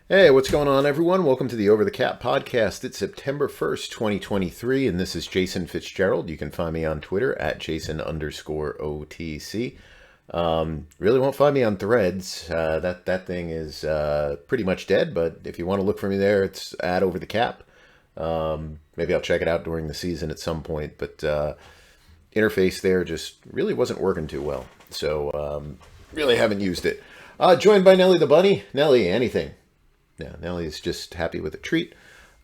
Hey, what's going on, everyone? Welcome to the Over the Cap podcast. It's September 1st, 2023, and this is Jason Fitzgerald. You can find me on Twitter at Jason_OTC. Really won't find me on Threads. That thing is pretty much dead, but if you want to look for me there, it's at Over the Cap. Maybe I'll check it out during the season at some point, but interface there just really wasn't working too well. So really haven't used it. Joined by Nelly the Bunny. Nelly, anything? Yeah, Nellie's just happy with a treat.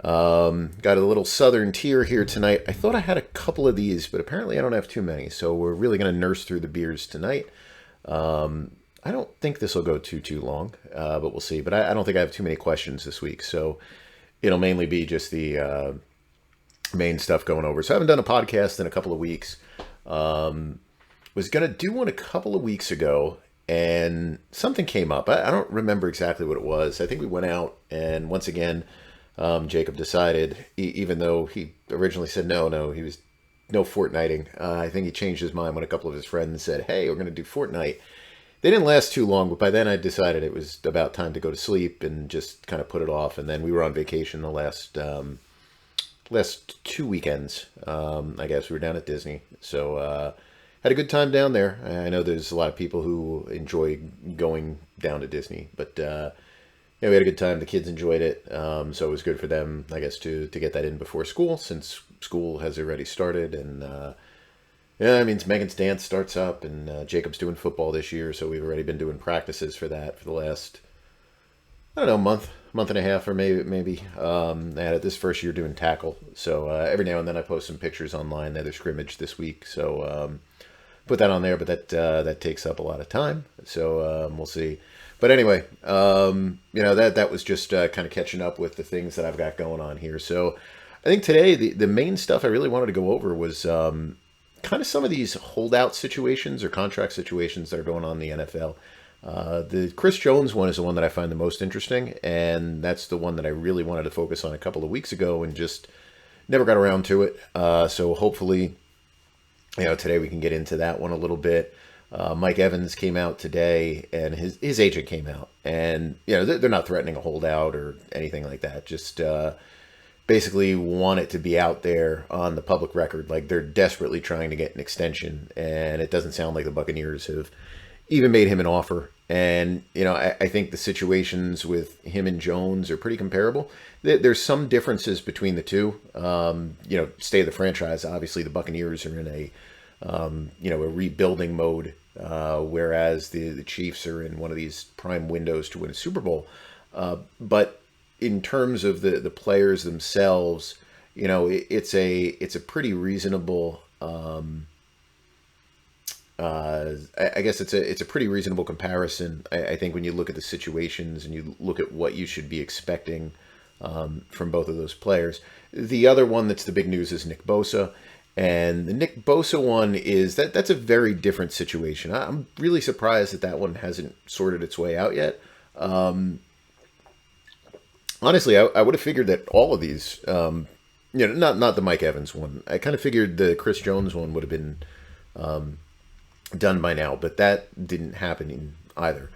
Got a little Southern tier here tonight. I thought I had a couple of these, but apparently I don't have too many. So we're really going to nurse through the beers tonight. I don't think this will go too long, but we'll see. But I don't think I have too many questions this week. So it'll mainly be just the main stuff going over. So I haven't done a podcast in a couple of weeks. Was going to do one a couple of weeks ago. And something came up. I don't remember exactly what it was. I think we went out, and once again, Jacob decided, even though he originally said no, he was no Fortniting. I think he changed his mind when a couple of his friends said, hey, we're going to do Fortnite. They didn't last too long, but by then I decided it was about time to go to sleep and just kind of put it off. And then we were on vacation the last 2 weekends. I guess we were down at Disney. So, had a good time down there. I know there's a lot of people who enjoy going down to Disney, but we had a good time. The kids enjoyed it, so it was good for them, I guess, to get that in before school, since school has already started. And it means Megan's dance starts up, and Jacob's doing football this year, so we've already been doing practices for that for the last, I don't know, month and a half, or maybe. They had it this first year doing tackle, so every now and then I post some pictures online. They had a scrimmage this week, so put that on there, but that takes up a lot of time, so we'll see. But anyway, that was just kind of catching up with the things that I've got going on here. So I think today the main stuff I really wanted to go over was kind of some of these holdout situations or contract situations that are going on in the NFL. The Chris Jones one is the one that I find the most interesting, and that's the one that I really wanted to focus on a couple of weeks ago and just never got around to it. So hopefully, today we can get into that one a little bit. Mike Evans came out today, and his agent came out, and they're not threatening a holdout or anything like that. Just basically want it to be out there on the public record, like they're desperately trying to get an extension, and it doesn't sound like the Buccaneers have even made him an offer. And I think the situations with him and Jones are pretty comparable. There's some differences between the two. Stay of the franchise. Obviously, the Buccaneers are in a rebuilding mode, whereas the Chiefs are in one of these prime windows to win a Super Bowl. But in terms of the players themselves, it's a pretty reasonable. I guess it's a pretty reasonable comparison. I think when you look at the situations and you look at what you should be expecting from both of those players. The other one that's the big news is Nick Bosa. And the Nick Bosa one is that's a very different situation. I'm really surprised that one hasn't sorted its way out yet. Honestly, I would have figured that all of these, not the Mike Evans one. I kind of figured the Chris Jones one would have been done by now, but that didn't happen either.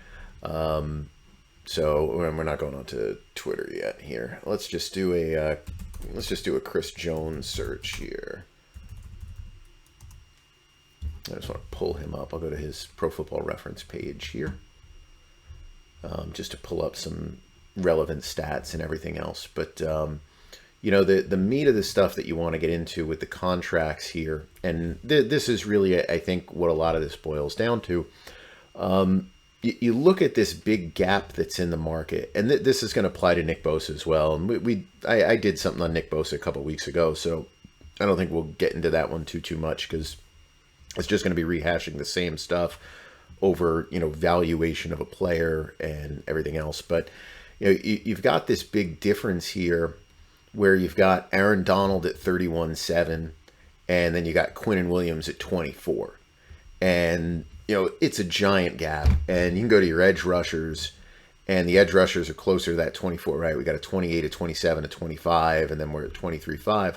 So we're not going on to Twitter yet here. Let's just do a Chris Jones search here. I just want to pull him up. I'll go to his Pro Football Reference page here, just to pull up some relevant stats and everything else. But the meat of the stuff that you want to get into with the contracts here, and this is really, I think, what a lot of this boils down to. You look at this big gap that's in the market, and this is going to apply to Nick Bosa as well. And I did something on Nick Bosa a couple of weeks ago, so I don't think we'll get into that one too much, because it's just going to be rehashing the same stuff over, valuation of a player and everything else. But you've got this big difference here, where you've got Aaron Donald at 31.7, and then you got Quinnen Williams at 24, and it's a giant gap. And you can go to your edge rushers, and the edge rushers are closer to that 24, right? We got a 28, a 27, a 25, and then we're at 23.5.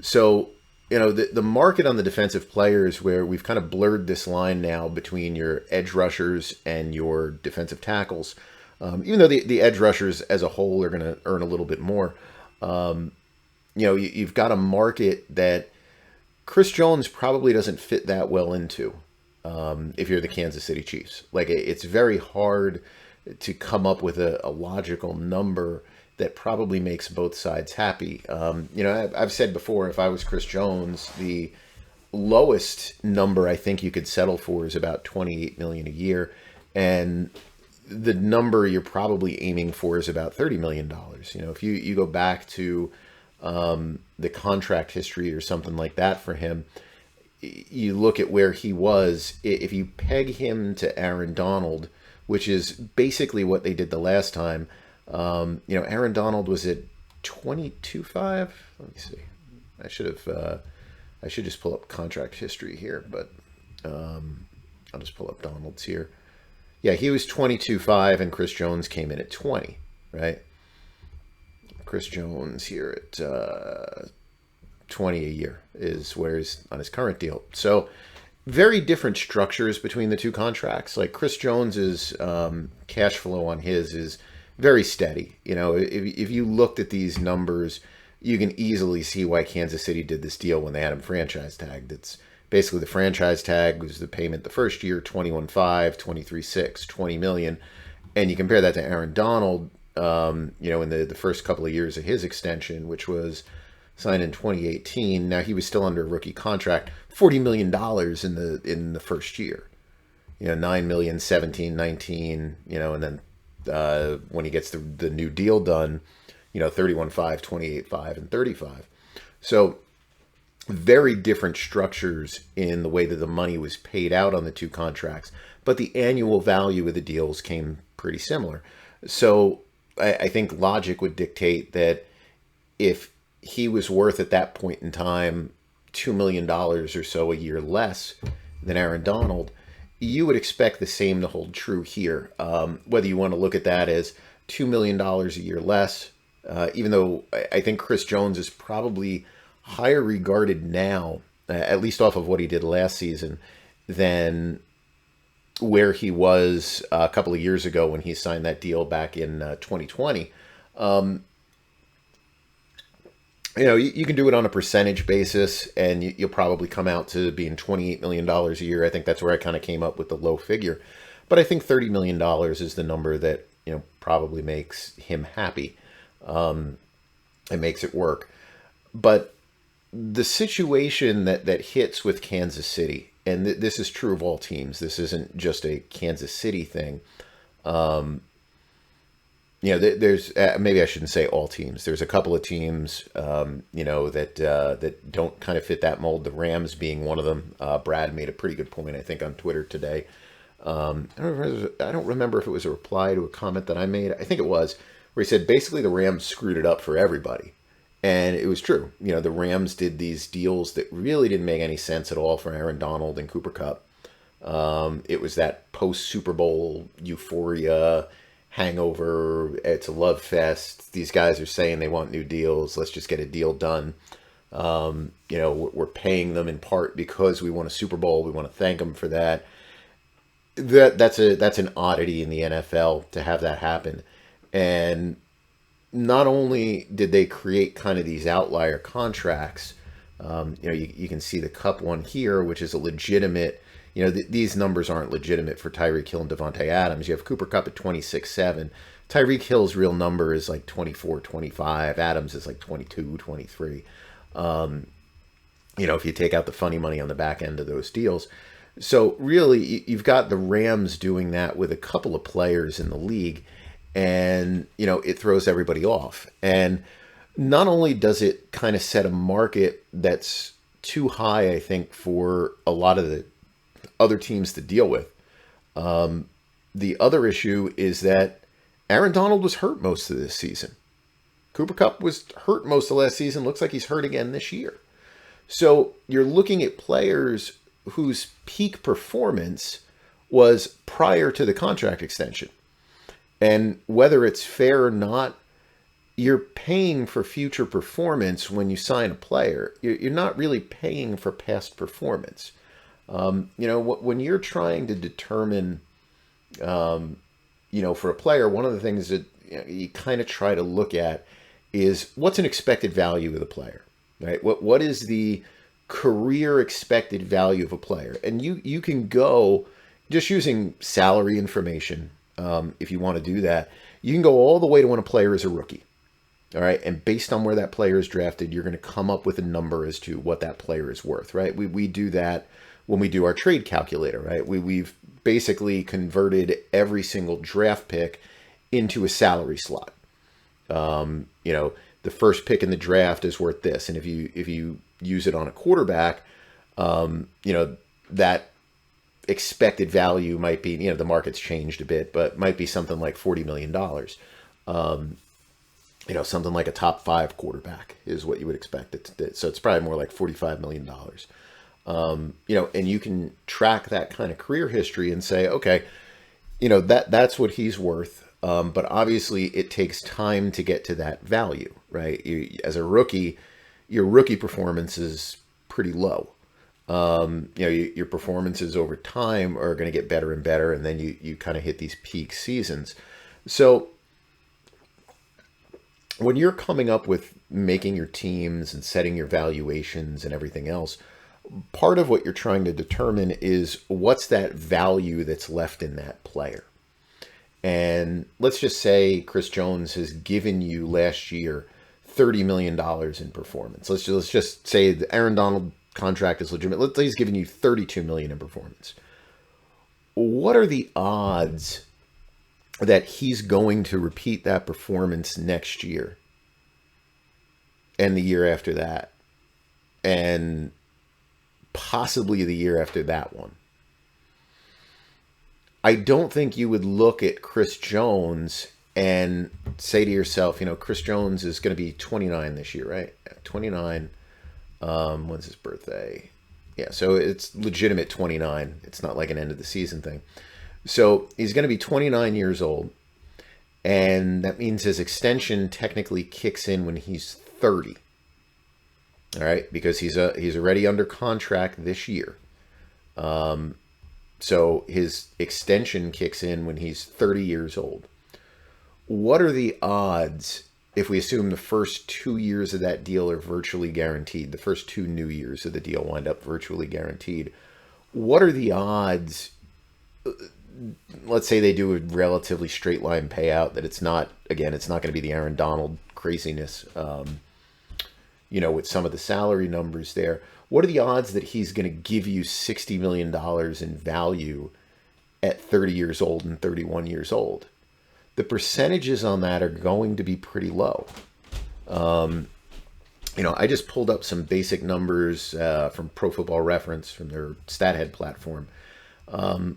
So, the market on the defensive players, where we've kind of blurred this line now between your edge rushers and your defensive tackles, Even though the edge rushers as a whole are going to earn a little bit more. You've got a market that Chris Jones probably doesn't fit that well into if you're the Kansas City Chiefs. Like, it's very hard to come up with a logical number that probably makes both sides happy. I've said before, if I was Chris Jones, the lowest number I think you could settle for is about $28 million a year, and the number you're probably aiming for is about $30 million. If you go back to the contract history or something like that for him, you look at where he was. If you peg him to Aaron Donald, which is basically what they did the last time, Aaron Donald was at 22.5. Let me see. I should just pull up contract history here, but I'll just pull up Donald's here. Yeah, he was 22.5, and Chris Jones came in at 20, right? Chris Jones here at 20 a year is where he's on his current deal. So very different structures between the two contracts. Like, Chris Jones's cash flow on his is very steady. If you looked at these numbers, you can easily see why Kansas City did this deal when they had him franchise tagged. It's basically the franchise tag was the payment the first year, 21.5, 23.6, 20 million. And you compare that to Aaron Donald, in the first couple of years of his extension, which was signed in 2018. Now, he was still under a rookie contract, $40 million in the first year. 9 million, 17, 19, and then when he gets the new deal done, 31.5, 28.5, and 35. So very different structures in the way that the money was paid out on the two contracts, but the annual value of the deals came pretty similar. So I think logic would dictate that if he was worth at that point in time $2 million or so a year less than Aaron Donald, you would expect the same to hold true here. Whether you want to look at that as $2 million a year less, even though I think Chris Jones is probably higher regarded now, at least off of what he did last season, than where he was a couple of years ago when he signed that deal back in 2020. You can do it on a percentage basis, and you'll probably come out to being $28 million a year. I think that's where I kind of came up with the low figure. But I think $30 million is the number that probably makes him happy. It makes it work. But the situation that hits with Kansas City, and this is true of all teams, this isn't just a Kansas City thing. There's maybe I shouldn't say all teams. There's a couple of teams, that don't kind of fit that mold. The Rams being one of them. Brad made a pretty good point, I think, on Twitter today. I don't remember if it was a reply to a comment that I made. I think it was, where he said basically the Rams screwed it up for everybody. And it was true. The Rams did these deals that really didn't make any sense at all for Aaron Donald and Cooper Kupp. It was that post-Super Bowl euphoria, hangover. It's a love fest. These guys are saying they want new deals. Let's just get a deal done. We're paying them in part because we won a Super Bowl. We want to thank them for that. That's an oddity in the NFL to have that happen. And not only did they create kind of these outlier contracts, you can see the Kupp one here, which is a legitimate. These numbers aren't legitimate for Tyreek Hill and Devontae Adams. You have Cooper Kupp at 26.7. Tyreek Hill's real number is like 24, 25. Adams is like 22, 23. If you take out the funny money on the back end of those deals. So really, you've got the Rams doing that with a couple of players in the league, and, it throws everybody off. And not only does it kind of set a market that's too high, I think, for a lot of the other teams to deal with. The other issue is that Aaron Donald was hurt most of this season. Cooper Kupp was hurt most of last season. Looks like he's hurt again this year. So you're looking at players whose peak performance was prior to the contract extension. And whether it's fair or not, you're paying for future performance when you sign a player. You're not really paying for past performance. When you're trying to determine, for a player, one of the things that you kind of try to look at is what's an expected value of the player, right? What is the career expected value of a player? And you can go just using salary information. If you want to do that, you can go all the way to when a player is a rookie. All right. And based on where that player is drafted, you're going to come up with a number as to what that player is worth, right? We do that when we do our trade calculator, right? We've basically converted every single draft pick into a salary slot. The first pick in the draft is worth this. And if you use it on a quarterback, that expected value might be, the market's changed a bit, but might be something like $40 million. Something like a top 5 quarterback is what you would expect. So it's probably more like $45 million. And you can track that kind of career history and say, okay, that's what he's worth. But obviously it takes time to get to that value, right? As a rookie, your rookie performance is pretty low. Your performances over time are going to get better and better. And then you kind of hit these peak seasons. So when you're coming up with making your teams and setting your valuations and everything else, part of what you're trying to determine is what's that value that's left in that player. And let's just say Chris Jones has given you last year $30 million in performance. Let's just say the Aaron Donald contract is legitimate. Let's say he's giving you $32 million in performance. What are the odds that he's going to repeat that performance next year and the year after that and possibly the year after that one? I don't think you would look at Chris Jones and say to yourself, Chris Jones is going to be 29 this year, right? 29. When's his birthday? Yeah, so it's legitimate 29. It's not like an end of the season thing. So he's going to be 29 years old, and that means his extension technically kicks in when he's 30. All right, because he's already under contract this year. So his extension kicks in when he's 30 years old. What are the odds if we assume the first 2 years of that deal are virtually guaranteed? The first 2 new years of the deal wind up virtually guaranteed. What are the odds? Let's say they do a relatively straight line payout, that it's not going to be the Aaron Donald craziness, with some of the salary numbers there. What are the odds that he's going to give you $60 million in value at 30 years old and 31 years old? The percentages on that are going to be pretty low. I just pulled up some basic numbers from Pro Football Reference, from their StatHead platform,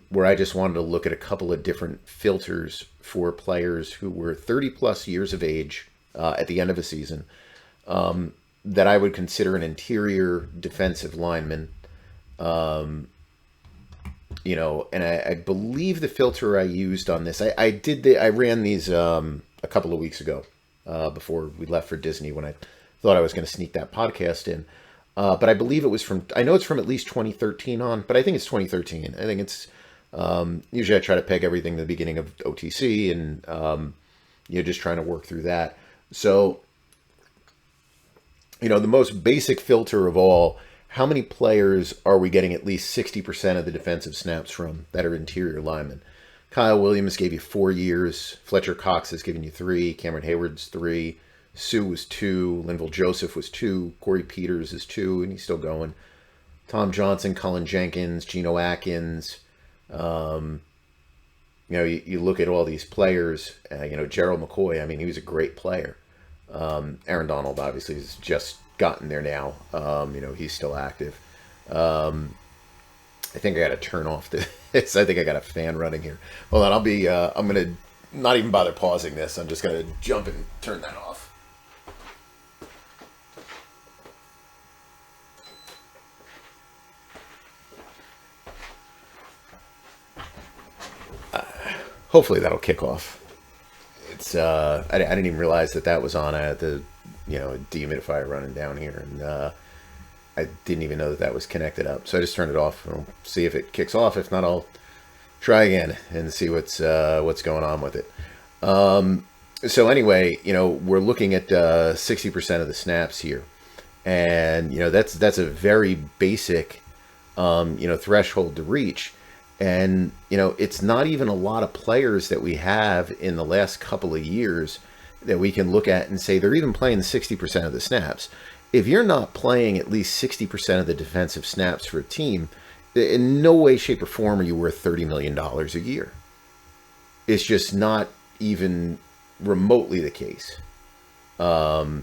where I just wanted to look at a couple of different filters for players who were 30 plus years of age at the end of a season, that I would consider an interior defensive lineman. And I believe the filter I used on this, I ran these a couple of weeks ago before we left for Disney, when I thought I was going to sneak that podcast in. But I believe I know it's from at least 2013 on, but I think it's 2013. I think it's, usually I try to peg everything to the beginning of OTC and, just trying to work through that. So, the most basic filter of all, how many players are we getting at least 60% of the defensive snaps from that are interior linemen? Kyle Williams gave you 4 years. Fletcher Cox has given you 3. Cameron Hayward's 3. Sue was 2. Linville Joseph was 2. Corey Peters is 2, and he's still going. Tom Johnson, Cullen Jenkins, Geno Atkins. You look at all these players. Gerald McCoy. I mean, he was a great player. Aaron Donald obviously has just gotten there now. He's still active. I think I got to turn off this. I think I got a fan running here. Hold on, I'm going to not even bother pausing this. I'm just going to jump and turn that off. Hopefully that'll kick off. It's I didn't even realize that was on. I had the dehumidifier running down here, and I didn't even know that was connected up. So I just turned it off. We'll see if it kicks off. If not, I'll try again and see what's going on with it. So anyway, we're looking at 60% of the snaps here, and that's a very basic threshold to reach. And it's not even a lot of players that we have in the last couple of years that we can look at and say they're even playing 60% of the snaps. If you're not playing at least 60% of the defensive snaps for a team, in no way, shape, or form are you worth $30 million a year. It's just not even remotely the case. That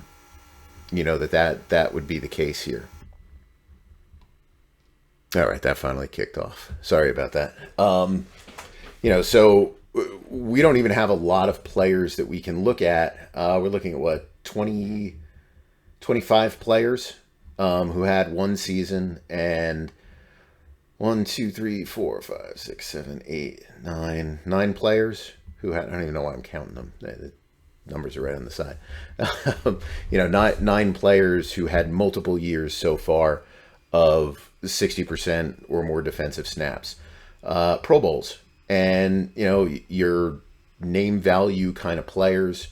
would be the case here. All right, that finally kicked off. Sorry about that. So we don't even have a lot of players that we can look at. We're looking at what, 25 players who had one season, and 1, 2, 3, 4, 5, 6, 7, 8, 9 players who had, I don't even know why I'm counting them. The numbers are right on the side. 9 players who had multiple years so far of 60% or more defensive snaps. Pro Bowls, and your name value kind of players.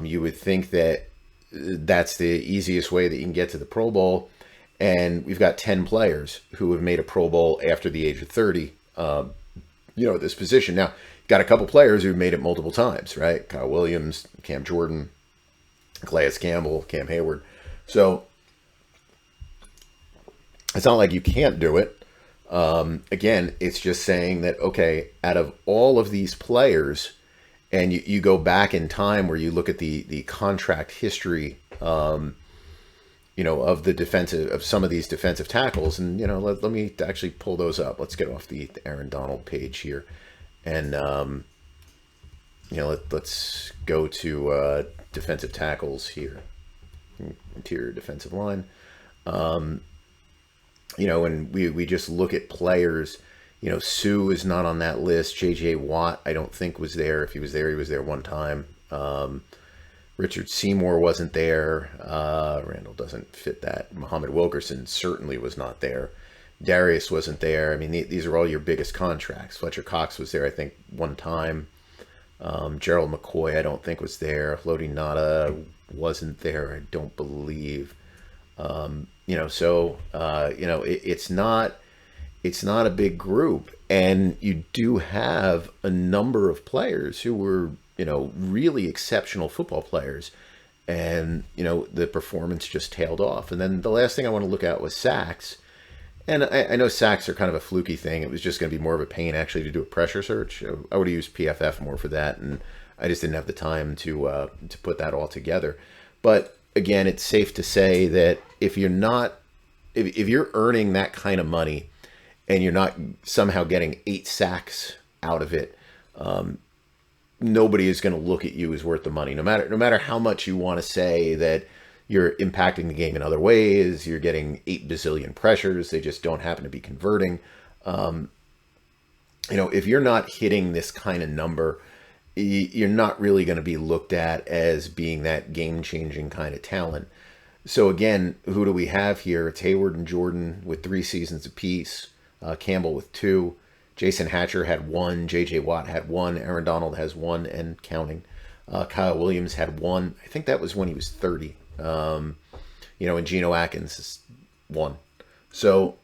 You would think that that's the easiest way that you can get to the Pro Bowl. And we've got 10 players who have made a Pro Bowl after the age of 30, at this position. Now, got a couple players who've made it multiple times, right? Kyle Williams, Cam Jordan, Calais Campbell, Cam Hayward. So it's not like you can't do it. Again, it's just saying that, okay, out of all of these players, and you go back in time where you look at the contract history, of some of these defensive tackles, and let me actually pull those up. Let's get off the Aaron Donald page here, and let's go to defensive tackles here, interior defensive line. And we just look at players. Sue is not on that list. J.J. Watt, I don't think, was there. If he was there, he was there one time. Richard Seymour wasn't there. Randall doesn't fit that. Muhammad Wilkerson certainly was not there. Darius wasn't there. I mean, these are all your biggest contracts. Fletcher Cox was there, I think, one time. Gerald McCoy, I don't think, was there. Lodi Nada wasn't there, I don't believe. It's not a big group, and you do have a number of players who were really exceptional football players, and the performance just tailed off. And then the last thing I want to look at was sacks, and I know sacks are kind of a fluky thing. It was just going to be more of a pain actually to do a pressure search. I would have used PFF more for that, and I just didn't have the time to put that all together. But again, it's safe to say that if you're earning that kind of money and you're not somehow getting 8 sacks out of it, nobody is going to look at you as worth the money. No matter how much you want to say that you're impacting the game in other ways, you're getting 8 bazillion pressures, they just don't happen to be converting. If you're not hitting this kind of number, you're not really going to be looked at as being that game-changing kind of talent. So again, who do we have here? It's Hayward and Jordan with 3 seasons apiece. Campbell with 2. Jason Hatcher had 1. J.J. Watt had 1. Aaron Donald has 1 and counting. Kyle Williams had 1. I think that was when he was 30. And Geno Atkins is 1. So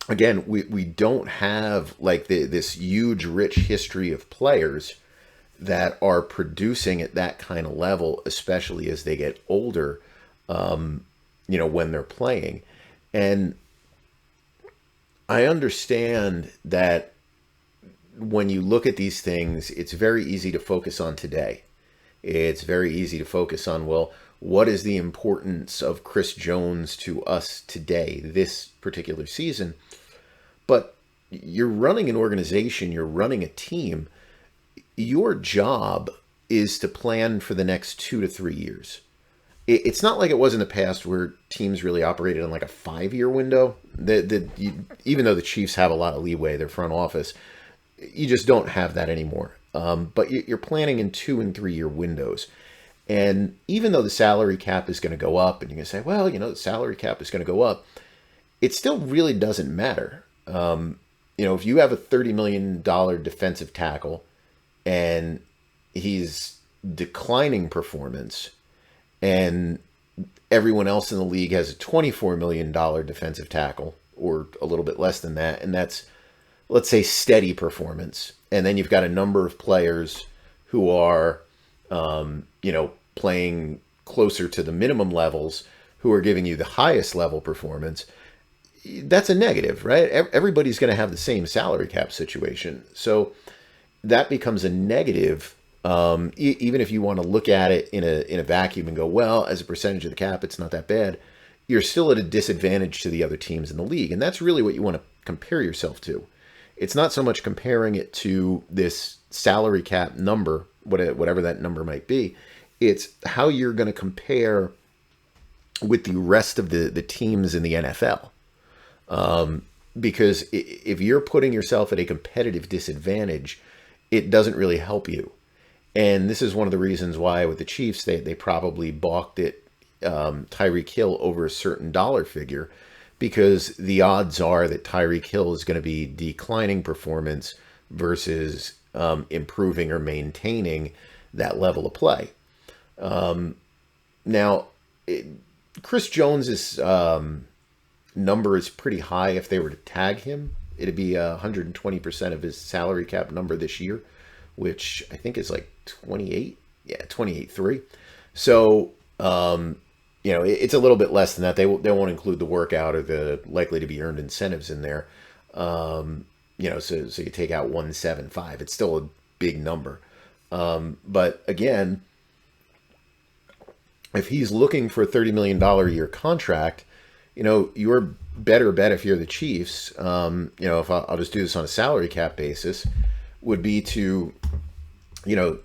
again, we don't have like this huge, rich history of players that are producing at that kind of level, especially as they get older, when they're playing. And I understand that when you look at these things, it's very easy to focus on today. It's very easy to focus on, well, what is the importance of Chris Jones to us today, this particular season? But you're running an organization, you're running a team. Your job is to plan for the next 2 to 3 years. It's not like it was in the past where teams really operated on like a 5-year window. Even though the Chiefs have a lot of leeway, their front office, you just don't have that anymore. But you're planning in 2 and 3 year windows. And even though the salary cap is going to go up, and you're going to say, well, the salary cap is going to go up, it still really doesn't matter. if you have a $30 million defensive tackle and he's declining performance, and everyone else in the league has a $24 million defensive tackle, or a little bit less than that, and that's, let's say, steady performance. And then you've got a number of players who are, playing closer to the minimum levels, who are giving you the highest level performance. That's a negative, right? Everybody's going to have the same salary cap situation. So that becomes a negative. Even if you want to look at it in a vacuum and go, well, as a percentage of the cap, it's not that bad. You're still at a disadvantage to the other teams in the league. And that's really what you want to compare yourself to. It's not so much comparing it to this salary cap number, whatever that number might be. It's how you're going to compare with the rest of the teams in the NFL. Because if you're putting yourself at a competitive disadvantage, it doesn't really help you. And this is one of the reasons why with the Chiefs, they probably balked at Tyreek Hill over a certain dollar figure, because the odds are that Tyreek Hill is going to be declining performance versus improving or maintaining that level of play. Now, Chris Jones's number is pretty high. If they were to tag him, it'd be 120% of his salary cap number this year, which I think is like 28. Yeah, 28.3. So, it's a little bit less than that. They won't include the workout or the likely to be earned incentives in there. So you take out 175. It's still a big number. But again, if he's looking for a $30 million a year contract, your better bet, if you're the Chiefs, if I'll just do this on a salary cap basis, would be to,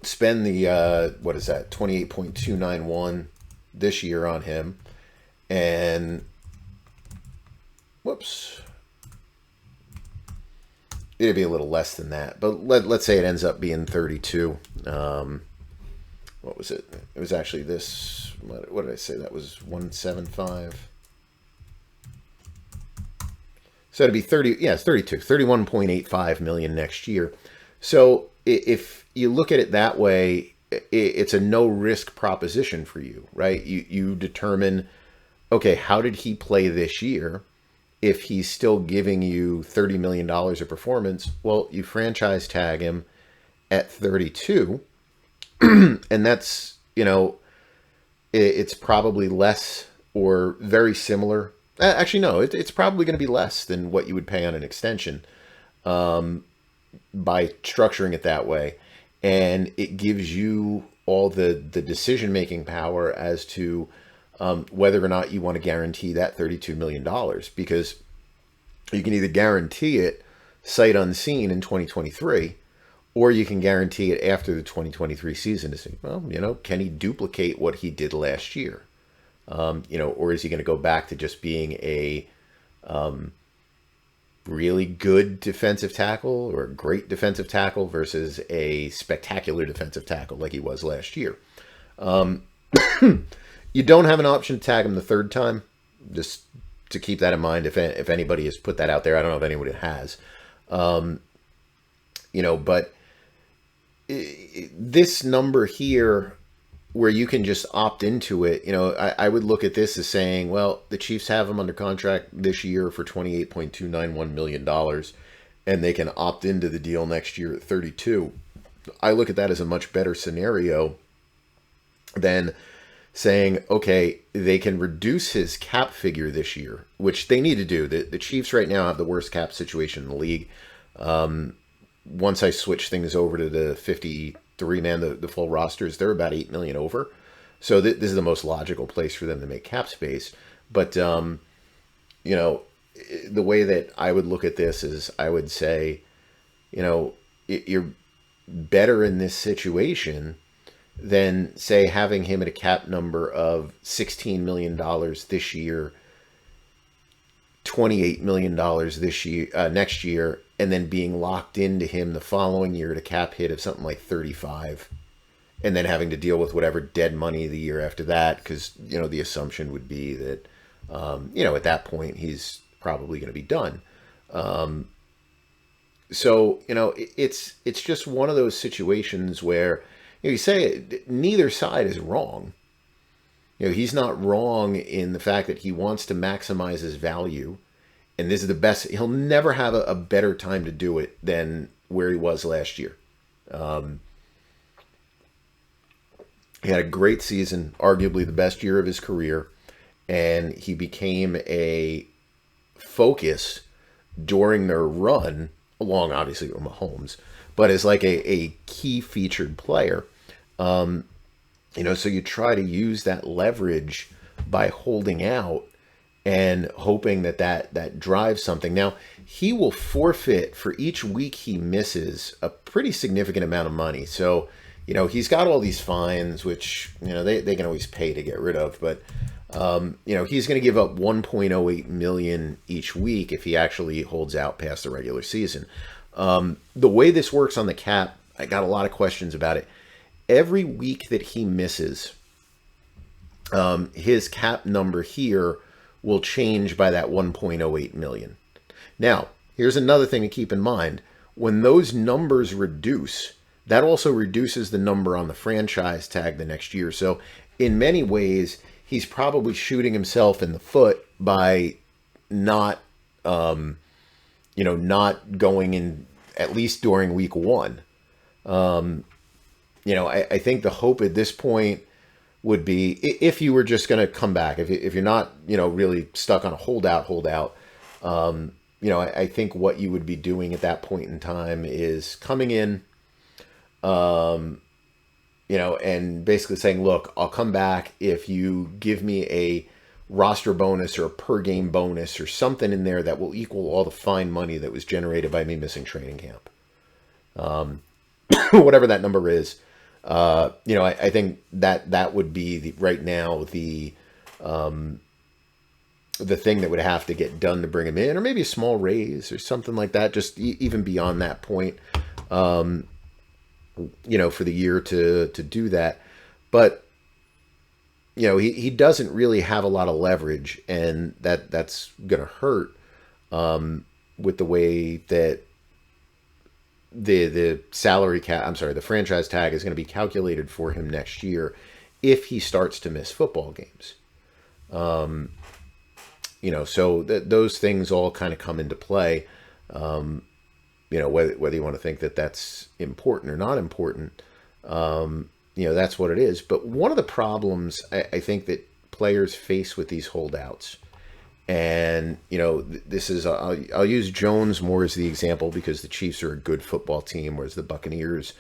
spend the, 28.291 this year on him. And, it'd be a little less than that. But let's say it ends up being 32. What was it? It was actually this. What did I say? That was 175. So it'd be 30. Yeah, it's 32. 31.85 million next year. So if you look at it that way, it's a no risk proposition for you, right? You determine, okay, how did he play this year? If he's still giving you $30 million of performance, well, you franchise tag him at 32. And that's, it's probably less or very similar. Actually, no, it's probably going to be less than what you would pay on an extension by structuring it that way. And it gives you all the decision-making power as to whether or not you want to guarantee that $32 million, because you can either guarantee it sight unseen in 2023, or you can guarantee it after the 2023 season to say, well, can he duplicate what he did last year? Or is he going to go back to just being a really good defensive tackle or a great defensive tackle versus a spectacular defensive tackle like he was last year? You don't have an option to tag him the third time, just to keep that in mind. If anybody has put that out there, I don't know if anybody has. But this number here, where you can just opt into it, I would look at this as saying, well, the Chiefs have him under contract this year for $28.291 million, and they can opt into the deal next year at 32. I look at that as a much better scenario than saying, okay, they can reduce his cap figure this year, which they need to do. The Chiefs right now have the worst cap situation in the league. Once I switch things over to the 53-man, the full rosters, they're about $8 million over. So this is the most logical place for them to make cap space. But, the way that I would look at this is I would say, you're better in this situation than, say, having him at a cap number of $16 million this year, $28 million this year, next year, and then being locked into him the following year at a cap hit of something like 35, and then having to deal with whatever dead money the year after that, because, the assumption would be that, at that point, he's probably going to be done. So, it's just one of those situations where you say neither side is wrong. He's not wrong in the fact that he wants to maximize his value, and this is the best. He'll never have a better time to do it than where he was last year. He had a great season, arguably the best year of his career, and he became a focus during their run, along obviously with Mahomes, but as like a key featured player. So you try to use that leverage by holding out and hoping that drives something. Now, he will forfeit for each week he misses a pretty significant amount of money. So, he's got all these fines, which, they can always pay to get rid of. But, he's going to give up $1.08 million each week if he actually holds out past the regular season. The way this works on the cap, I got a lot of questions about it. Every week that he misses, his cap number here will change by that 1.08 million. Now, here's another thing to keep in mind. When those numbers reduce, that also reduces the number on the franchise tag the next year. So in many ways, he's probably shooting himself in the foot by not going in at least during week one. I think the hope at this point would be, if you were just going to come back, if you're not, really stuck on a holdout, I think what you would be doing at that point in time is coming in, and basically saying, look, I'll come back if you give me a roster bonus or a per game bonus or something in there that will equal all the fine money that was generated by me missing training camp. Whatever that number is. I think that would be right now the thing that would have to get done to bring him in, or maybe a small raise or something like that. Just even beyond that point, for the year to do that. But he doesn't really have a lot of leverage, and that's gonna hurt with the way that the salary cap, the franchise tag is going to be calculated for him next year if he starts to miss football games. So those things all kind of come into play. Whether you want to think that that's important or not important, that's what it is. But one of the problems I think that players face with these holdouts, and, this is, I'll use Jones more as the example because the Chiefs are a good football team, whereas the Buccaneers,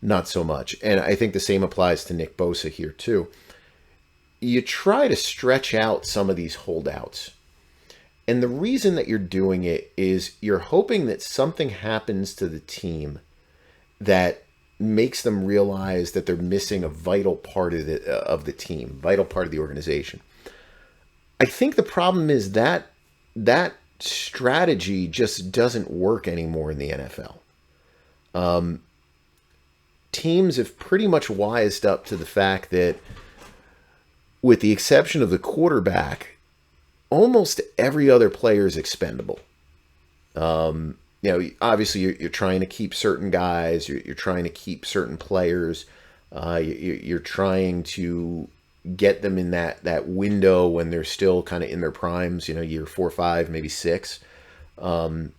not so much. And I think the same applies to Nick Bosa here too. You try to stretch out some of these holdouts. And the reason that you're doing it is you're hoping that something happens to the team that makes them realize that they're missing a vital part of the team, vital part of the organization. I think the problem is that strategy just doesn't work anymore in the NFL. Teams have pretty much wised up to the fact that, with the exception of the quarterback, almost every other player is expendable. Obviously you're trying to keep certain guys, you're trying to keep certain players, you're trying to get them in that window when they're still kind of in their primes, year 4, 5, maybe 6 of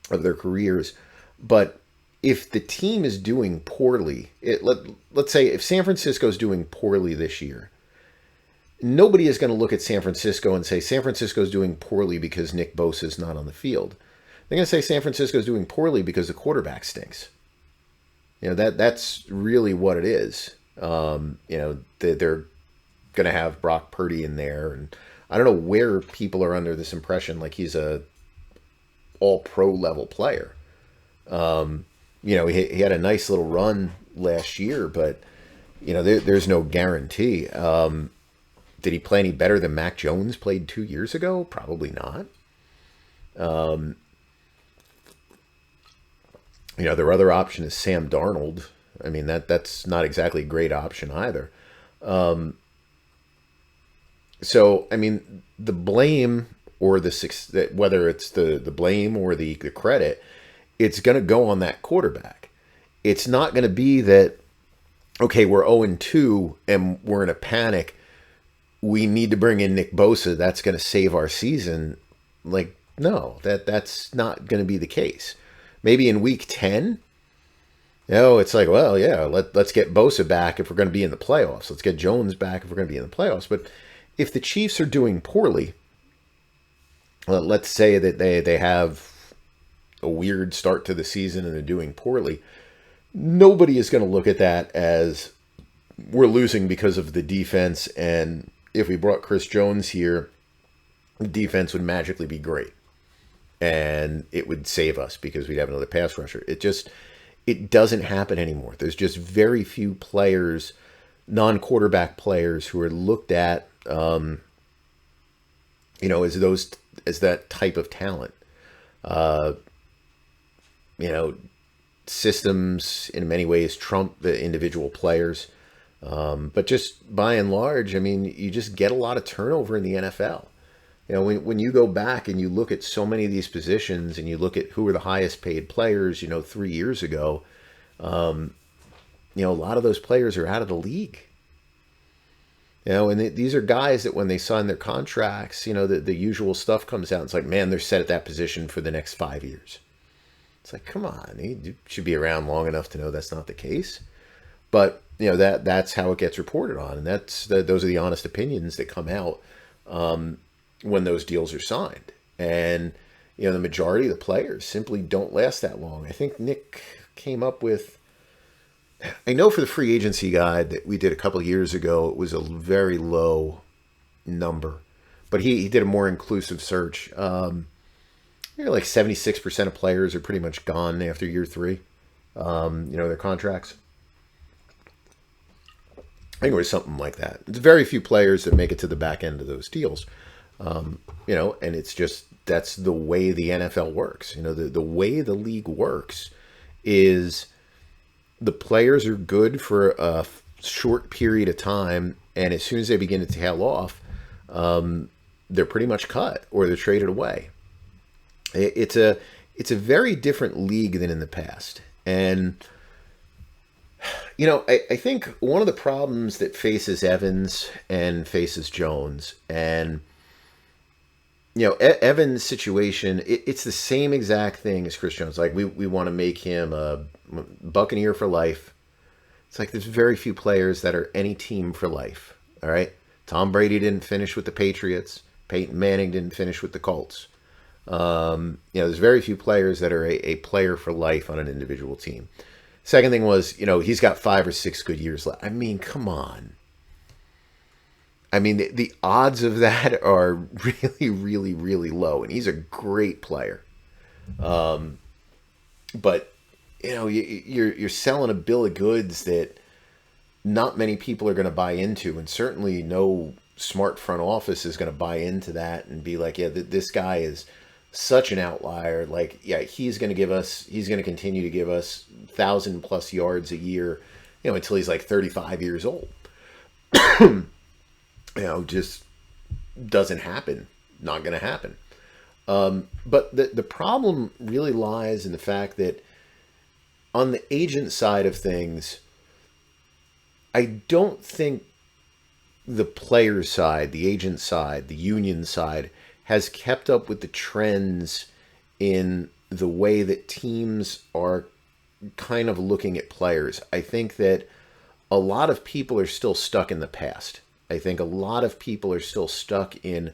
their careers. But if the team is doing poorly, let's say if San Francisco's doing poorly this year, nobody is going to look at San Francisco and say San Francisco's doing poorly because Nick Bosa is not on the field. They're going to say San Francisco's doing poorly because the quarterback stinks. That's really what it is. They're going to have Brock Purdy in there, and I don't know where people are under this impression like he's a all-pro level player. He had a nice little run last year, but there's no guarantee. Did he play any better than Mac Jones played 2 years ago? Probably not. Their other option is Sam Darnold. I mean, that's not exactly a great option either. So, I mean, the blame or whether it's the blame or the credit it's going to go on that quarterback. It's not going to be that, okay, we're 0-2 and we're in a panic. We need to bring in Nick Bosa. That's going to save our season. Like, no, that's not going to be the case. Maybe in week 10, it's like, well, yeah, let's get Bosa back if we're going to be in the playoffs. Let's get Jones back if we're going to be in the playoffs. But if the Chiefs are doing poorly, let's say that they have a weird start to the season and they're doing poorly, nobody is going to look at that as we're losing because of the defense, and if we brought Chris Jones here, the defense would magically be great and it would save us because we'd have another pass rusher. It doesn't happen anymore. There's just very few players, non-quarterback players, who are looked at as that type of talent. Systems in many ways trump the individual players. But just by and large, I mean, you just get a lot of turnover in the NFL. When you go back and you look at so many of these positions and you look at who were the highest paid players, 3 years ago, a lot of those players are out of the league. And these are guys that when they sign their contracts, the usual stuff comes out. It's like, man, they're set at that position for the next 5 years. It's like, come on, you should be around long enough to know that's not the case. But that's how it gets reported on, and those are the honest opinions that come out when those deals are signed. And the majority of the players simply don't last that long. I think Nick came up with, I know for the free agency guide that we did a couple of years ago, it was a very low number, but he did a more inclusive search. Like 76% of players are pretty much gone after year 3. Their contracts. I think it was something like that. It's very few players that make it to the back end of those deals. And it's just, that's the way the NFL works. The way the league works is the players are good for a short period of time, and as soon as they begin to tail off, they're pretty much cut or they're traded away. It's a very different league than in the past. And I think one of the problems that faces Evans and faces Jones, and Evans' situation, it's the same exact thing as Chris Jones. Like, we want to make him a Buccaneer for life. It's like there's very few players that are any team for life. All right, Tom Brady didn't finish with the Patriots. Peyton Manning didn't finish with the Colts. There's very few players that are a player for life on an individual team. Second thing was, he's got 5 or 6 good years left. I mean, come on. I mean, the odds of that are really, really, really low. And he's a great player. But, you're selling a bill of goods that not many people are going to buy into. And certainly no smart front office is going to buy into that and be like, yeah, this guy is such an outlier. Like, yeah, he's going to continue to give us 1,000+ yards a year, until he's like 35 years old. Just doesn't happen. Not going to happen. But the problem really lies in the fact that on the agent side of things, I don't think the player side, the agent side, the union side has kept up with the trends in the way that teams are kind of looking at players. I think that a lot of people are still stuck in the past. I think a lot of people are still stuck in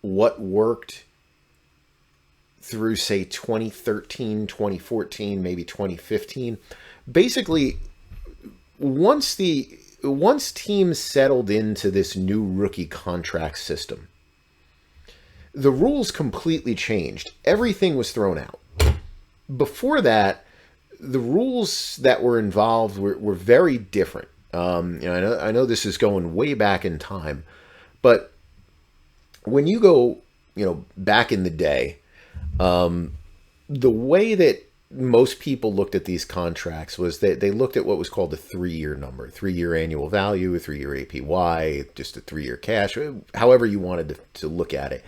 what worked through, say, 2013, 2014, maybe 2015. Basically, once teams settled into this new rookie contract system, the rules completely changed. Everything was thrown out. Before that, the rules that were involved were very different. I know this is going way back in time, but when you go, back in the day, the way that most people looked at these contracts was that they looked at what was called a 3-year number, 3-year annual value, a 3-year APY, just a 3-year cash, however you wanted to look at it.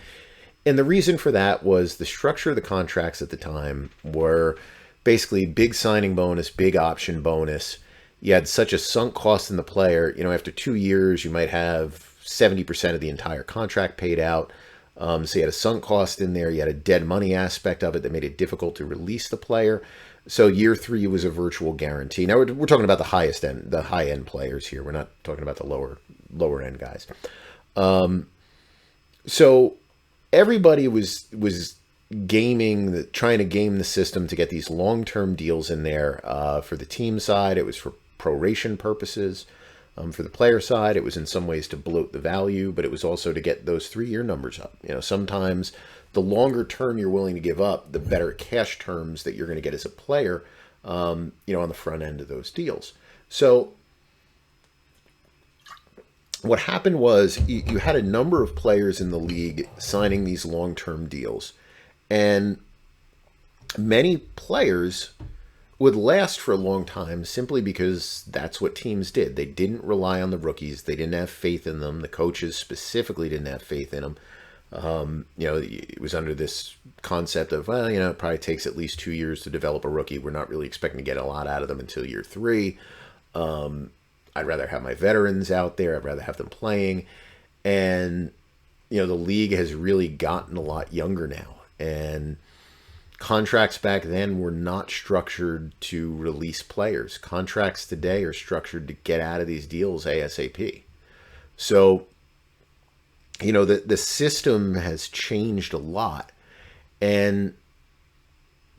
And the reason for that was the structure of the contracts at the time were basically big signing bonus, big option bonus. You had such a sunk cost in the player. After 2 years, you might have 70% of the entire contract paid out. So you had a sunk cost in there. You had a dead money aspect of it that made it difficult to release the player. So year 3 was a virtual guarantee. Now we're talking about the high end players here. We're not talking about the lower end guys. So everybody was trying to game the system to get these long-term deals in there. For the team side, it was for proration purposes. For the player side, it was in some ways to bloat the value, but it was also to get those 3-year numbers up. Sometimes the longer term you're willing to give up, the better cash terms that you're going to get as a player, on the front end of those deals. So what happened was you had a number of players in the league signing these long-term deals, and many players would last for a long time simply because that's what teams did. They didn't rely on the rookies. They didn't have faith in them. The coaches specifically didn't have faith in them. It was under this concept of, it probably takes at least 2 years to develop a rookie. We're not really expecting to get a lot out of them until year 3. I'd rather have my veterans out there. I'd rather have them playing. And, the league has really gotten a lot younger now. And contracts back then were not structured to release players. Contracts today are structured to get out of these deals ASAP. So, the system has changed a lot. And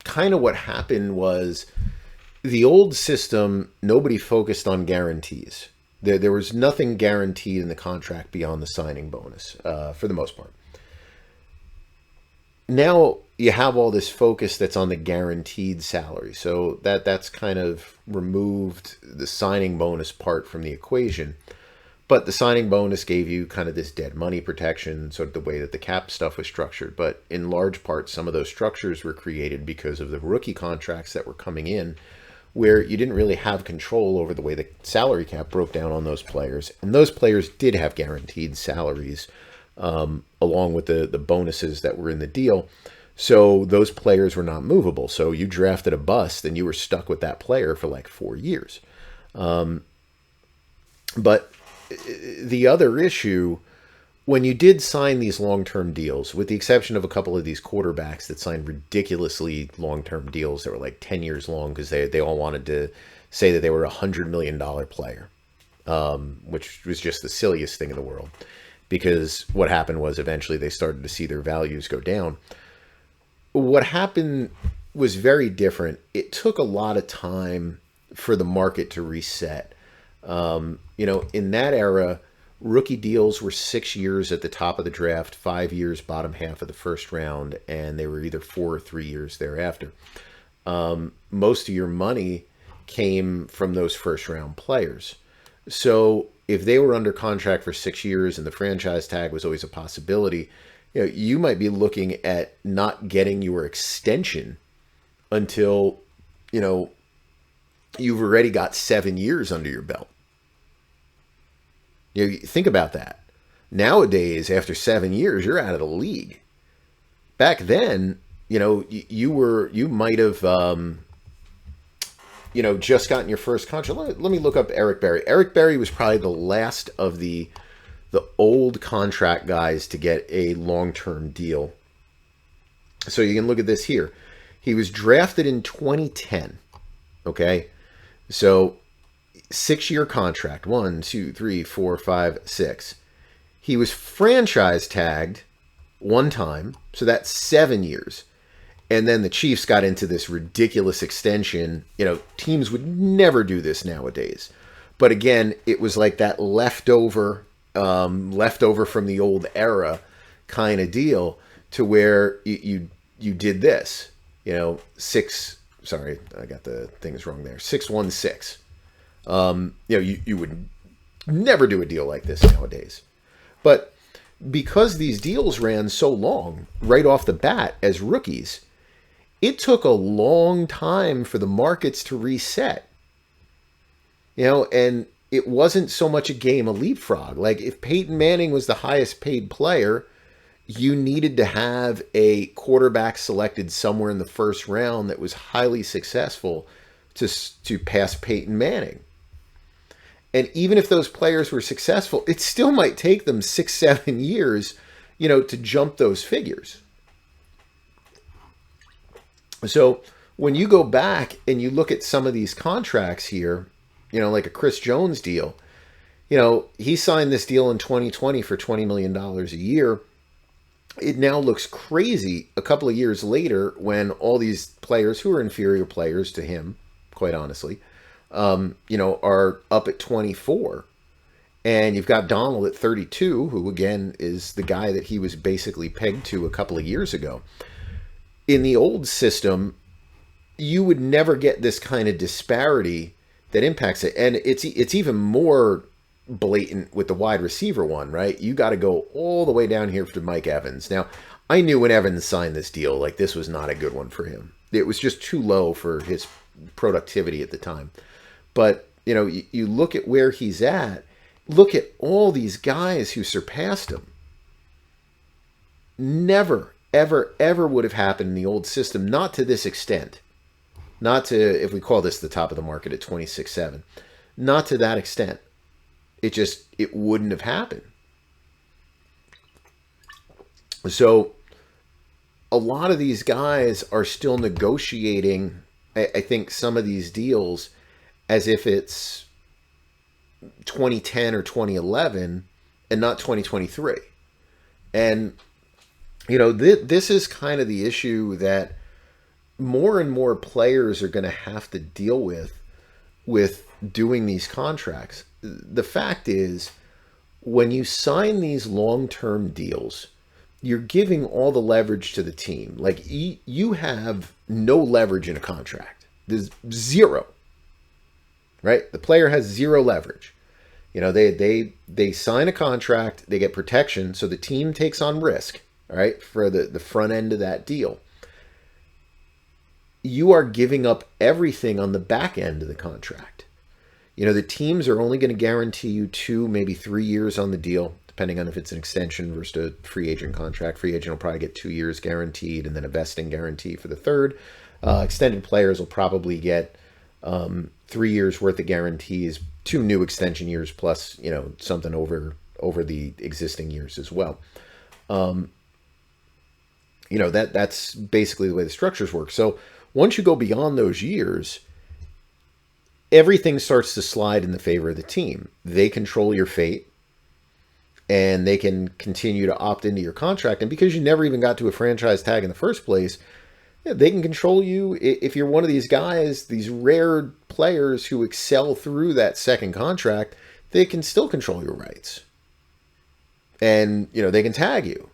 kind of what happened was the old system, nobody focused on guarantees. There was nothing guaranteed in the contract beyond the signing bonus, for the most part. Now you have all this focus that's on the guaranteed salary. So that's kind of removed the signing bonus part from the equation. But the signing bonus gave you kind of this dead money protection, sort of the way that the cap stuff was structured. But in large part, some of those structures were created because of the rookie contracts that were coming in, where you didn't really have control over the way the salary cap broke down on those players. And those players did have guaranteed salaries, along with the bonuses that were in the deal. So those players were not movable. So you drafted a bust and you were stuck with that player for like 4 years. But the other issue, when you did sign these long-term deals, with the exception of a couple of these quarterbacks that signed ridiculously long-term deals that were like 10 years long because they all wanted to say that they were a $100 million player, which was just the silliest thing in the world. Because what happened was eventually they started to see their values go down. What happened was very different. It took a lot of time for the market to reset. In that era, rookie deals were 6 years at the top of the draft, 5 years bottom half of the first round, and they were either 4 or 3 years thereafter. Most of your money came from those first round players. So if they were under contract for 6 years and the franchise tag was always a possibility, you might be looking at not getting your extension until, you've already got 7 years under your belt. Think about that. Nowadays, after 7 years, you're out of the league. Back then, you might have, just gotten your first contract. Let me look up Eric Berry. Eric Berry was probably the last of the old contract guys to get a long-term deal. So you can look at this here. He was drafted in 2010. Okay. So 6-year contract, 1, 2, 3, 4, 5, 6. He was franchise tagged one time. So that's 7 years. And then the Chiefs got into this ridiculous extension. Teams would never do this nowadays. But again, it was like that leftover from the old era kind of deal to where you did this. Sorry, I got the things wrong there. 616. You would never do a deal like this nowadays. But because these deals ran so long right off the bat as rookies, it took a long time for the markets to reset. And it wasn't so much a game of leapfrog. Like if Peyton Manning was the highest paid player, you needed to have a quarterback selected somewhere in the first round that was highly successful to pass Peyton Manning. And even if those players were successful, it still might take them 6-7 years, to jump those figures. So when you go back and you look at some of these contracts here, like a Chris Jones deal, he signed this deal in 2020 for $20 million a year. It now looks crazy a couple of years later when all these players who are inferior players to him, quite honestly, are up at 24. And you've got Donald at 32, who, again, is the guy that he was basically pegged to a couple of years ago. In the old system, you would never get this kind of disparity that impacts it. And it's even more blatant with the wide receiver one, right? You got to go all the way down here to Mike Evans. Now, I knew when Evans signed this deal, like, this was not a good one for him. It was just too low for his productivity at the time. But, you look at where he's at, look at all these guys who surpassed him. Never, ever, ever would have happened in the old system, not to this extent. Not to, if we call this the top of the market at 26.7, not to that extent. It wouldn't have happened. So a lot of these guys are still negotiating, I think, some of these deals as if it's 2010 or 2011 and not 2023. And, this is kind of the issue that more and more players are going to have to deal with doing these contracts. The fact is, when you sign these long-term deals, you're giving all the leverage to the team. Like, you have no leverage in a contract. There's zero, right? The player has zero leverage. They sign a contract, they get protection, so the team takes on risk, all right, for the front end of that deal. You are giving up everything on the back end of the contract. The teams are only going to guarantee you 2, maybe 3 years on the deal, depending on if it's an extension versus a free agent contract. Free agent will probably get 2 years guaranteed and then a vesting guarantee for the third. Extended players will probably get 3 years worth of guarantees, 2 new extension years plus, something over the existing years as well. That's basically the way the structures work. So once you go beyond those years, everything starts to slide in the favor of the team. They control your fate, and they can continue to opt into your contract. And because you never even got to a franchise tag in the first place, they can control you. If you're one of these guys, these rare players who excel through that second contract, they can still control your rights. And, they can tag you.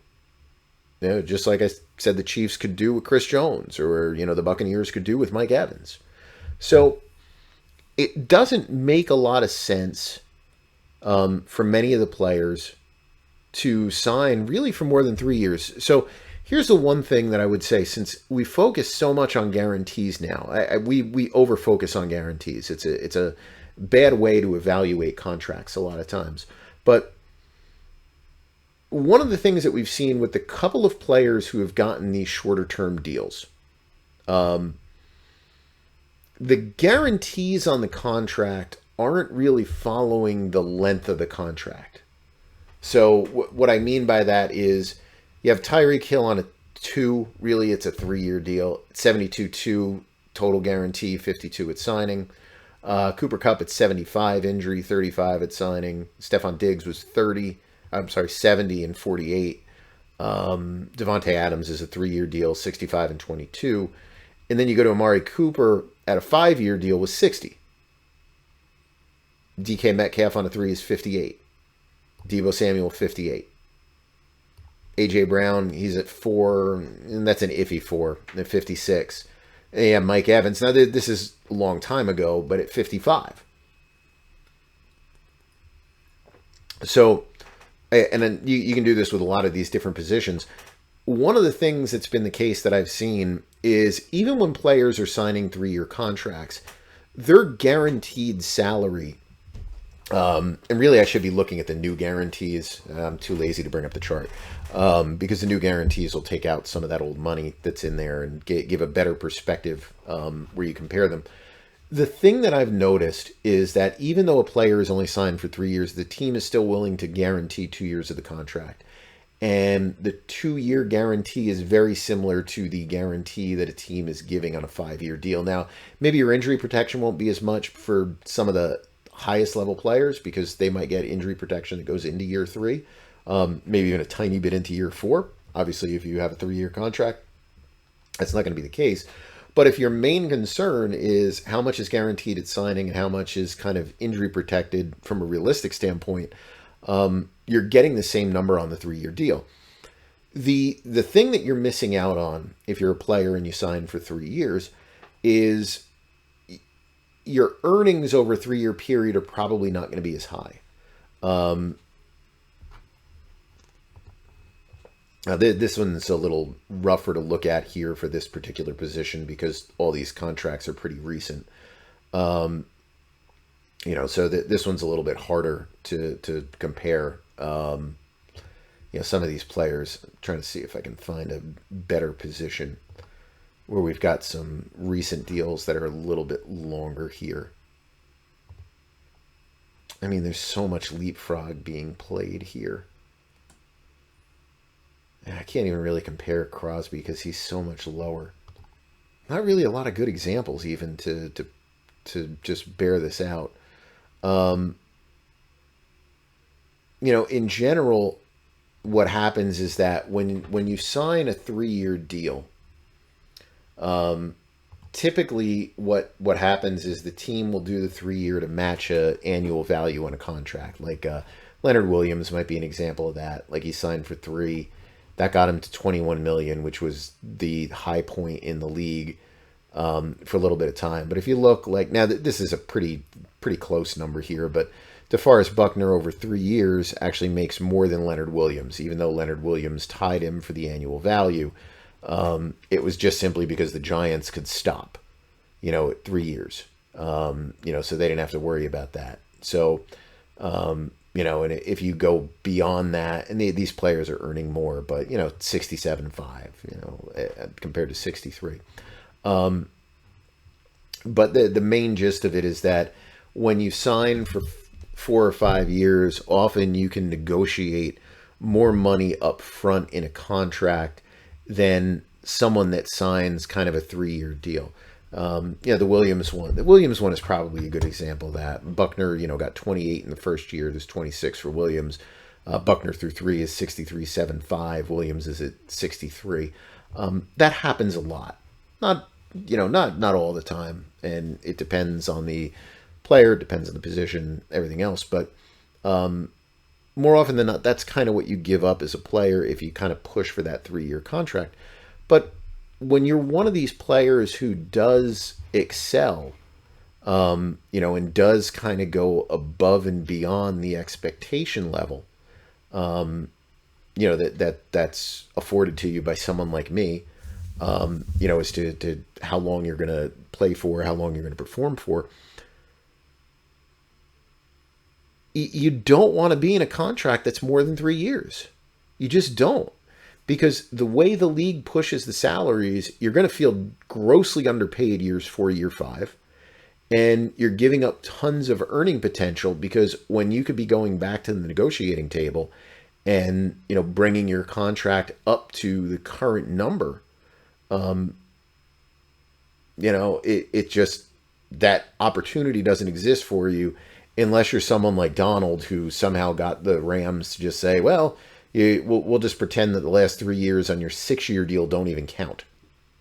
Just like I said, the Chiefs could do with Chris Jones, or, the Buccaneers could do with Mike Evans. So it doesn't make a lot of sense for many of the players to sign really for more than 3 years. So here's the one thing that I would say, since we focus so much on guarantees now, we over-focus on guarantees. It's a bad way to evaluate contracts a lot of times. But one of the things that we've seen with the couple of players who have gotten these shorter-term deals, the guarantees on the contract aren't really following the length of the contract. So what I mean by that is you have Tyreek Hill on a 2, really it's a 3-year deal, 72-2 total guarantee, 52 at signing. Cooper Kupp at 75 injury, 35 at signing. Trevon Diggs was 70 and 48. Devontae Adams is a 3-year deal, 65 and 22. And then you go to Amari Cooper at a 5-year deal with 60. DK Metcalf on a 3 is 58. Deebo Samuel, 58. A.J. Brown, he's at 4, and that's an iffy 4, at 56. And yeah, Mike Evans. Now, this is a long time ago, but at 55. So, and then you can do this with a lot of these different positions. One of the things that's been the case that I've seen is even when players are signing 3-year contracts, their guaranteed salary And really, I should be looking at the new guarantees. I'm too lazy to bring up the chart because the new guarantees will take out some of that old money that's in there and give a better perspective where you compare them. The thing that I've noticed is that even though a player is only signed for 3 years, the team is still willing to guarantee 2 years of the contract. And the 2 year guarantee is very similar to the guarantee that a team is giving on a 5 year deal. Now, maybe your injury protection won't be as much for some of the highest level players because they might get injury protection that goes into year 3, maybe even a tiny bit into year 4. Obviously, if you have a 3 year contract, that's not going to be the case. But if your main concern is how much is guaranteed at signing and how much is kind of injury protected from a realistic standpoint, you're getting the same number on the 3 year deal. The thing that you're missing out on if you're a player and you sign for 3 years is your earnings over a 3 year period are probably not going to be as high. This one's a little rougher to look at here for this particular position because all these contracts are pretty recent. So this one's a little bit harder to compare. Some of these players. I'm trying to see if I can find a better position where we've got some recent deals that are a little bit longer here. I mean, there's so much leapfrog being played here. And I can't even really compare Crosby because he's so much lower. Not really a lot of good examples even to just bear this out. In general, what happens is that when you sign a 3 year deal, typically what happens is the team will do the 3 year to match a annual value on a contract. Like Leonard Williams might be an example of that. Like he signed for 3. That got him to $21 million, which was the high point in the league for a little bit of time. But if you look now, this is a pretty close number here, but DeForest Buckner over 3 years actually makes more than Leonard Williams, even though Leonard Williams tied him for the annual value. It was just simply because the Giants could stop, at 3 years, so they didn't have to worry about that. So, and if you go beyond that, and these players are earning more, but 67.5, compared to 63. But the main gist of it is that when you sign for 4 or 5 years, often you can negotiate more money up front in a contract than someone that signs kind of a 3 year deal. The Williams one. The Williams one is probably a good example of that. Buckner, got 28 in the first year. There's 26 for Williams. Buckner through 3 is 63.75. Williams is at 63. That happens a lot. Not all the time, and it depends on the player, depends on the position, everything else. But more often than not, that's kind of what you give up as a player if you kind of push for that 3 year contract. But when you're one of these players who does excel, and does kind of go above and beyond the expectation level, that's afforded to you by someone like me, as to how long you're going to play for, how long you're going to perform for. You don't want to be in a contract that's more than 3 years. You just don't. Because the way the league pushes the salaries, you're going to feel grossly underpaid years 4, year 5. And you're giving up tons of earning potential because when you could be going back to the negotiating table and, bringing your contract up to the current number, it just, that opportunity doesn't exist for you unless you're someone like Donald who somehow got the Rams to just say, well, we'll just pretend that the last 3 years on your 6 year deal don't even count.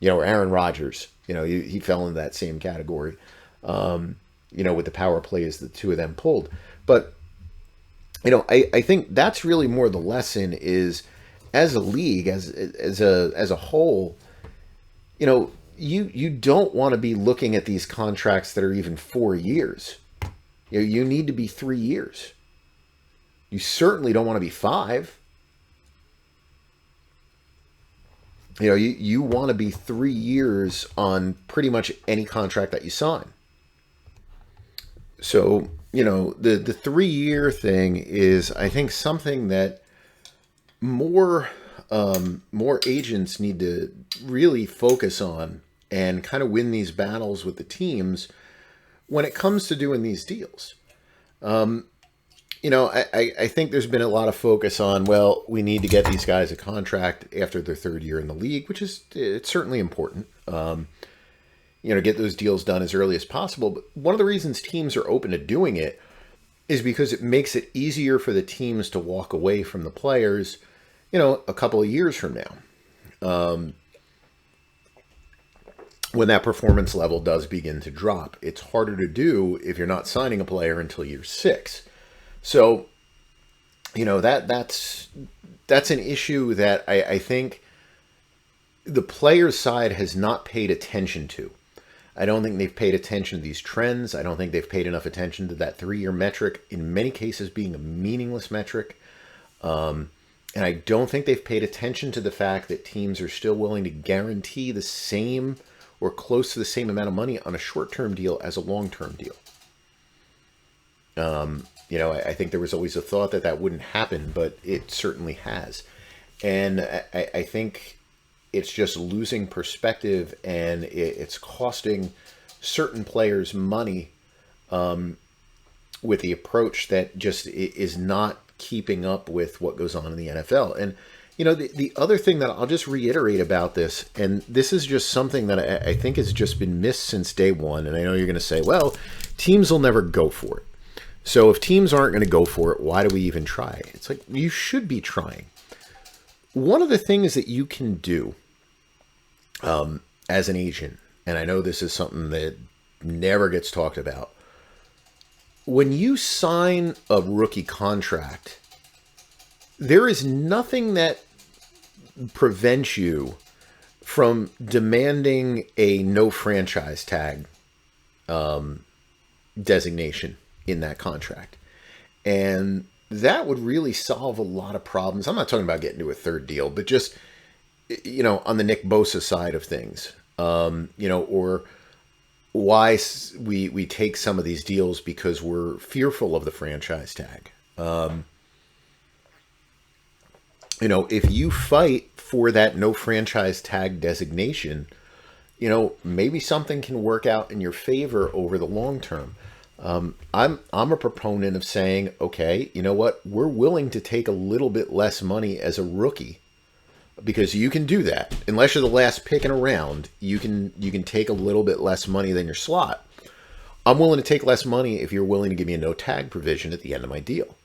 Or Aaron Rodgers, he fell into that same category, with the power plays the two of them pulled. But, I think that's really more the lesson is as a league, as a whole, you don't want to be looking at these contracts that are even 4 years. You need to be 3 years. You certainly don't want to be 5. You want to be 3 years on pretty much any contract that you sign. So, the 3 year thing is, I think, something that more more agents need to really focus on and kind of win these battles with the teams when it comes to doing these deals. I think there's been a lot of focus on, well, we need to get these guys a contract after their third year in the league, which is, it's certainly important. Get those deals done as early as possible. But one of the reasons teams are open to doing it is because it makes it easier for the teams to walk away from the players, a couple of years from now. When that performance level does begin to drop, it's harder to do if you're not signing a player until year 6. So, that's an issue that I think the players' side has not paid attention to. I don't think they've paid attention to these trends. I don't think they've paid enough attention to that 3 year metric, in many cases being a meaningless metric. And I don't think they've paid attention to the fact that teams are still willing to guarantee the same or close to the same amount of money on a short-term deal as a long-term deal. I think there was always a thought that wouldn't happen, but it certainly has. And I think it's just losing perspective, and it's costing certain players money with the approach that just is not keeping up with what goes on in the NFL. And, the other thing that I'll just reiterate about this, and this is just something that I think has just been missed since day one, and I know you're going to say, well, teams will never go for it. So if teams aren't going to go for it, why do we even try? It's like, you should be trying. One of the things that you can do as an agent, and I know this is something that never gets talked about, when you sign a rookie contract, there is nothing that prevents you from demanding a no franchise tag designation in that contract. And that would really solve a lot of problems. I'm not talking about getting to a third deal, but just, on the Nick Bosa side of things, or why we take some of these deals because we're fearful of the franchise tag. If you fight for that no franchise tag designation, maybe something can work out in your favor over the long term. I'm a proponent of saying, okay, you know what? We're willing to take a little bit less money as a rookie, because you can do that. Unless you're the last pick in a round, you can take a little bit less money than your slot. I'm willing to take less money if you're willing to give me a no tag provision at the end of my deal.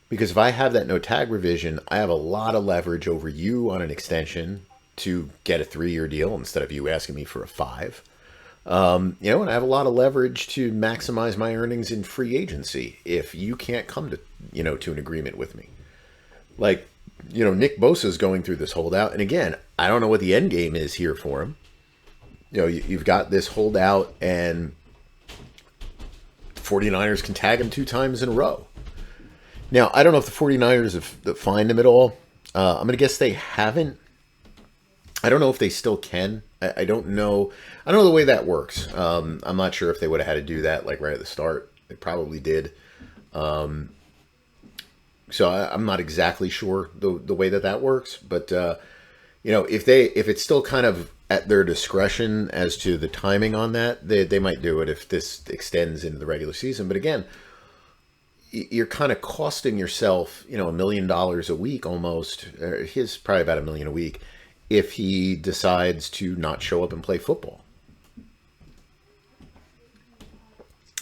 Because if I have that no tag provision, I have a lot of leverage over you on an extension to get a 3 year deal instead of you asking me for a 5. And I have a lot of leverage to maximize my earnings in free agency if you can't come to, to an agreement with me. Like, Nick Bosa is going through this holdout. And again, I don't know what the end game is here for him. You've got this holdout, and 49ers can tag him 2 times in a row. Now, I don't know if the 49ers have fined him at all. I'm going to guess they haven't. I don't know if they still can. I don't know. I don't know the way that works. I'm not sure if they would have had to do that like right at the start. They probably did. So I'm not exactly sure the way that works. But if it's still kind of at their discretion as to the timing on that, they might do it if this extends into the regular season. But again, you're kind of costing yourself, $1 million a week almost. His probably about $1 million a week if he decides to not show up and play football.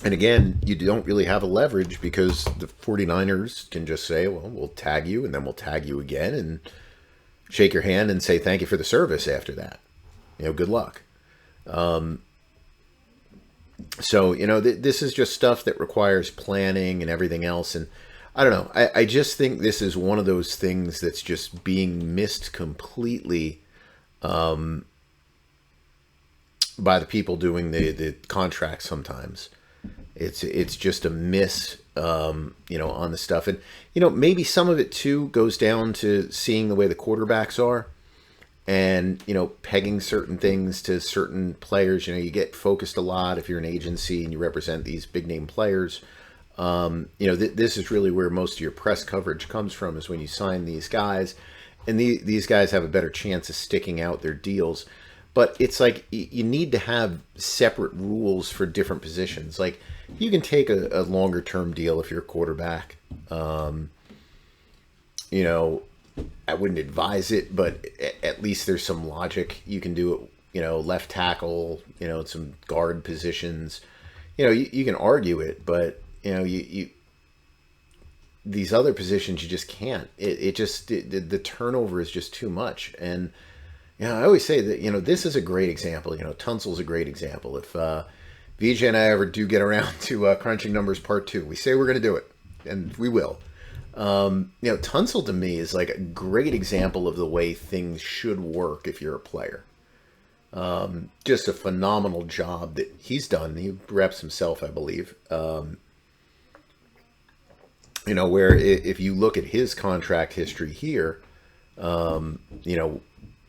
And again, you don't really have a leverage because the 49ers can just say, well, we'll tag you, and then we'll tag you again and shake your hand and say thank you for the service after that. Good luck. So, this is just stuff that requires planning and everything else. And I don't know. I just think this is one of those things that's just being missed completely by the people doing the contracts sometimes. It's just a miss, on the stuff. And, maybe some of it, too, goes down to seeing the way the quarterbacks are. and, pegging certain things to certain players. You get focused a lot if you're an agency and you represent these big name players. This is really where most of your press coverage comes from, is when you sign these guys, and these guys have a better chance of sticking out their deals. But it's like you need to have separate rules for different positions. Like, you can take a longer term deal if you're a quarterback. I wouldn't advise it, but at least there's some logic. You can do it, left tackle, some guard positions. You can argue it, but you these other positions you just can't. The turnover is just too much. And I always say that this is a great example. Tunsil's a great example. If VJ and I ever do get around to crunching numbers part 2, we say we're going to do it, and we will. Tunsil to me is like a great example of the way things should work if you're a player. Just a phenomenal job that he's done. He reps himself, I believe. Where if you look at his contract history here,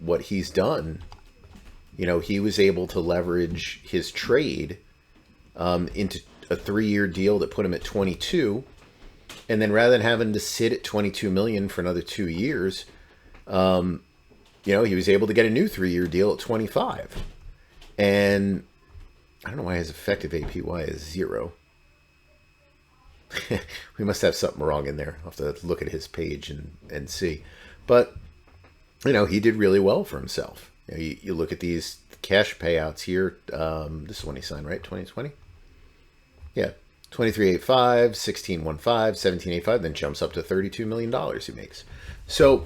what he's done, he was able to leverage his trade into a 3-year deal that put him at 22. And then rather than having to sit at 22 million for another 2 years, he was able to get a new 3-year deal at 25. And I don't know why his effective APY is 0. We must have something wrong in there. I'll have to look at his page and see. But, he did really well for himself. You look at these cash payouts here. This is when he signed, right? 2020? Yeah. 23.85, 16.15, 17.85, then jumps up to $32 million he makes. So,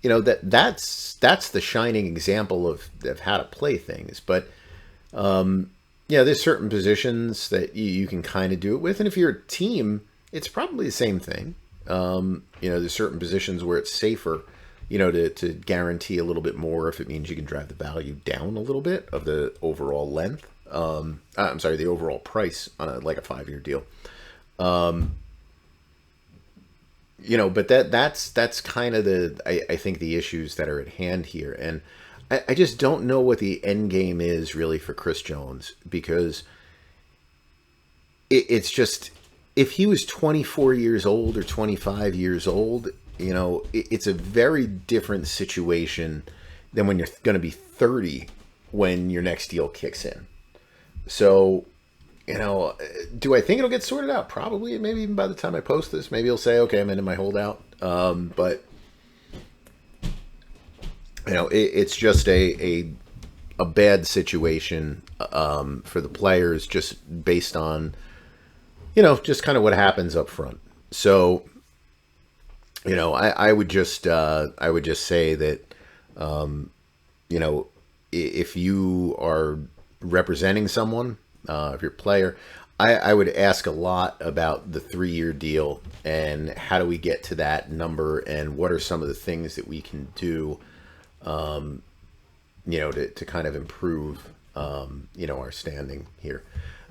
that's the shining example of how to play things. But, there's certain positions that you can kind of do it with. And if you're a team, it's probably the same thing. There's certain positions where it's safer, to guarantee a little bit more if it means you can drive the value down a little bit of the overall length. The overall price on a 5-year deal. But that's kind of I think the issues that are at hand here. And I just don't know what the end game is really for Chris Jones, because it's just, if he was 24 years old or 25 years old, it's a very different situation than when you're going to be 30 when your next deal kicks in. So, do I think it'll get sorted out? Probably. Maybe even by the time I post this, maybe he'll say, okay, I'm into my holdout. But it's just a bad situation for the players, just based on just kind of what happens up front. So I would just say that if you are representing someone, if you're a player, I would ask a lot about the 3-year deal and how do we get to that number, and what are some of the things that we can do to kind of improve, our standing here.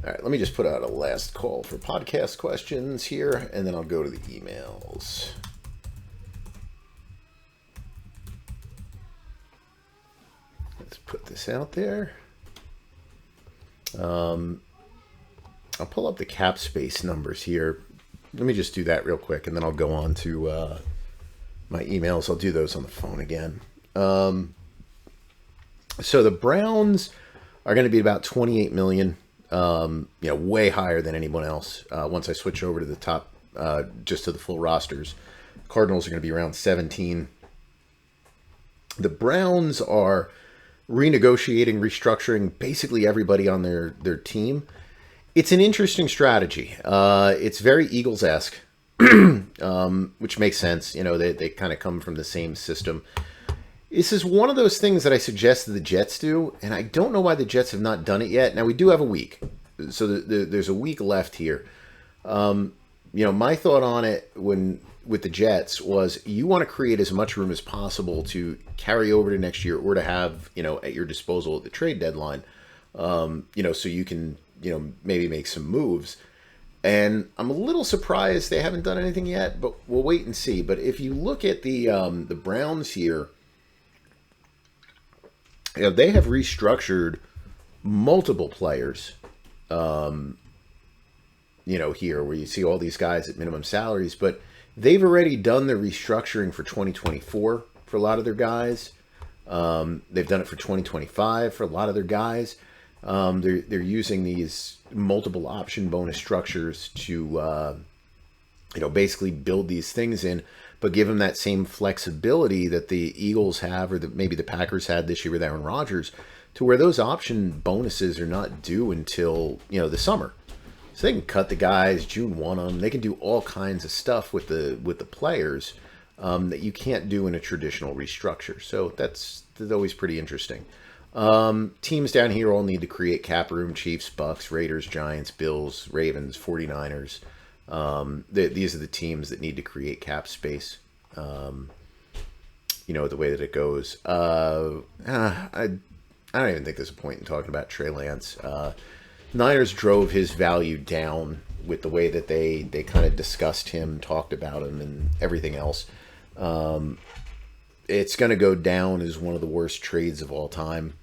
All right, let me just put out a last call for podcast questions here, and then I'll go to the emails. Let's put this out there. I'll pull up the cap space numbers here. Let me just do that real quick, and then I'll go on to my emails. I'll do those on the phone again. So the Browns are going to be about 28 million, way higher than anyone else. Once I switch over to the top, just to the full rosters, Cardinals are going to be around 17. The Browns are renegotiating, restructuring basically everybody on their team. It's an interesting strategy. It's very Eagles-esque, which makes sense. They kind of come from the same system. This is one of those things that I suggested the Jets do, and I don't know why the Jets have not done it yet. Now, we do have a week, so there's a week left here. My thought on it with the Jets was, you want to create as much room as possible to carry over to next year, or to have, at your disposal at the trade deadline, so you can, maybe make some moves. And I'm a little surprised they haven't done anything yet, but we'll wait and see. But if you look at the Browns here, they have restructured multiple players, here where you see all these guys at minimum salaries, but they've already done the restructuring for 2024 for a lot of their guys. They've done it for 2025 for a lot of their guys. They're using these multiple option bonus structures to, basically build these things in, but give them that same flexibility that the Eagles have, or that maybe the Packers had this year with Aaron Rodgers, to where those option bonuses are not due until, the summer. So they can cut the guys June 1 on them. They can do all kinds of stuff with the players that you can't do in a traditional restructure. So that's always pretty interesting. Teams down here all need to create cap room: Chiefs, Bucks, Raiders, Giants, Bills, Ravens, 49ers. These are the teams that need to create cap space. The way that it goes. I don't even think there's a point in talking about Trey Lance. Niners drove his value down with the way that they kind of discussed him, talked about him, and everything else. It's going to go down as one of the worst trades of all time.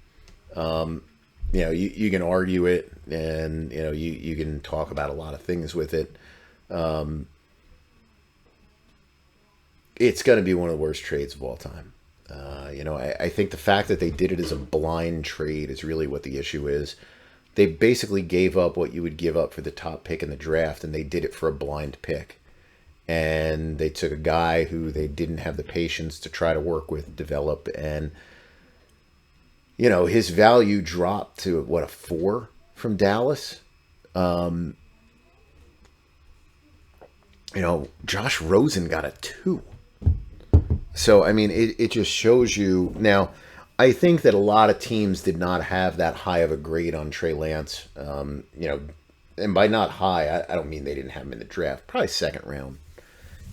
You can argue it, and you can talk about a lot of things with it. It's going to be one of the worst trades of all time. I think the fact that they did it as a blind trade is really what the issue is. They basically gave up what you would give up for the top pick in the draft, and they did it for a blind pick. And they took a guy who they didn't have the patience to try to work with, develop, and his value dropped to a 4 from Dallas. Josh Rosen got a 2. So, it just shows you. Now, I think that a lot of teams did not have that high of a grade on Trey Lance. And by not high, I don't mean they didn't have him in the draft. Probably second round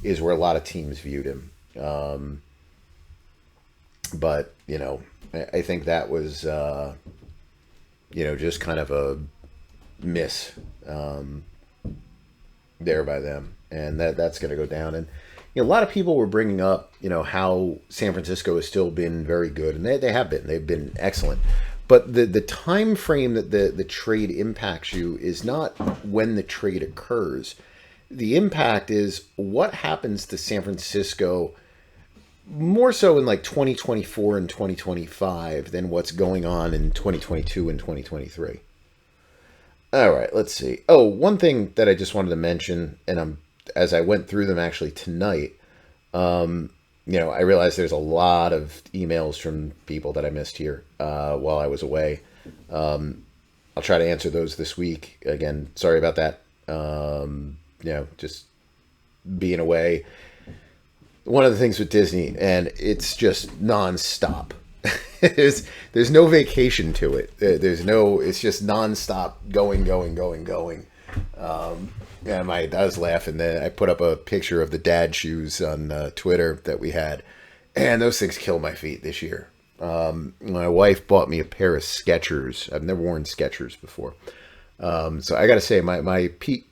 is where a lot of teams viewed him. But, I think that was, just kind of a miss there by them. And that's going to go down. And a lot of people were bringing up, how San Francisco has still been very good, and they have been. They've been excellent. But the time frame that the trade impacts you is not when the trade occurs. The impact is what happens to San Francisco more so in like 2024 and 2025 than what's going on in 2022 and 2023. All right, let's see. Oh, one thing that I just wanted to mention, and as I went through them actually tonight, I realized there's a lot of emails from people that I missed here while I was away. I'll try to answer those this week. Again, sorry about that. Just being away. One of the things with Disney, and it's just nonstop. There's no vacation to it. It's just nonstop going. I was laughing. I put up a picture of the dad shoes on Twitter that we had, and those things kill my feet this year. My wife bought me a pair of Skechers. I've never worn Skechers before. So I got to say, my Pete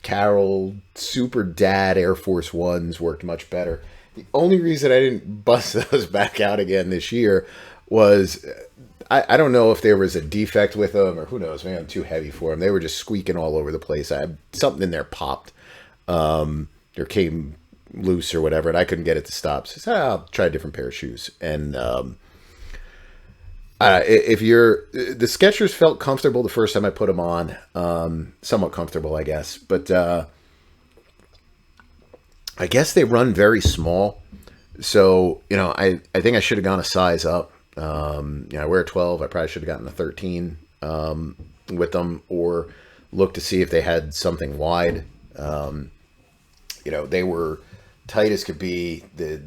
Carroll Super Dad Air Force Ones worked much better. The only reason I didn't bust those back out again this year was I don't know if there was a defect with them, or who knows, maybe I'm too heavy for them. They were just squeaking all over the place. Something in there popped or came loose or whatever, and I couldn't get it to stop. So I said, I'll try a different pair of shoes. And the Skechers felt comfortable the first time I put them on, somewhat comfortable, I guess. But I guess they run very small. So, I think I should have gone a size up. I wear a 12. I probably should have gotten a 13 with them, or look to see if they had something wide. They were tight as could be. The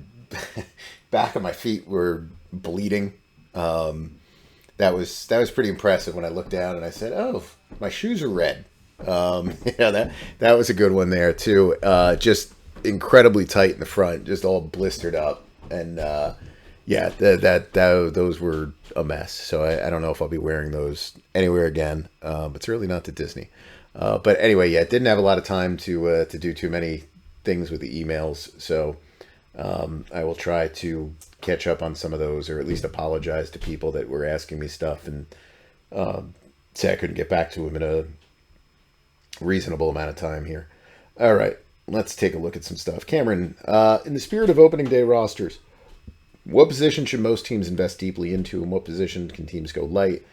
back of my feet were bleeding. That was pretty impressive when I looked down and I said, "Oh, my shoes are red." That was a good one there too. Just incredibly tight in the front, just all blistered up, and those were a mess. So I don't know if I'll be wearing those anywhere again. But certainly not to Disney. But anyway, didn't have a lot of time to do too many things with the emails. So I will try to catch up on some of those, or at least apologize to people that were asking me stuff and say I couldn't get back to them in a reasonable amount of time here. All right, let's take a look at some stuff. Cameron, in the spirit of opening day rosters, what position should most teams invest deeply into, and what position can teams go light?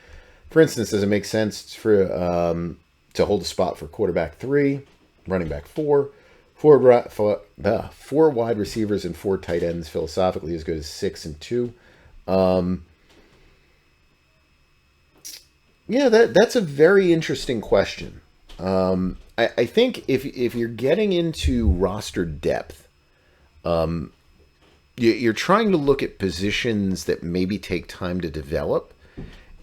For instance, does it make sense for to hold a spot for quarterback 3, running back 4, four wide receivers and 4 tight ends, philosophically as good as 6 and 2? Yeah, that's a very interesting question. I think if you're getting into roster depth, you're trying to look at positions that maybe take time to develop,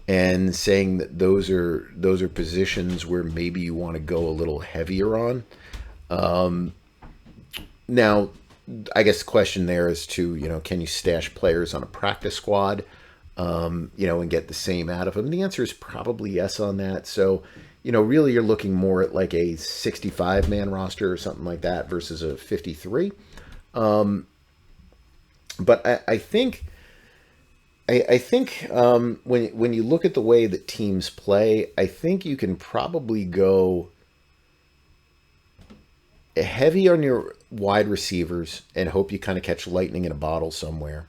and saying that those are positions where maybe you want to go a little heavier on. Now, I guess the question there is to, can you stash players on a practice squad, and get the same out of them? The answer is probably yes on that. So, really you're looking more at like a 65-man roster or something like that versus a 53. But I think when you look at the way that teams play, I think you can probably go heavy on your wide receivers and hope you kind of catch lightning in a bottle somewhere.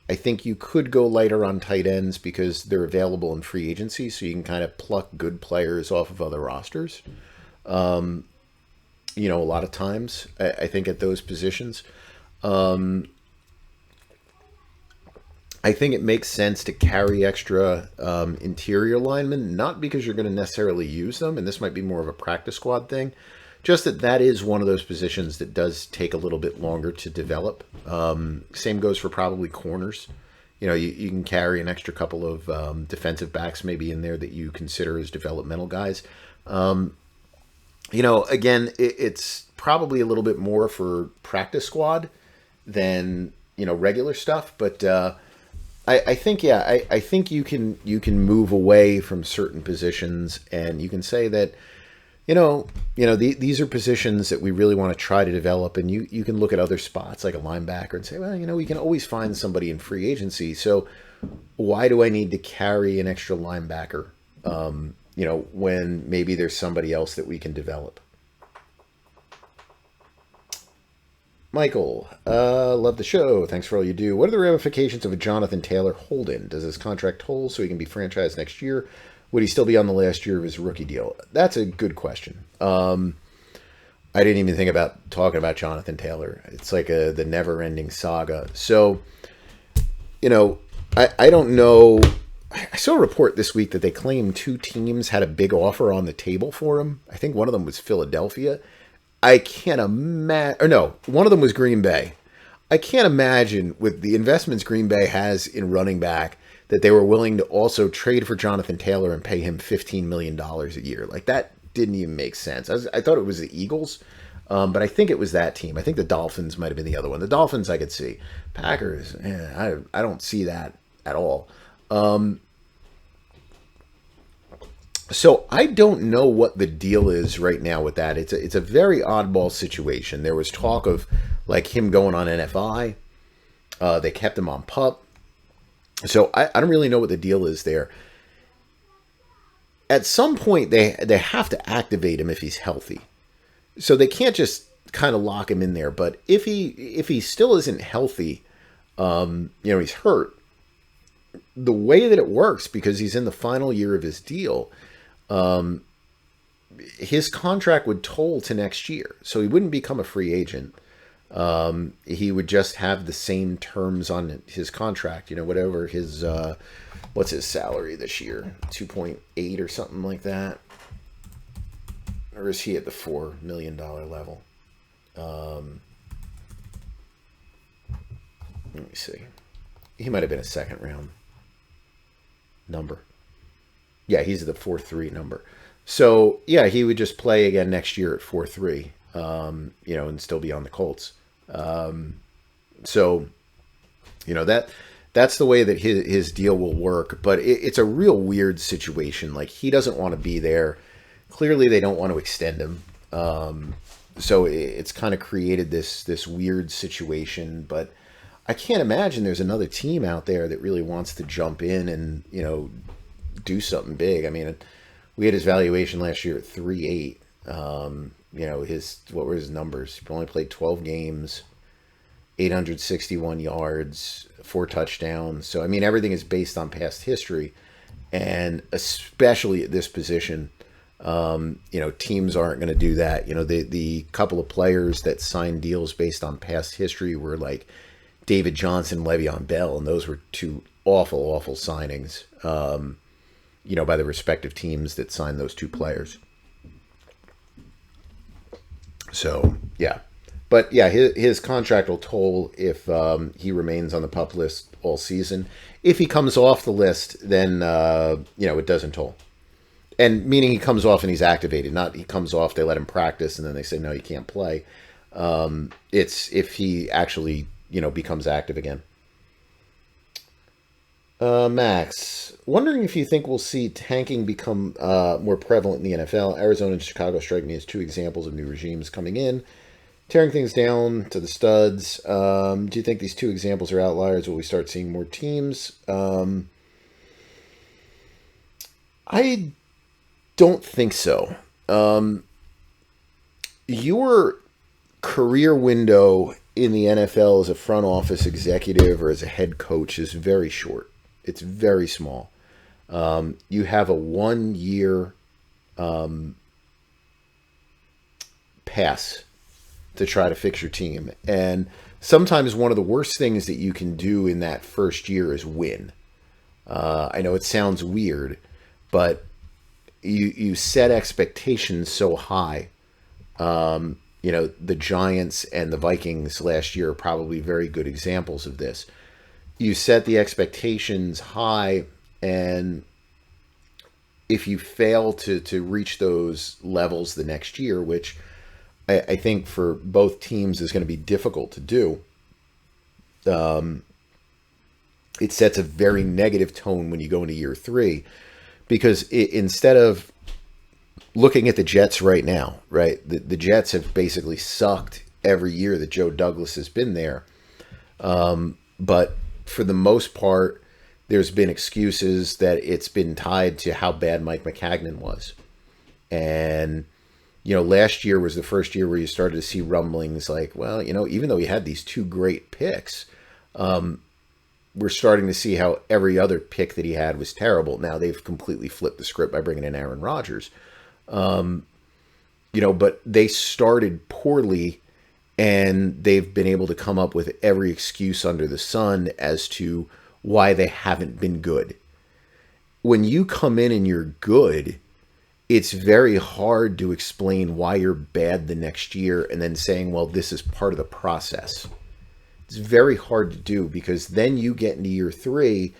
I think you could go lighter on tight ends because they're available in free agency, so you can kind of pluck good players off of other rosters. A lot of times, I think at those positions. I think it makes sense to carry extra interior linemen, not because you're going to necessarily use them, and this might be more of a practice squad thing, just that is one of those positions that does take a little bit longer to develop. Same goes for probably corners. You can carry an extra couple of defensive backs maybe in there that you consider as developmental guys. Again, it's probably a little bit more for practice squad than, regular stuff, but I think you can move away from certain positions, and you can say that, these are positions that we really want to try to develop, and you can look at other spots like a linebacker and say, well, we can always find somebody in free agency, so why do I need to carry an extra linebacker, when maybe there's somebody else that we can develop? Michael, love the show. Thanks for all you do. What are the ramifications of a Jonathan Taylor hold-in? Does his contract hold so he can be franchised next year? Would he still be on the last year of his rookie deal? That's a good question. I didn't even think about talking about Jonathan Taylor. It's like the never-ending saga. So, I don't know. I saw a report this week that they claimed 2 teams had a big offer on the table for him. I think one of them was Philadelphia. I can't imagine, or no, one of them was Green Bay. I can't imagine with the investments Green Bay has in running back that they were willing to also trade for Jonathan Taylor and pay him $15 million a year. Like, that didn't even make sense. I thought it was the Eagles, but I think it was that team. I think the Dolphins might have been the other one. The Dolphins I could see. Packers, I don't see that at all. So I don't know what the deal is right now with that. It's a very oddball situation. There was talk of like him going on NFI. They kept him on PUP. So I don't really know what the deal is there. At some point they have to activate him if he's healthy. So they can't just kind of lock him in there. But if he still isn't healthy, he's hurt. The way that it works, because he's in the final year of his deal, his contract would toll to next year, so he wouldn't become a free agent. He would just have the same terms on his contract, whatever his, what's his salary this year? 2.8 or something like that. Or is he at the $4 million level? Let me see. He might have been a second round number. Yeah, he's the 4.3 number. So, yeah, he would just play again next year at 4.3, and still be on the Colts. So, that's the way that his deal will work. But it's a real weird situation. Like, he doesn't want to be there. Clearly, they don't want to extend him. So it's kind of created this weird situation, but I can't imagine there's another team out there that really wants to jump in and, do something big. I mean, we had his valuation last year at 3.8. What were his numbers? He only played 12 games, 861 yards, 4 touchdowns. So, I mean, everything is based on past history. And especially at this position, teams aren't going to do that. The couple of players that signed deals based on past history were like David Johnson, Le'Veon Bell, and those were two awful, awful signings, by the respective teams that signed those two players. So, yeah. But, yeah, his contract will toll if he remains on the PUP list all season. If he comes off the list, then, it doesn't toll. And meaning he comes off and he's activated, not he comes off, they let him practice, and then they say, no, you can't play. It's if he actually, becomes active again. Max, wondering if you think we'll see tanking become more prevalent in the NFL. Arizona and Chicago strike me as two examples of new regimes coming in, tearing things down to the studs. Do you think these two examples are outliers? Will we start seeing more teams? I don't think so. Your career window in the NFL as a front office executive or as a head coach is very short. It's very small. You have a 1-year pass to try to fix your team. And sometimes one of the worst things that you can do in that first year is win. I know it sounds weird, but you set expectations so high. The Giants and the Vikings last year are probably very good examples of this. You set the expectations high, and if you fail to reach those levels the next year, which I think for both teams is going to be difficult to do, it sets a very negative tone when you go into year 3, because instead of looking at the Jets right now, right? The Jets have basically sucked every year that Joe Douglas has been there. But for the most part, there's been excuses that it's been tied to how bad Mike McCagnon was. And, last year was the first year where you started to see rumblings like, well, even though he had these 2 great picks, we're starting to see how every other pick that he had was terrible. Now they've completely flipped the script by bringing in Aaron Rodgers. But they started poorly, and they've been able to come up with every excuse under the sun as to why they haven't been good. When you come in and you're good, it's very hard to explain why you're bad the next year and then saying, well, this is part of the process. It's very hard to do, because then you get into year 3,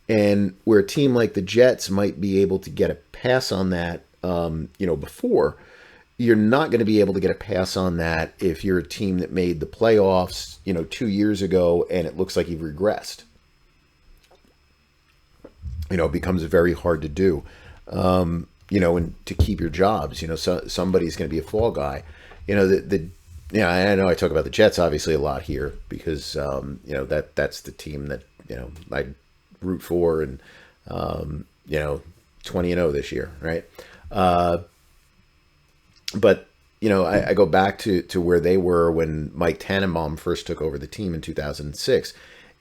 and where a team like the Jets might be able to get a pass on that, before, you're not going to be able to get a pass on that if you're a team that made the playoffs, 2 years ago, and it looks like you've regressed. It becomes very hard to do, and to keep your jobs. So somebody's going to be a fall guy. I know I talk about the Jets obviously a lot here because, that's the team that, I root for, and, 20-0 this year, right? But, I go back to where they were when Mike Tannenbaum first took over the team in 2006.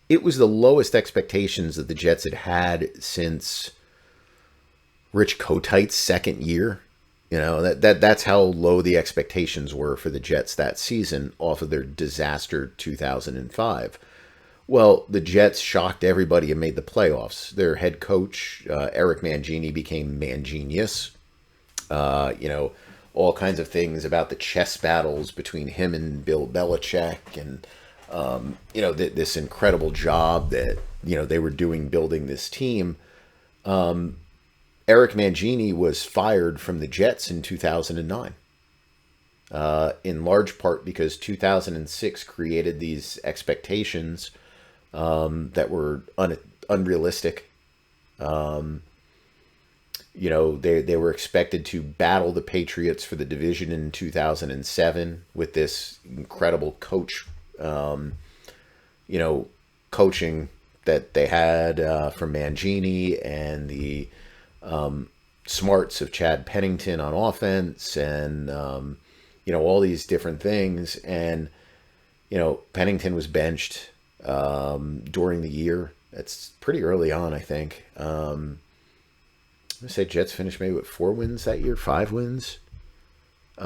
It was the lowest expectations that the Jets had since Rich Kotite's second year. That's how low the expectations were for the Jets that season off of their disaster 2005. Well, the Jets shocked everybody and made the playoffs. Their head coach, Eric Mangini, became Mangenius. All kinds of things about the chess battles between him and Bill Belichick, and, this incredible job that, they were doing building this team. Eric Mangini was fired from the Jets in 2009, in large part because 2006 created these expectations that were unrealistic. They were expected to battle the Patriots for the division in 2007 with this incredible coaching that they had from Mangini and the smarts of Chad Pennington on offense and, all these different things. And, Pennington was benched during the year. That's pretty early on, I think. I'm going to say Jets finished maybe with 4 wins that year, 5 wins. They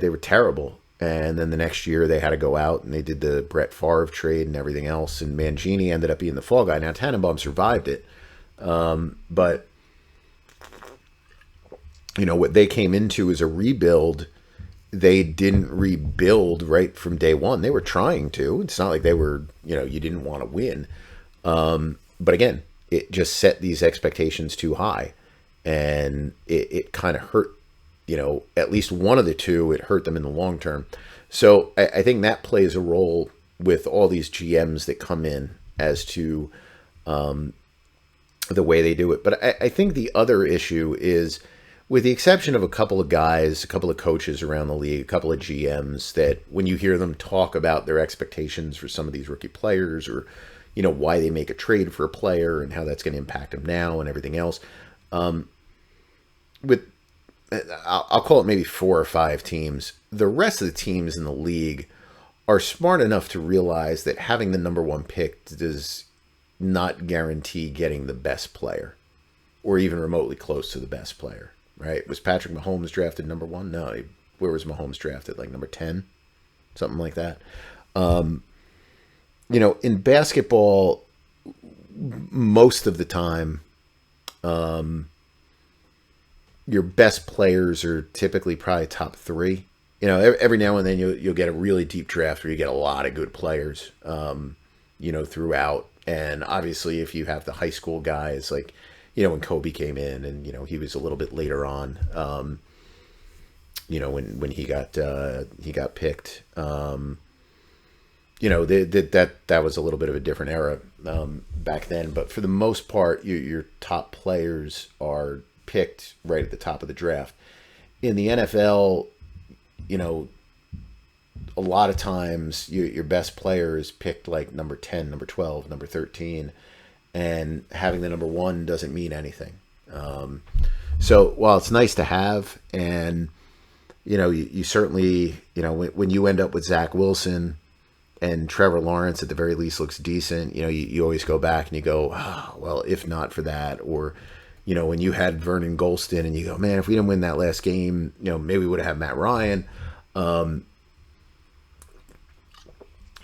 were terrible. And then the next year they had to go out and they did the Brett Favre trade and everything else. And Mangini ended up being the fall guy. Now, Tannenbaum survived it. But, what they came into is a rebuild. They didn't rebuild right from day one. They were trying to. It's not like they were, you didn't want to win. But again, it just set these expectations too high. And it kind of hurt, at least one of the two, it hurt them in the long term. So I think that plays a role with all these GMs that come in as to the way they do it. But I think the other issue is, with the exception of a couple of guys, a couple of coaches around the league, a couple of GMs, that when you hear them talk about their expectations for some of these rookie players, or, why they make a trade for a player and how that's going to impact them now and everything else, I'll call it maybe 4 or 5 teams. The rest of the teams in the league are smart enough to realize that having the number 1 pick does not guarantee getting the best player, or even remotely close to the best player, right? Was Patrick Mahomes drafted number 1? No. Where was Mahomes drafted? Like number 10? Something like that. In basketball, most of the time, your best players are typically probably top 3. Every now and then you'll get a really deep draft where you get a lot of good players, throughout. And obviously, if you have the high school guys, like, when Kobe came in and, he was a little bit later on, when he got picked, that was a little bit of a different era back then. But for the most part, your top players are picked right at the top of the draft. In the NFL, a lot of times your best player is picked like number 10, number 12, number 13, and having the number 1 doesn't mean anything. So while it's nice to have, and you certainly, when you end up with Zach Wilson and Trevor Lawrence at the very least looks decent, you always go back and you go, well, if not for that, or when you had Vernon Golston and you go, man, if we didn't win that last game, maybe we would have had Matt Ryan.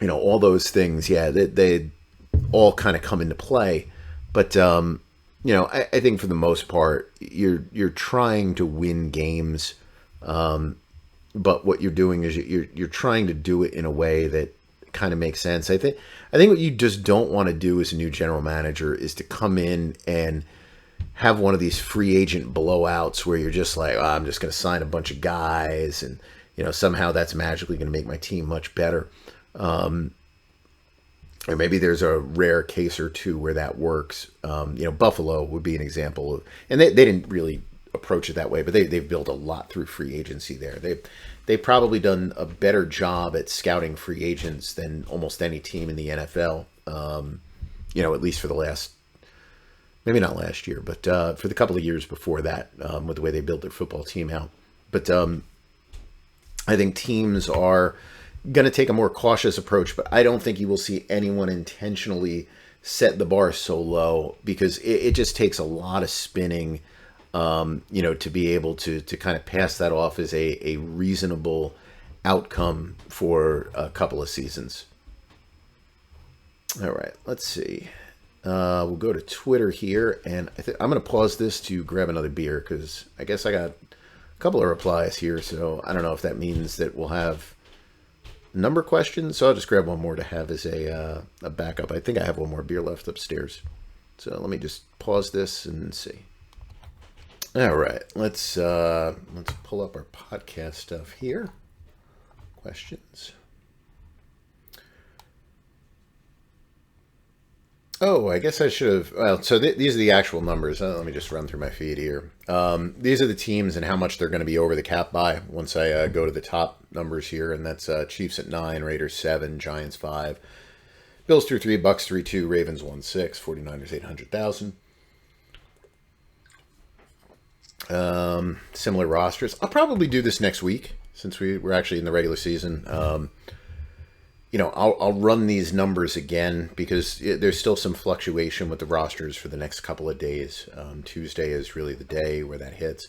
All those things, yeah, they all kind of come into play. But, I think for the most part, you're trying to win games. But what you're doing is you're trying to do it in a way that kind of makes sense. I think what you just don't want to do as a new general manager is to come in and have one of these free agent blowouts where you're just like, I'm just going to sign a bunch of guys and, somehow that's magically going to make my team much better. Or maybe there's a rare case or two where that works. Buffalo would be an example of, and they didn't really approach it that way, but they've built a lot through free agency there. They've probably done a better job at scouting free agents than almost any team in the NFL. At least for the last, maybe not last year, but for the couple of years before that, with the way they built their football team out. But I think teams are going to take a more cautious approach, but I don't think you will see anyone intentionally set the bar so low, because it just takes a lot of spinning, to be able to kind of pass that off as a reasonable outcome for a couple of seasons. All right, let's see. We'll go to Twitter here, and I'm going to pause this to grab another beer, because I guess I got a couple of replies here, so I don't know if that means that we'll have number questions, so I'll just grab one more to have as a backup. I think I have one more beer left upstairs, so let me just pause this and see. All right, let's pull up our podcast stuff here. Questions. Oh, I guess I should have. Well, so these are the actual numbers. Let me just run through my feed here. These are the teams and how much they're going to be over the cap by once I go to the top numbers here, and that's Chiefs at 9, Raiders 7, Giants 5, Bills through 3, Bucks 3-2, Ravens 1-6, 49ers 800,000. Similar rosters. I'll probably do this next week since we're actually in the regular season. I'll run these numbers again because there's still some fluctuation with the rosters for the next couple of days. Tuesday is really the day where that hits.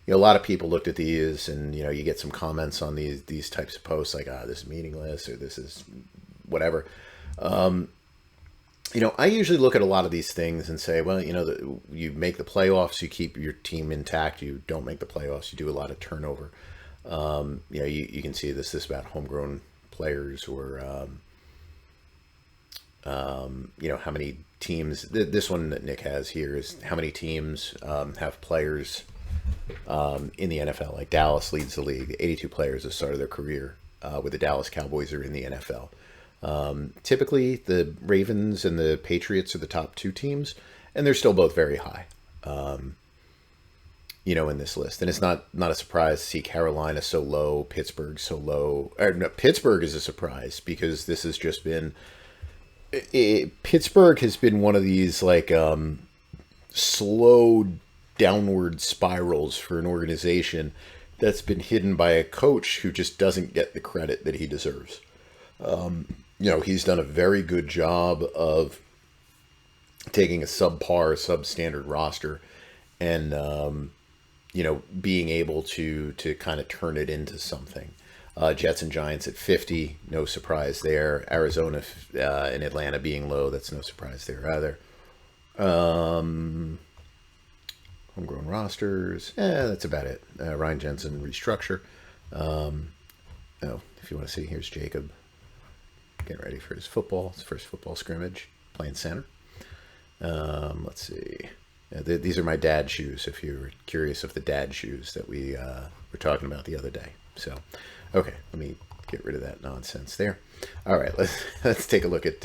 A lot of people looked at these, and you get some comments on these types of posts like, this is meaningless or this is whatever. I usually look at a lot of these things and say, well, you make the playoffs, you keep your team intact. You don't make the playoffs, you do a lot of turnover. You can see this about homegrown players or how many teams. This one that Nick has here is how many teams have players in the NFL. Like Dallas leads the league. 82 players have started their career with the Dallas Cowboys are in the NFL. Typically, the Ravens and the Patriots are the top two teams, and they're still both very high. In this list. And it's not a surprise to see Carolina so low, Pittsburgh so low. Pittsburgh is a surprise because this has just been... Pittsburgh has been one of these, slow downward spirals for an organization that's been hidden by a coach who just doesn't get the credit that he deserves. He's done a very good job of taking a substandard roster and... being able to kind of turn it into something. Jets and Giants at 50, no surprise there. Arizona and Atlanta being low, that's no surprise there either. Homegrown rosters, that's about it. Ryan Jensen restructure. If you want to see, here's Jacob getting ready for his first football scrimmage, playing center. Let's see. These are my dad shoes, if you're curious of the dad shoes that we were talking about the other day. So, okay, let me get rid of that nonsense there. All right, let's take a look at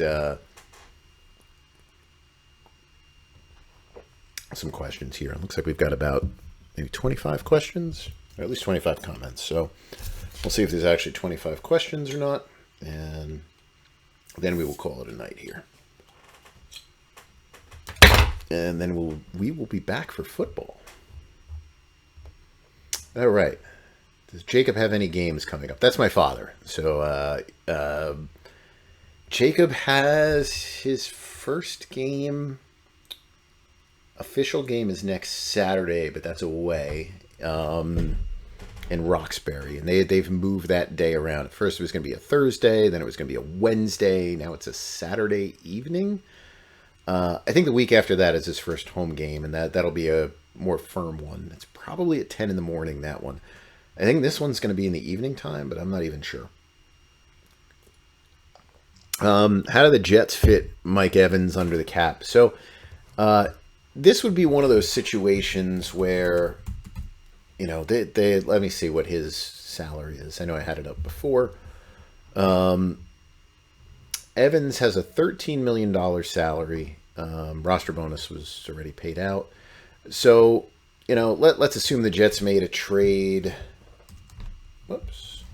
some questions here. It looks like we've got about maybe 25 questions, or at least 25 comments. So we'll see if there's actually 25 questions or not, and then we will call it a night here. And then we will be back for football. All right. Does Jacob have any games coming up? That's my father. So Jacob has his first game. Official game is next Saturday, but that's away in Roxbury, and they've moved that day around. At first, it was going to be a Thursday, then it was going to be a Wednesday. Now it's a Saturday evening. I think the week after that is his first home game, and that'll be a more firm one. It's probably at 10 in the morning, that one. I think this one's going to be in the evening time, but I'm not even sure. How do the Jets fit Mike Evans under the cap? So this would be one of those situations where, they let me see what his salary is. I know I had it up before. Evans has a $13 million salary. Roster bonus was already paid out. So, let's assume the Jets made a trade. Whoops.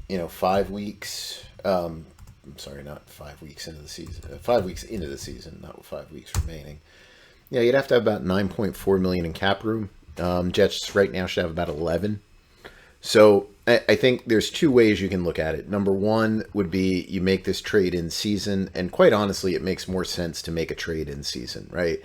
5 weeks. I'm sorry, not 5 weeks into the season. 5 weeks into the season, not 5 weeks remaining. Yeah, you'd have to have about $9.4 million in cap room. Jets right now should have about 11. So I think there's two ways you can look at it. Number one would be you make this trade in season, and quite honestly, it makes more sense to make a trade in season, right?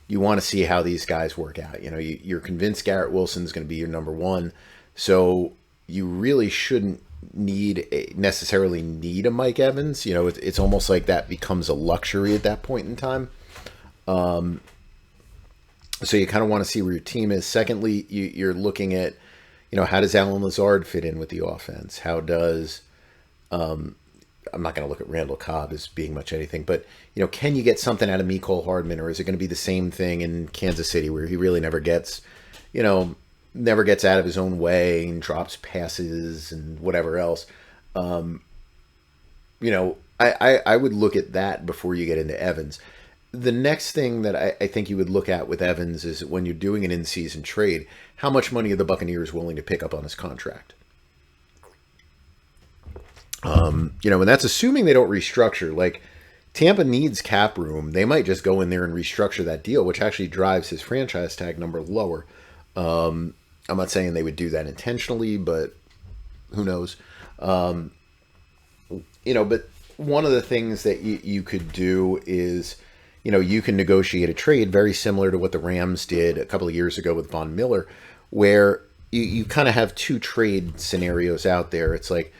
You want to see how these guys work out. You're convinced Garrett Wilson's going to be your number one, so you really shouldn't necessarily need a Mike Evans. It's almost like that becomes a luxury at that point in time. So you kind of want to see where your team is. Secondly, you're looking at, how does Alan Lazard fit in with the offense? How does, I'm not going to look at Randall Cobb as being much anything, but, can you get something out of Mecole Hardman, or is it going to be the same thing in Kansas City where he really never gets out of his own way and drops passes and whatever else? I would look at that before you get into Evans. The next thing that I think you would look at with Evans is when you're doing an in-season trade, how much money are the Buccaneers willing to pick up on his contract? And that's assuming they don't restructure. Like, Tampa needs cap room. They might just go in there and restructure that deal, which actually drives his franchise tag number lower. I'm not saying they would do that intentionally, but who knows? But one of the things that you could do is, you can negotiate a trade very similar to what the Rams did a couple of years ago with Von Miller, where you kind of have two trade scenarios out there. It's like,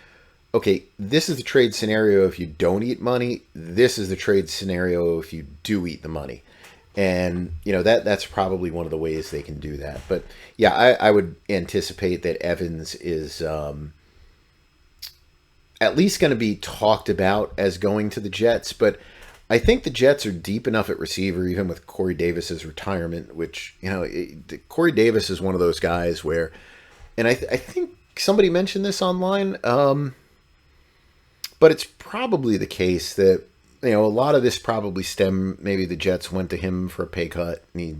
okay, this is the trade scenario if you don't eat money. This is the trade scenario if you do eat the money. And, that's probably one of the ways they can do that. But, yeah, I would anticipate that Evans is at least going to be talked about as going to the Jets. But I think the Jets are deep enough at receiver, even with Corey Davis's retirement, which, Corey Davis is one of those guys where, and I think somebody mentioned this online, but it's probably the case that, a lot of this probably maybe the Jets went to him for a pay cut and he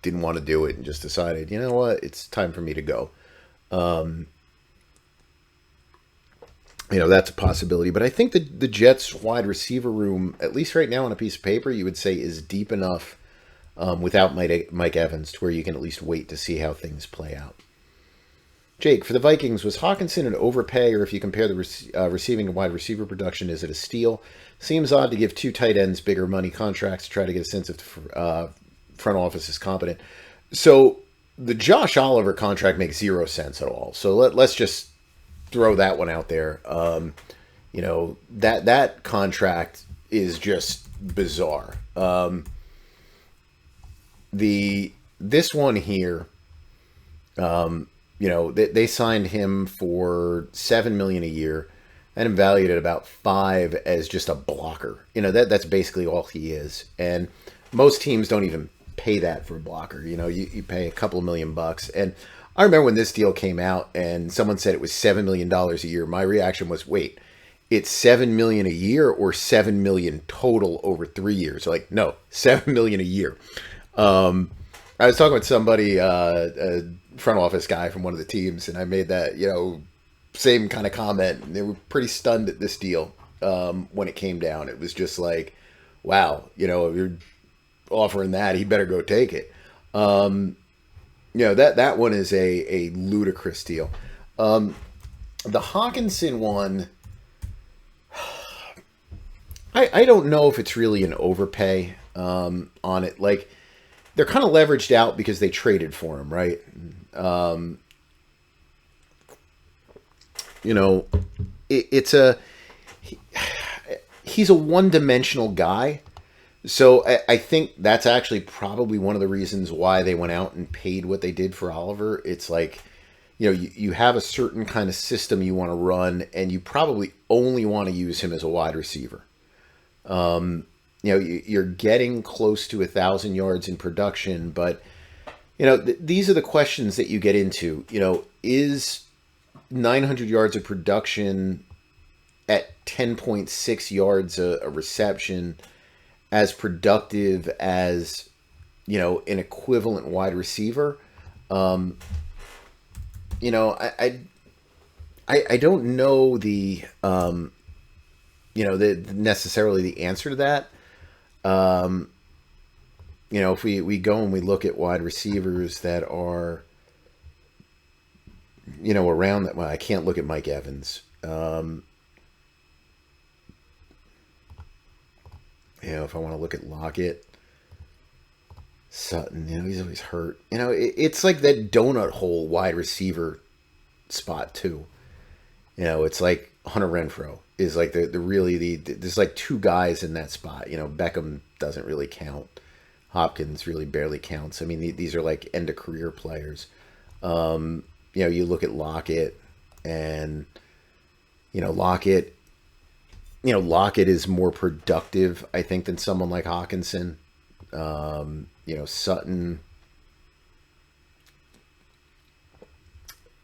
didn't want to do it and just decided, you know what, it's time for me to go. That's a possibility. But I think that the Jets wide receiver room, at least right now on a piece of paper, you would say is deep enough without Mike Evans to where you can at least wait to see how things play out. Jake, for the Vikings, was Hawkinson an overpay, or if you compare the receiving and wide receiver production, is it a steal? Seems odd to give two tight ends bigger money contracts to try to get a sense if the front office is competent. So the Josh Oliver contract makes zero sense at all. So let's just throw that one out there. That contract is just bizarre. This one here, they signed him for $7 million a year and him valued at about $5 million as just a blocker. That's basically all he is. And most teams don't even pay that for a blocker. You pay a couple of $1,000,000. And I remember when this deal came out and someone said it was $7 million a year. My reaction was, wait, it's $7 million a year or $7 million total over 3 years? Like, no, $7 million a year. I was talking with somebody, a front office guy from one of the teams, and I made that, same kind of comment. And they were pretty stunned at this deal when it came down. It was just like, wow, if you're offering that, he better go take it. That one is a ludicrous deal. The Hawkinson one, I don't know if it's really an overpay on it. Like, they're kind of leveraged out because they traded for him, right? He's a one-dimensional guy. So I think that's actually probably one of the reasons why they went out and paid what they did for Oliver. It's like, you have a certain kind of system you want to run, and you probably only want to use him as a wide receiver. You're getting close to 1,000 yards in production, but, these are the questions that you get into. Is 900 yards of production at 10.6 yards a reception as productive as, an equivalent wide receiver? I don't know the necessarily the answer to that. If we go and we look at wide receivers that are, around that, well, I can't look at Mike Evans. If I want to look at Lockett, Sutton, he's always hurt. It's like that donut hole wide receiver spot too. It's like Hunter Renfrow is like there's like two guys in that spot. Beckham doesn't really count. Hopkins really barely counts. I mean, these are like end of career players. You look at Lockett, and Lockett is more productive, I think, than someone like Hawkinson. Sutton,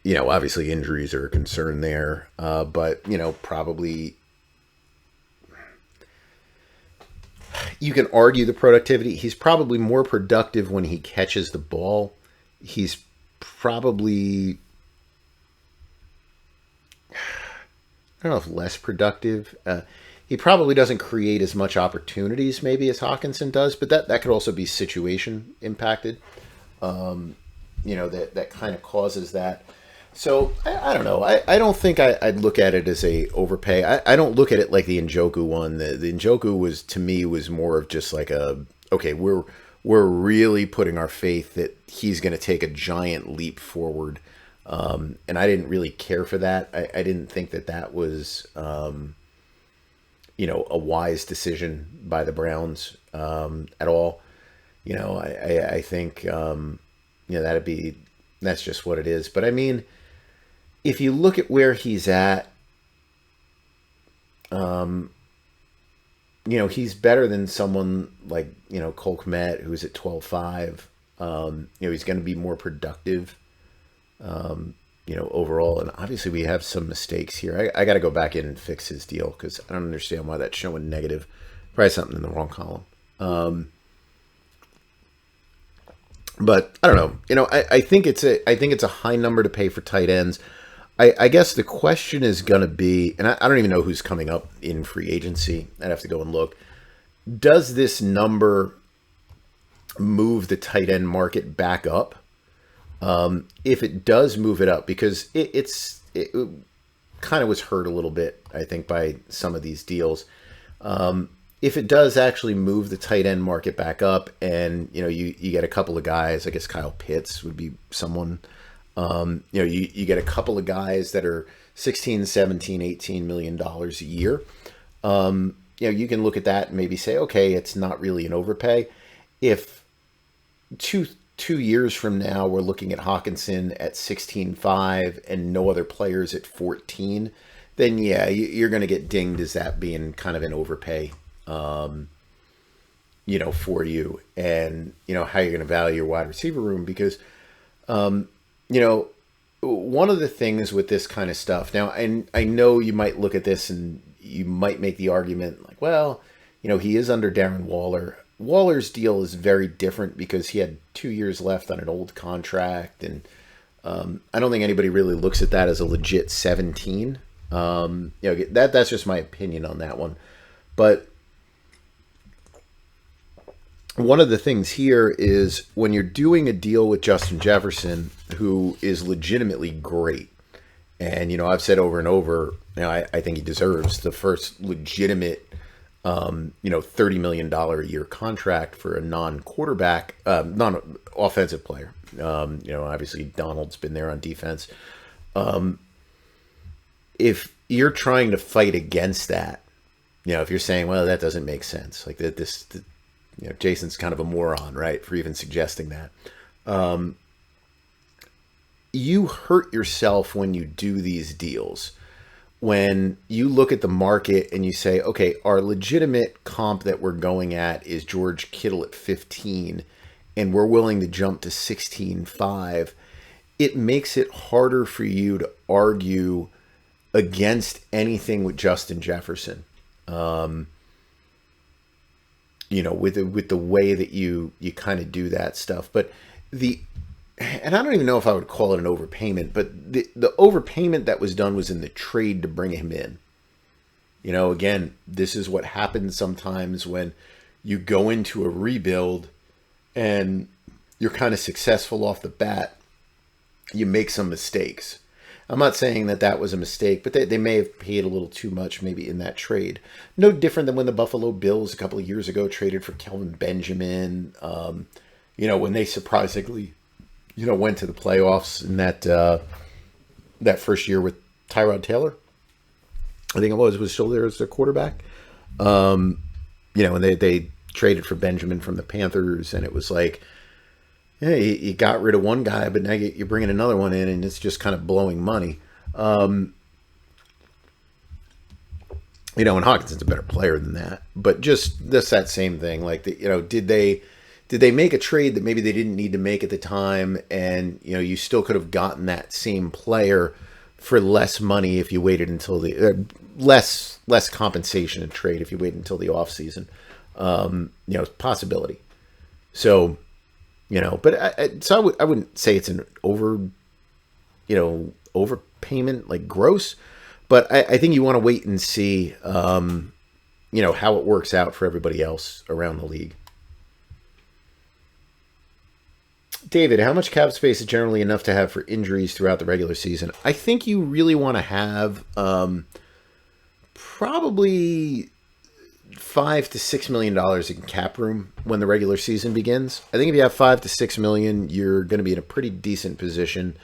obviously injuries are a concern there. But, probably, You can argue the productivity. He's probably more productive when he catches the ball. He's probably, I don't know if less productive. He probably doesn't create as much opportunities maybe as Hawkinson does, but that could also be situation impacted. That kind of causes that. So I don't know. I don't think I'd look at it as a overpay. I don't look at it like the Njoku one. The Njoku was, to me, was more of just like okay, we're really putting our faith that he's going to take a giant leap forward. And I didn't really care for that. I didn't think that was, a wise decision by the Browns at all. I think, that's just what it is. But I mean, if you look at where he's at, he's better than someone like, Cole Kmet, who's at 12.5. He's going to be more productive, overall. And obviously we have some mistakes here. I got to go back in and fix his deal because I don't understand why that's showing negative. Probably something in the wrong column. But I don't know. I think it's a high number to pay for tight ends. I guess the question is going to be, and I don't even know who's coming up in free agency. I'd have to go and look. Does this number move the tight end market back up? If it does move it up, because it kind of was hurt a little bit, I think, by some of these deals. If it does actually move the tight end market back up, and you get a couple of guys, I guess Kyle Pitts would be someone. You get a couple of guys that are 16, 17, 18 million dollars a year. You can look at that and maybe say, okay, it's not really an overpay. If two years from now we're looking at Hawkinson at 16.5 and no other players at 14, then yeah, you're going to get dinged as that being kind of an overpay, for you, and how you're going to value your wide receiver room, because one of the things with this kind of stuff now, and I know you might look at this and you might make the argument like, well, he is under Darren Waller. Waller's deal is very different because he had 2 years left on an old contract, and I don't think anybody really looks at that as a legit 17. That's just my opinion on that one. But one of the things here is when you're doing a deal with Justin Jefferson, who is legitimately great, and I've said over and over, I think he deserves the first legitimate $30 million a year contract for a non-quarterback, non-offensive player. Obviously Donald's been there on defense. If you're trying to fight against that, if you're saying, well, that doesn't make sense, like this, Jason's kind of a moron, right, for even suggesting that. You hurt yourself when you do these deals. When you look at the market and you say, okay, our legitimate comp that we're going at is George Kittle at 15, and we're willing to jump to 16.5, it makes it harder for you to argue against anything with Justin Jefferson. With the way that you kind of do that stuff. But and I don't even know if I would call it an overpayment, but the overpayment that was done was in the trade to bring him in. Again, this is what happens sometimes when you go into a rebuild and you're kind of successful off the bat. You make some mistakes. I'm not saying that was a mistake, but they may have paid a little too much maybe in that trade. No different than when the Buffalo Bills a couple of years ago traded for Kelvin Benjamin. When they surprisingly, went to the playoffs in that first year with Tyrod Taylor. I think it was still there as their quarterback. And they traded for Benjamin from the Panthers, and it was like, hey, you got rid of one guy, but now you're bringing another one in, and it's just kind of blowing money. And Hawkinson's a better player than that. But just that same thing. Like, did they make a trade that maybe they didn't need to make at the time, and you still could have gotten that same player for less money if you waited until the less compensation and trade if you waited until the offseason. Possibility. So, but I wouldn't say it's an overpayment, like gross, but I think you want to wait and see, how it works out for everybody else around the league. David, how much cap space is generally enough to have for injuries throughout the regular season? I think you really want to have probably $5 to $6 million in cap room when the regular season begins. I think if you have $5 to $6 million, you're going to be in a pretty decent position,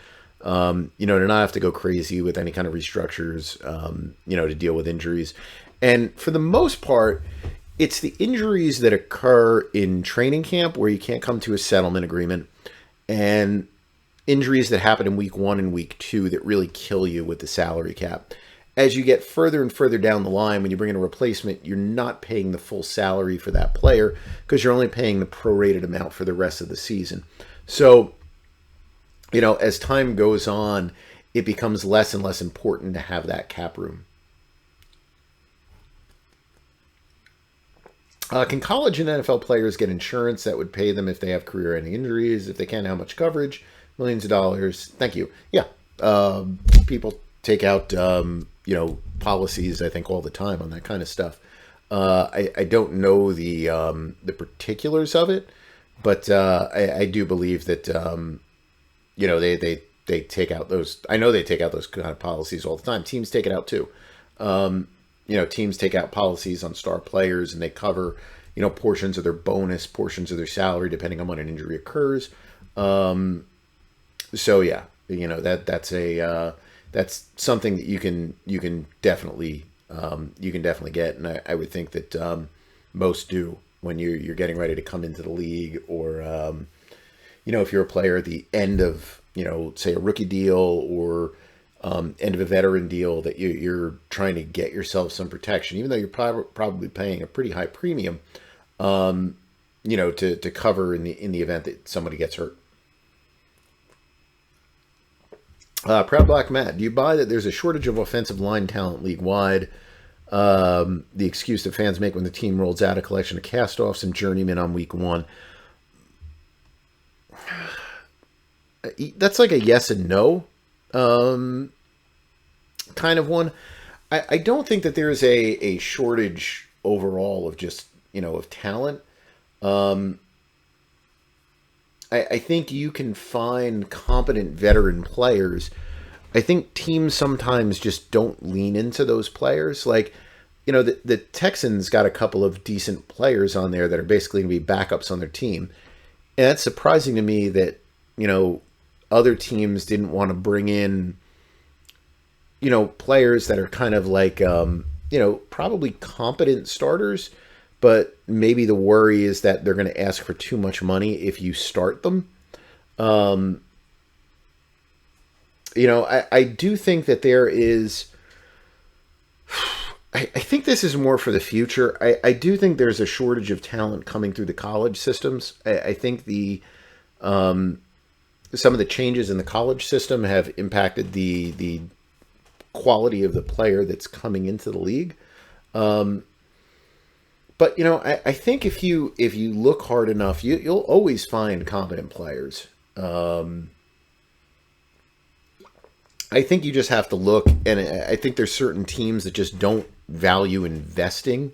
to not have to go crazy with any kind of restructures, to deal with injuries. And for the most part, it's the injuries that occur in training camp where you can't come to a settlement agreement, and injuries that happen in week 1 and week 2 that really kill you with the salary cap. As you get further and further down the line, when you bring in a replacement, you're not paying the full salary for that player because you're only paying the prorated amount for the rest of the season. So, as time goes on, it becomes less and less important to have that cap room. Can college and NFL players get insurance that would pay them if they have career-ending injuries? If they can, how much coverage? Millions of dollars. Thank you. Yeah. People take out, policies, I think, all the time on that kind of stuff. I don't know the particulars of it, but I do believe that, they take out those. I know they take out those kind of policies all the time. Teams take it out too. Teams take out policies on star players, and they cover, portions of their bonus, portions of their salary, depending on when an injury occurs. So yeah, that's something that you can definitely get, and I would think that most do when you're getting ready to come into the league, or if you're a player at the end of say a rookie deal or end of a veteran deal, that you're trying to get yourself some protection, even though you're probably paying a pretty high premium, to cover in the event that somebody gets hurt. Proud Black Matt, do you buy that there's a shortage of offensive line talent league-wide? The excuse that fans make when the team rolls out a collection of cast-offs and journeymen on week 1. That's like a yes and no kind of one. I don't think that there's a shortage overall of just, of talent. I think you can find competent veteran players. I think teams sometimes just don't lean into those players. Like, the Texans got a couple of decent players on there that are basically going to be backups on their team. And that's surprising to me that, other teams didn't want to bring in, players that are kind of like, probably competent starters, but maybe the worry is that they're going to ask for too much money if you start them. I do think that there is, I think this is more for the future. I do think there's a shortage of talent coming through the college systems. I think some of the changes in the college system have impacted the quality of the player that's coming into the league. But I think if you look hard enough, you'll always find competent players. I think you just have to look, and I think there's certain teams that just don't value investing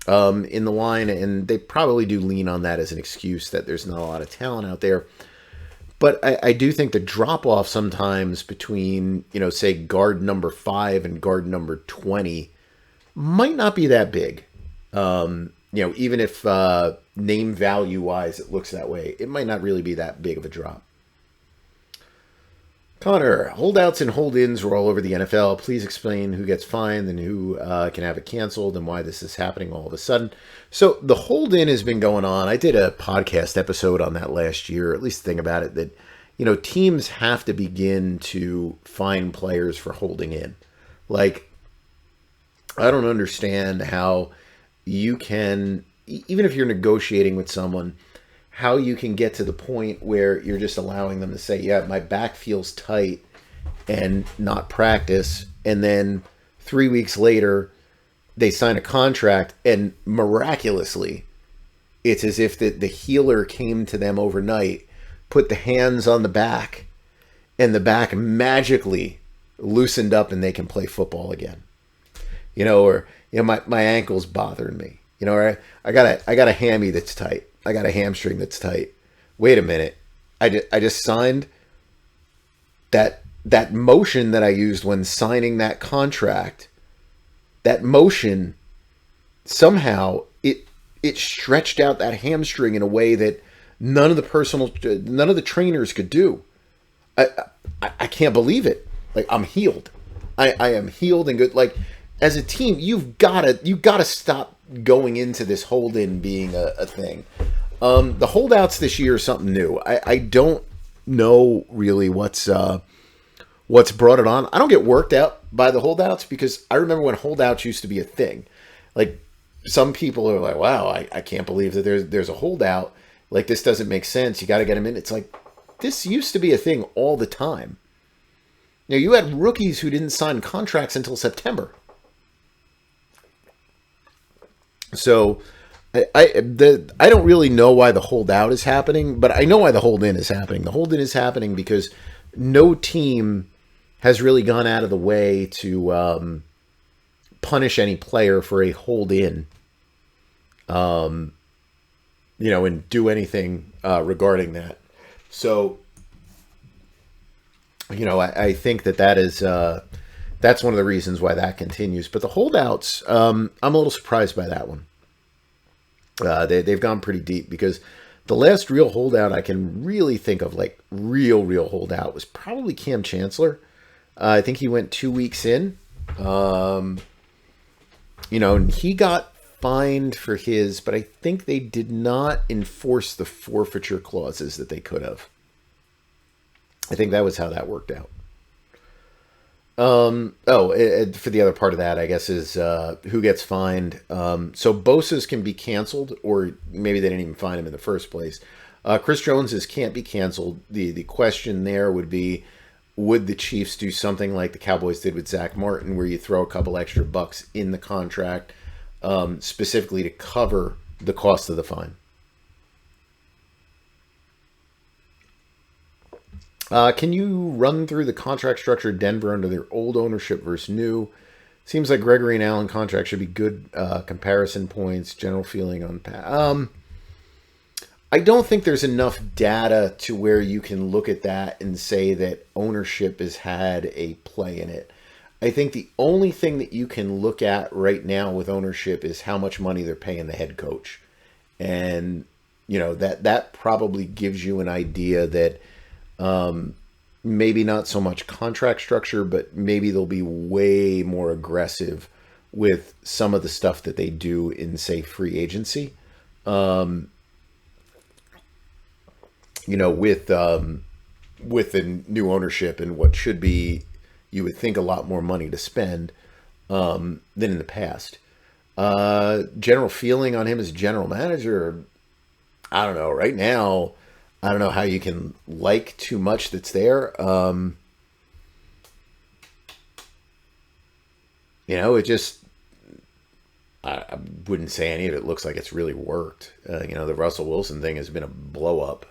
in the line, and they probably do lean on that as an excuse that there's not a lot of talent out there. But I do think the drop-off sometimes between, say, guard number 5 and guard number 20 might not be that big. Even if name value-wise it looks that way, it might not really be that big of a drop. Connor, holdouts and hold-ins were all over the NFL. Please explain who gets fined and who can have it canceled and why this is happening all of a sudden. So the hold-in has been going on. I did a podcast episode on that last year, at least the thing about it, that teams have to begin to fine players for holding in. Like, I don't understand how you can, even if you're negotiating with someone, how you can get to the point where you're just allowing them to say, yeah, my back feels tight, and not practice. And then 3 weeks later, they sign a contract, and miraculously, it's as if the healer came to them overnight, put the hands on the back, and the back magically loosened up and they can play football again. Or my ankle's bothering me. Or I got a hammy that's tight. I got a hamstring that's tight. Wait a minute. I just signed that motion that I used when signing that contract. That motion, somehow it stretched out that hamstring in a way that none of the trainers could do. I can't believe it. Like, I'm healed. I am healed and good. Like, as a team, you've got to stop going into this hold-in being a thing. The holdouts this year is something new. I don't know really what's brought it on. I don't get worked out by the holdouts, because I remember when holdouts used to be a thing. Like, some people are like, wow, I can't believe that there's a holdout. Like, this doesn't make sense. You got to get them in. It's like, this used to be a thing all the time. You had rookies who didn't sign contracts until September. So I don't really know why the holdout is happening, but I know why the hold-in is happening. The hold-in is happening because no team has really gone out of the way to punish any player for a hold-in, and do anything regarding that. So, I think that is that's one of the reasons why that continues. But the holdouts, I'm a little surprised by that one. They've gone pretty deep, because the last real holdout I can really think of, like real holdout, was probably Cam Chancellor. I think he went 2 weeks in. And he got fined for his, but I think they did not enforce the forfeiture clauses that they could have. I think that was how that worked out. For the other part of that, I guess, is who gets fined. So Bosa's can be canceled, or maybe they didn't even fine him in the first place. Chris Jones's can't be canceled. The question there would be, would the Chiefs do something like the Cowboys did with Zach Martin, where you throw a couple extra bucks in the contract, specifically to cover the cost of the fine? Can you run through the contract structure of Denver under their old ownership versus new? Seems like Gregory and Allen contract should be good comparison points. General feeling on I don't think there's enough data to where you can look at that and say that ownership has had a play in it. I think the only thing that you can look at right now with ownership is how much money they're paying the head coach. And, that probably gives you an idea that maybe not so much contract structure, but maybe they'll be way more aggressive with some of the stuff that they do in, say, free agency. With the new ownership and what should be, you would think, a lot more money to spend than in the past. General feeling on him as general manager, I don't know. Right now, I don't know how you can like too much that's there. It just, I wouldn't say any of it looks like it's really worked. The Russell Wilson thing has been a blow up.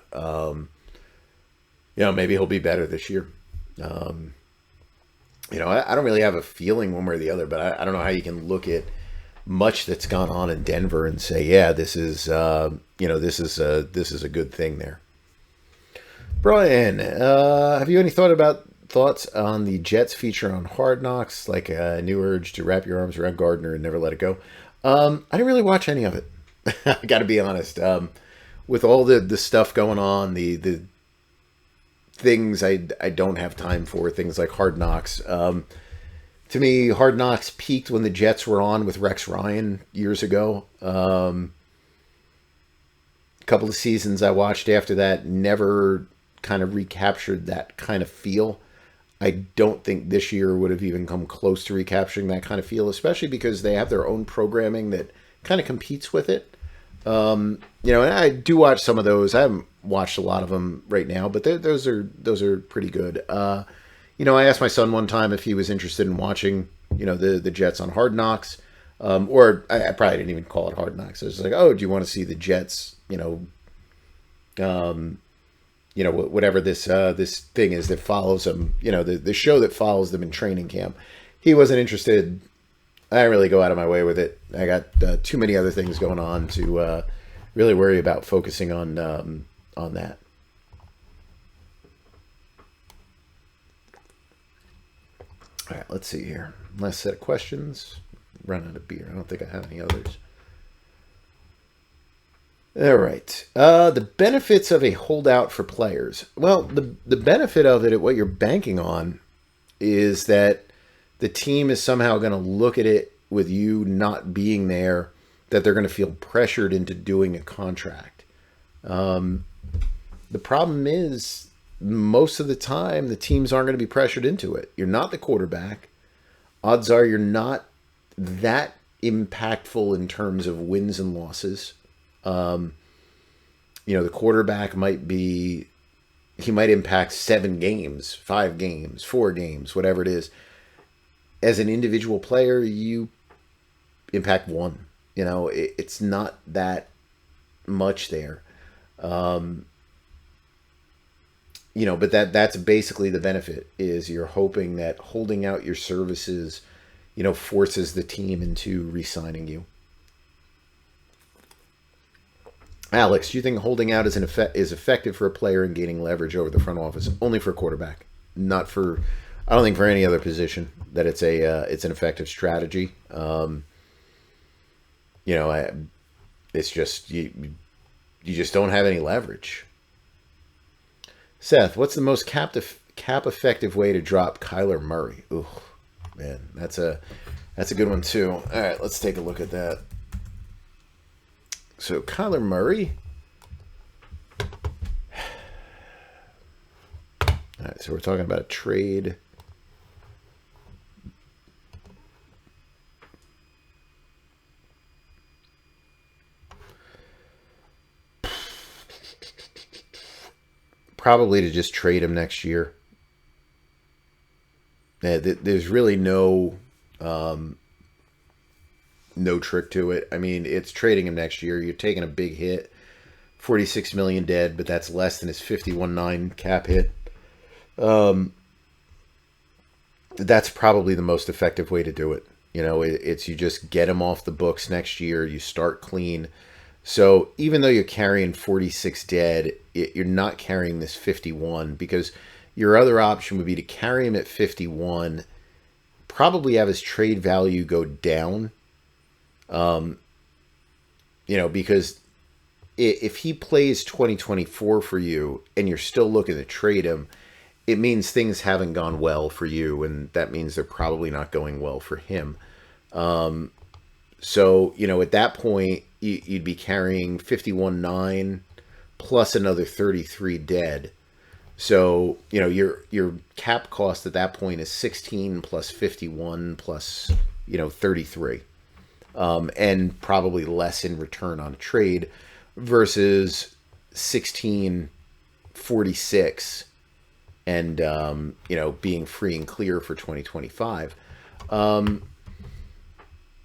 Maybe he'll be better this year. I don't really have a feeling one way or the other, but I don't know how you can look at much that's gone on in Denver and say, yeah, this is this is a good thing there. Brian, have you any thoughts on the Jets feature on Hard Knocks, like a new urge to wrap your arms around Gardner and never let it go? I didn't really watch any of it. I got to be honest. With all the stuff going on, the things I don't have time for, things like Hard Knocks. To me, Hard Knocks peaked when the Jets were on with Rex Ryan years ago. A couple of seasons I watched after that never kind of recaptured that kind of feel. I don't think this year would have even come close to recapturing that kind of feel, especially because they have their own programming that kind of competes with it. And I do watch some of those. I haven't watched a lot of them right now, but those are pretty good. I asked my son one time if he was interested in watching, the Jets on Hard Knocks. Or I probably didn't even call it Hard Knocks. I was like, oh, do you want to see the Jets? Whatever this thing is that follows them. The show that follows them in training camp. He wasn't interested. I didn't really go out of my way with it. I got too many other things going on to really worry about focusing on that. All right, let's see here. Last set of questions. Run out of beer. I don't think I have any others. All right. The benefits of a holdout for players. Well, the benefit of it, what you're banking on, is that the team is somehow going to look at it with you not being there, that they're going to feel pressured into doing a contract. The problem is, most of the time, the teams aren't going to be pressured into it. You're not the quarterback. Odds are you're not that impactful in terms of wins and losses. The quarterback he might impact 7 games, 5 games, 4 games, whatever it is. As an individual player, you impact 1. It's not that much there. But that's basically the benefit, is you're hoping that holding out your services, forces the team into re-signing you. Alex, do you think holding out is effective for a player in gaining leverage over the front office? Only for quarterback, not for. I don't think for any other position that it's an effective strategy. It's just you just don't have any leverage. Seth, what's the most cap effective way to drop Kyler Murray? Ooh, man, that's a good one too. All right, let's take a look at that. So Kyler Murray. All right, so we're talking about a trade. Probably to just trade him next year. There's really no trick to it. I mean, it's trading him next year. You're taking a big hit, $46 million dead, but that's less than his 51.9 cap hit. That's probably the most effective way to do it. It's you just get him off the books next year. You start clean. So even though you're carrying 46 dead, you're not carrying this 51, because your other option would be to carry him at 51, probably have his trade value go down. Because if he plays 2024 for you and you're still looking to trade him, it means things haven't gone well for you, and that means they're probably not going well for him. So, at that point, you'd be carrying 51.9 plus another 33 dead. So, your cap cost at that point is 16 plus 51 plus, 33. And probably less in return on trade versus 16.46 and, being free and clear for 2025.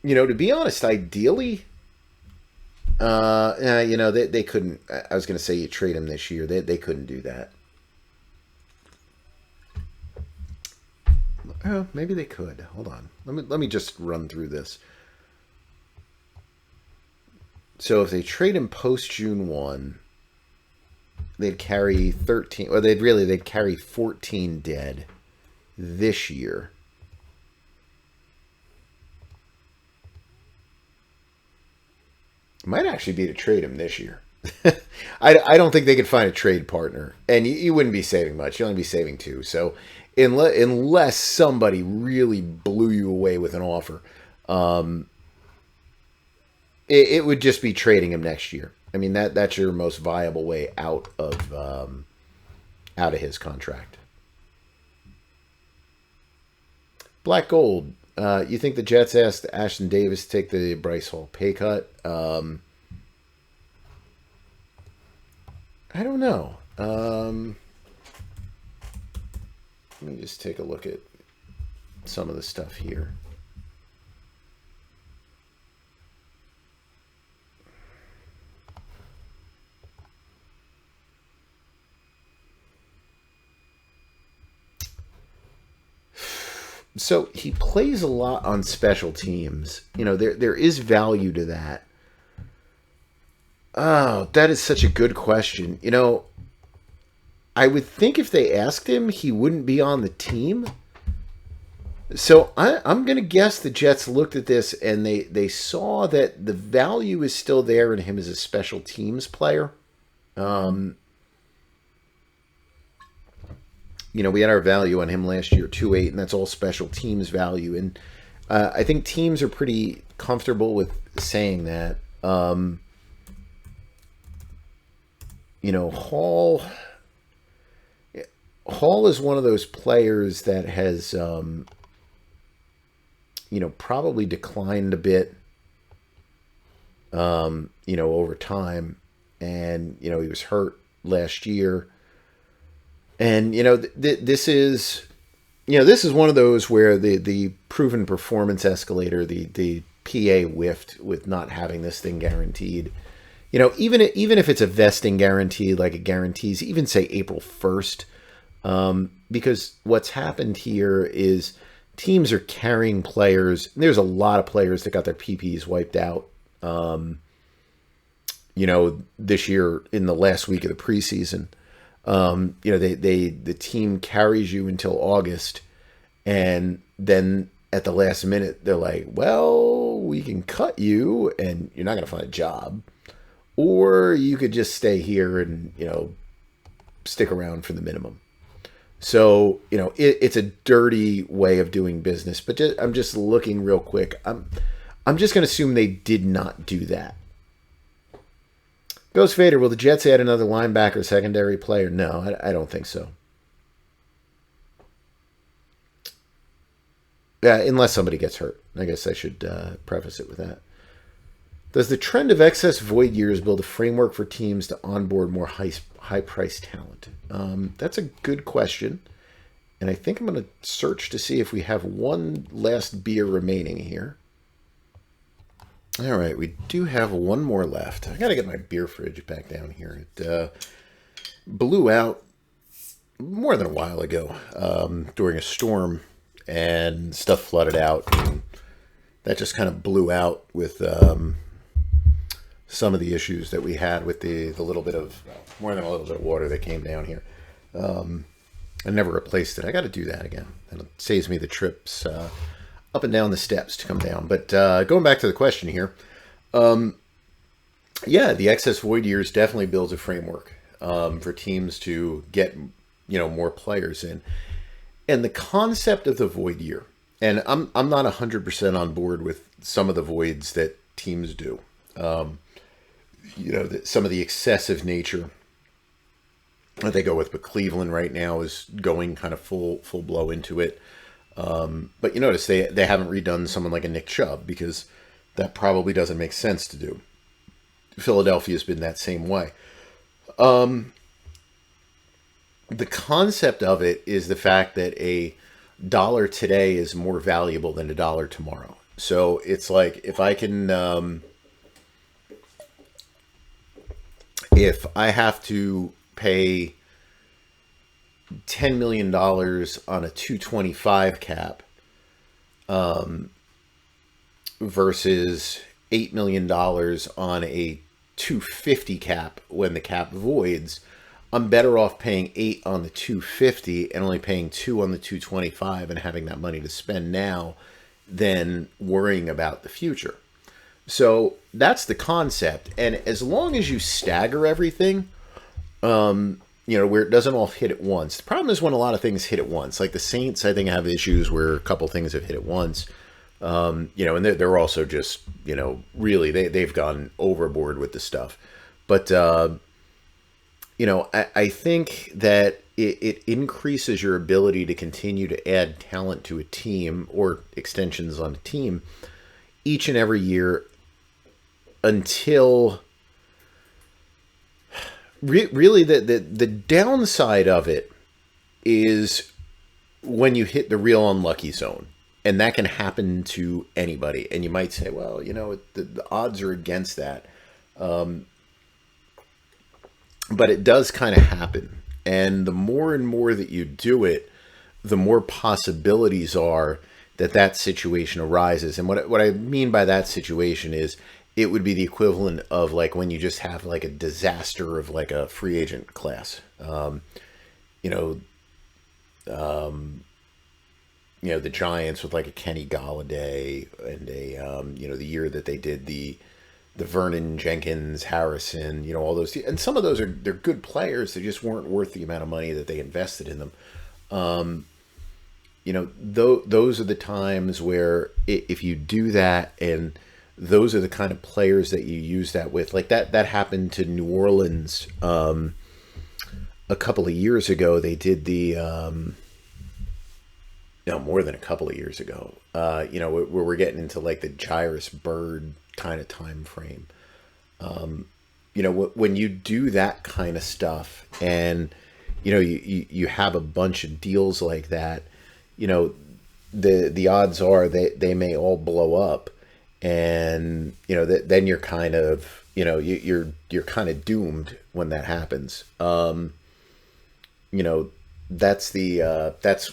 To be honest, ideally, they couldn't. I was going to say you trade him this year. They couldn't do that. Oh, maybe they could. Hold on. Let me just run through this. So if they trade him post June 1, they'd carry 13. Or they'd carry 14 dead this year. Might actually be to trade him this year. I don't think they could find a trade partner, and you wouldn't be saving much. You'd only be saving 2. So unless somebody really blew you away with an offer, it would just be trading him next year. I mean, that's your most viable way out of his contract. Black Gold. You think the Jets asked Ashton Davis to take the Bryce Hall pay cut? I don't know. Let me just take a look at some of the stuff here. So he plays a lot on special teams. There is value to that. Oh, that is such a good question. I would think if they asked him, he wouldn't be on the team. So I'm going to guess the Jets looked at this and they saw that the value is still there in him as a special teams player. We had our value on him last year, 2.8, and that's all special teams value. And I think teams are pretty comfortable with saying that. Hall is one of those players that has, probably declined a bit, over time. And, he was hurt last year. And, this is one of those where the proven performance escalator, the PA whiffed with not having this thing guaranteed. Even if it's a vesting guarantee, like it guarantees, even say April 1st, because what's happened here is teams are carrying players. There's a lot of players that got their PPs wiped out, this year in the last week of the preseason. The team carries you until August, and then at the last minute, they're like, well, we can cut you and you're not going to find a job. Or you could just stay here and, stick around for the minimum. So, it's a dirty way of doing business. But I'm just looking real quick. I'm just going to assume they did not do that. Ghost Vader, will the Jets add another linebacker secondary player? No, I don't think so. Yeah, unless somebody gets hurt. I guess I should preface it with that. Does the trend of excess void years build a framework for teams to onboard more high-priced talent? That's a good question. And I think I'm going to search to see if we have one last beer remaining here. All right, we do have one more left. I got to get my beer fridge back down here. It blew out more than a while ago during a storm, and stuff flooded out. And that just kind of blew out with some of the issues that we had with the little bit of, more than a little bit of water that came down here. I never replaced it. I got to do that again. And it saves me the trips up and down the steps to come down. But going back to the question here, the excess void years definitely builds a framework for teams to get more players in. And the concept of the void year, and I'm not 100% on board with some of the voids that teams do. Some of the excessive nature that they go with, but Cleveland right now is going kind of full blow into it. But you notice they haven't redone someone like a Nick Chubb because that probably doesn't make sense to do. Philadelphia's been that same way. The concept of it is the fact that a dollar today is more valuable than a dollar tomorrow. So it's like if I can, if I have to pay $10 million on a 225 cap versus $8 million on a 250 cap when the cap voids, I'm better off paying 8 on the 250 and only paying 2 on the 225 and having that money to spend now than worrying about the future. So that's the concept. And as long as you stagger everything, where it doesn't all hit at once. The problem is when a lot of things hit at once. Like the Saints, I think, have issues where a couple things have hit at once. And they're also just, really, they've gone overboard with the stuff. But, I think that it increases your ability to continue to add talent to a team or extensions on a team each and every year until really the downside of it is when you hit the real unlucky zone. And that can happen to anybody. And you might say, well, the odds are against that. But it does kind of happen. And the more and more that you do it, the more possibilities are that situation arises. And what I mean by that situation is it would be the equivalent of like when you just have like a disaster of like a free agent class. You know, the Giants with like a Kenny Golladay and the year that they did the Vernon Jenkins, Harrison, all those, and some of those they're good players. They just weren't worth the amount of money that they invested in them. Those are the times where if you do that, and those are the kind of players that you use that with, like that happened to New Orleans a couple of years ago. They did the more than a couple of years ago. Where we're getting into like the Jairus Byrd kind of time frame. When you do that kind of stuff, and you have a bunch of deals like that, the odds are they may all blow up, and then you're kind of you're kind of doomed when that happens. That's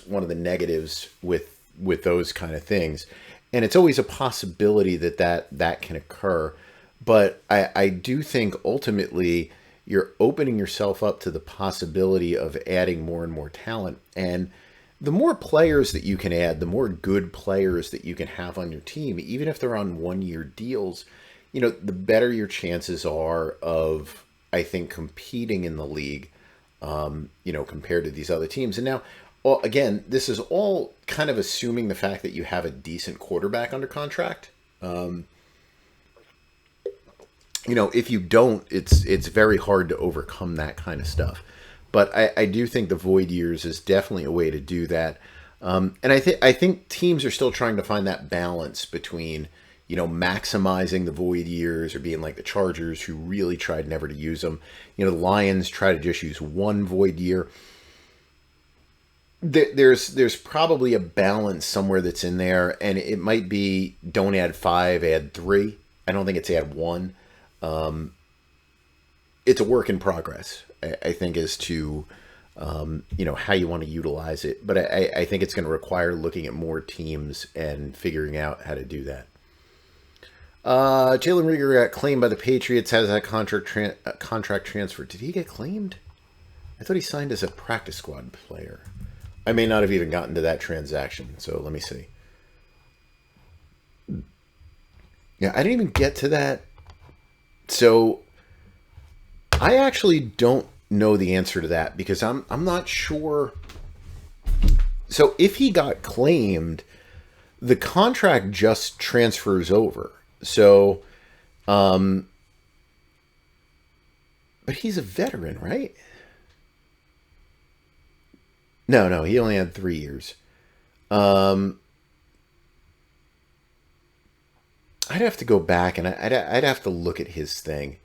one of the negatives with those kind of things. And it's always a possibility that can occur. But I do think ultimately you're opening yourself up to the possibility of adding more and more talent. And the more players that you can add, the more good players that you can have on your team, even if they're on 1-year deals, the better your chances are of, I think, competing in the league, compared to these other teams. And now, well, again, this is all kind of assuming the fact that you have a decent quarterback under contract. If you don't, it's very hard to overcome that kind of stuff. But I do think the void years is definitely a way to do that. And I think teams are still trying to find that balance between, maximizing the void years, or being like the Chargers, who really tried never to use them. The Lions try to just use one void year. There's probably a balance somewhere that's in there, and it might be don't add 5, add 3. I don't think it's add 1. It's a work in progress, I think, as to how you want to utilize it. But I think it's going to require looking at more teams and figuring out how to do that. Jalen Reagor got claimed by the Patriots. Has that contract transfer? Did he get claimed? I thought he signed as a practice squad player. I may not have even gotten to that transaction, so let me see. Yeah, I didn't even get to that. So I actually don't know the answer to that, because I'm not sure. So if he got claimed, the contract just transfers over. So, but he's a veteran, right? No, he only had 3 years. I'd have to go back and I'd have to look at his thing.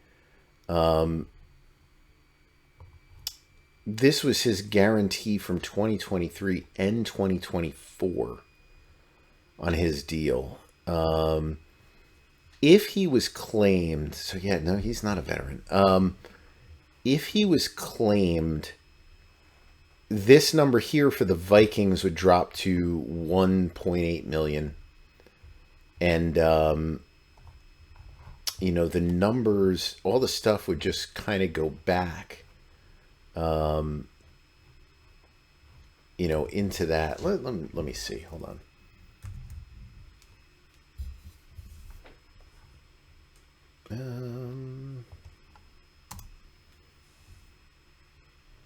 This was his guarantee from 2023 and 2024 on his deal. If he was claimed, so yeah, no, he's not a veteran. If he was claimed, this number here for the Vikings would drop to 1.8 million. And, the numbers, all the stuff would just kind of go back, into that. Let me see. Hold on.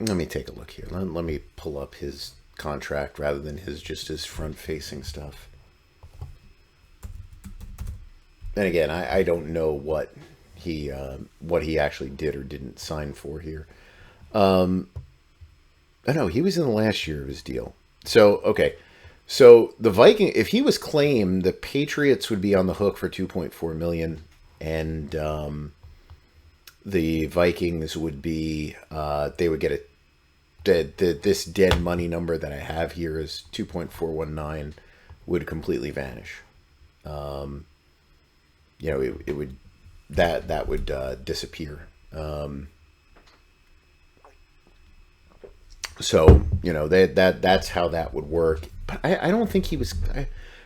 Let me take a look here. Let me pull up his contract rather than his front-facing stuff. And again, I don't know what he actually did or didn't sign for here. I know he was in the last year of his deal. So okay, so the Viking, if he was claimed, the Patriots would be on the hook for 2.4 million, and the Vikings would be they would get this dead money number that I have here is 2.419 would completely vanish. It would that would disappear. So, that's how that would work. But I don't think he was.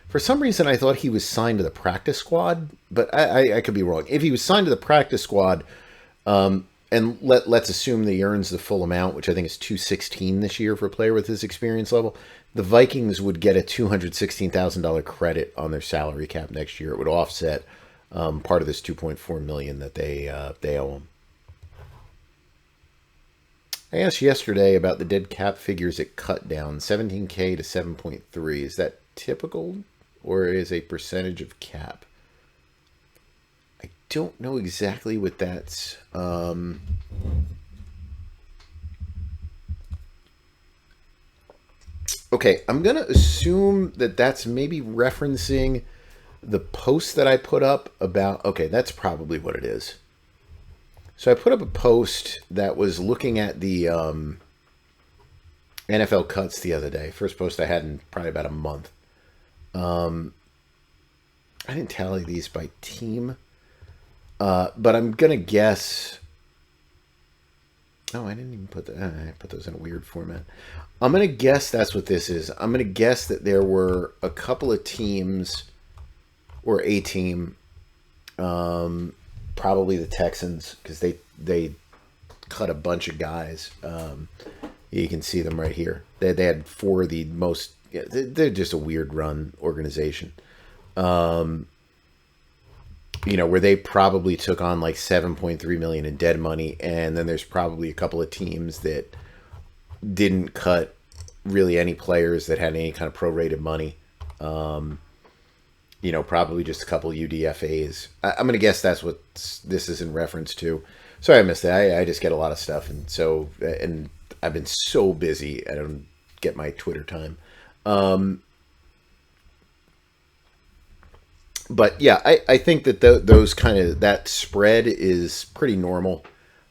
For some reason, I thought he was signed to the practice squad, but I could be wrong. If he was signed to the practice squad, and let's assume that he earns the full amount, which I think is 216 this year for a player with his experience level, the Vikings would get a $216,000 credit on their salary cap next year. It would offset part of this $2.4 million that they owe him. I asked yesterday about the dead cap figures it cut down, 17K to 7.3. Is that typical, or is a percentage of cap? I don't know exactly what that's. Okay, I'm going to assume that that's maybe referencing the post that I put up about. Okay, that's probably what it is. So I put up a post that was looking at the NFL cuts the other day. First post I had in probably about a month. I didn't tally these by team, but I'm gonna guess. Oh, I didn't even put that. I put those in a weird format. I'm gonna guess that's what this is. I'm gonna guess that there were a couple of teams, or a team. Probably the Texans, because they cut a bunch of guys. You can see them right here. They had four of the most. Yeah, they're just a weird run organization. Where they probably took on like 7.3 million in dead money, and then there's probably a couple of teams that didn't cut really any players that had any kind of prorated money. Probably just a couple UDFAs. I'm going to guess that's what this is in reference to. Sorry I missed that. I just get a lot of stuff. And I've been so busy, I don't get my Twitter time. But yeah, I think that those kind of, that spread is pretty normal.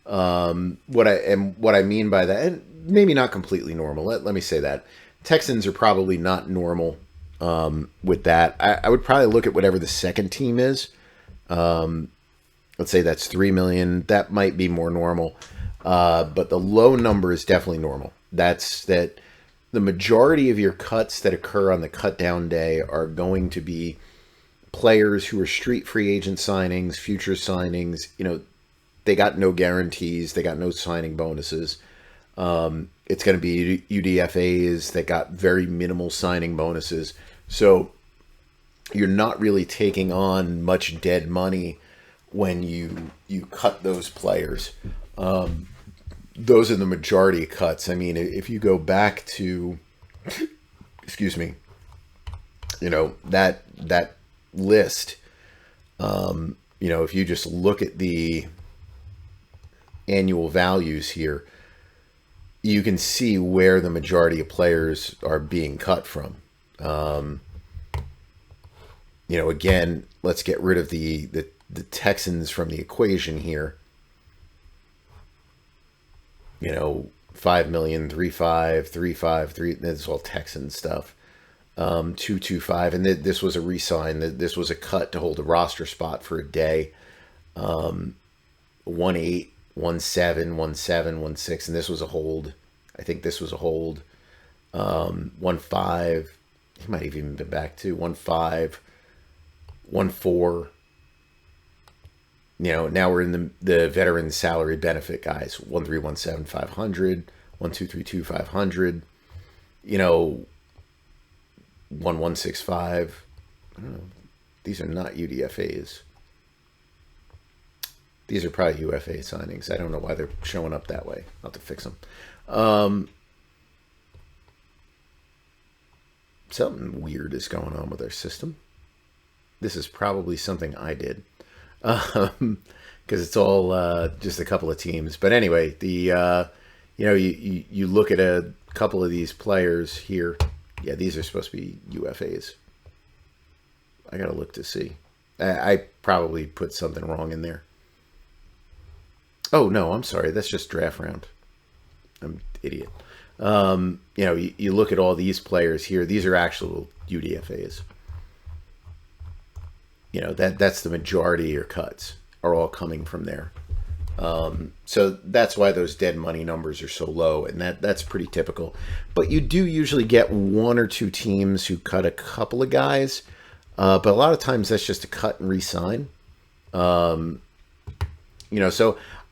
What I mean by that, and maybe not completely normal. Let me say that. Texans are probably not normal. With that, I would probably look at whatever the second team is. Let's say that's 3 million. That might be more normal. But the low number is definitely normal. That's that the majority of your cuts that occur on the cut down day are going to be players who are street free agent signings, future signings. They got no guarantees. They got no signing bonuses. It's going to be UDFAs that got very minimal signing bonuses. So you're not really taking on much dead money when you cut those players. Those are the majority of cuts. I mean, if you go back to, excuse me, that list, if you just look at the annual values here, you can see where the majority of players are being cut from. Again, let's get rid of the Texans from the equation here. 5 million, 3.5, 3.5, 3. That's all Texan stuff. 2.25, and this was a re-sign. This was a cut to hold a roster spot for a day. 1.8, 1.7, 1.7, 1.6, and this was a hold. I think this was a hold. 1.5. He might have even been back to 1.5, 1.4. Now we're in the veteran salary benefit guys. 1.317, 500. 1.232, 500. 1.165. I don't know. These are not UDFAs. These are probably UFA signings. I don't know why they're showing up that way. I'll have to fix them. Something weird is going on with our system. This is probably something I did. Because it's all just a couple of teams. But anyway, you look at a couple of these players here. Yeah, these are supposed to be UFAs. I got to look to see. I probably put something wrong in there. Oh, no, I'm sorry. That's just draft round. I'm an idiot. You look at all these players here. These are actual UDFAs. That's the majority of your cuts are all coming from there. So that's why those dead money numbers are so low, and that's pretty typical. But you do usually get one or two teams who cut a couple of guys, but a lot of times that's just a cut and re-sign. So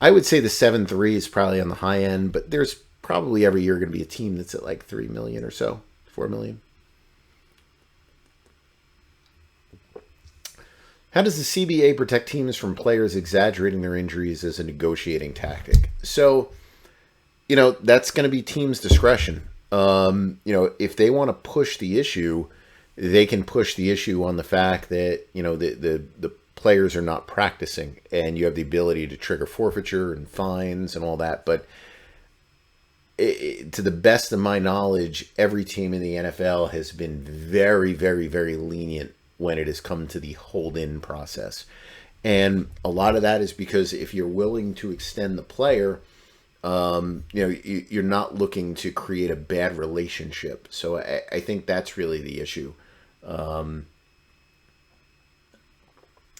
I would say the 7-3 is probably on the high end, but there's probably every year going to be a team that's at like 3 million or so, 4 million. How does the CBA protect teams from players exaggerating their injuries as a negotiating tactic? So, that's going to be teams' discretion. If they want to push the issue, they can push the issue on the fact that, the players are not practicing, and you have the ability to trigger forfeiture and fines and all that. But to the best of my knowledge, every team in the NFL has been very, very, very lenient when it has come to the hold-in process. And a lot of that is because if you're willing to extend the player, you're not looking to create a bad relationship. So I think that's really the issue, when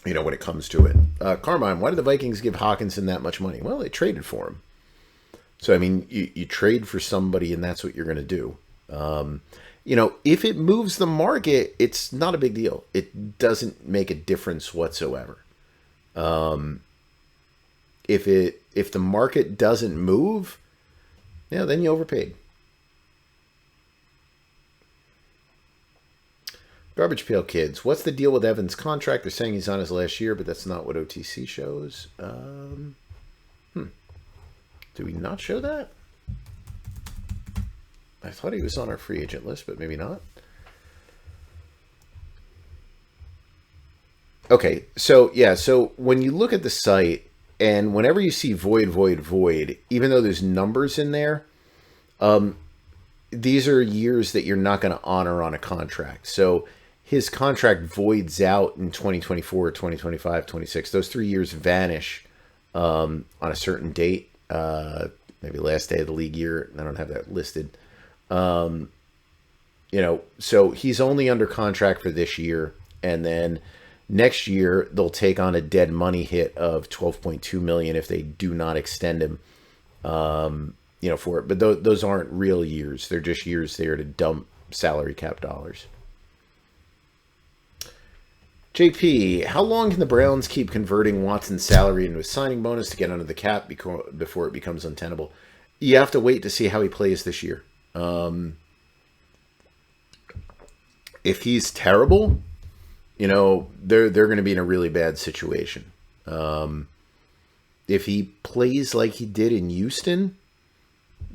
it comes to it. Carmine, why did the Vikings give Hawkinson that much money? Well, they traded for him. So, I mean, you trade for somebody, and that's what you're going to do. If it moves the market, it's not a big deal. It doesn't make a difference whatsoever. If the market doesn't move, then you overpaid. Garbage Pail Kids, what's the deal with Evans' contract? They're saying he's on his last year, but that's not what OTC shows. Do we not show that? I thought he was on our free agent list, but maybe not. Okay, so when you look at the site, and whenever you see void, even though there's numbers in there, these are years that you're not going to honor on a contract. So his contract voids out in 2024, 2025, 26. Those 3 years vanish on a certain date, maybe last day of the league year. I don't have that listed. So he's only under contract for this year, and then next year they'll take on a dead money hit of $12.2 million if they do not extend him, for it. But those aren't real years; they're just years there to dump salary cap dollars. JP, how long can the Browns keep converting Watson's salary into a signing bonus to get under the cap before it becomes untenable? You have to wait to see how he plays this year. If he's terrible, they're going to be in a really bad situation. If he plays like he did in Houston,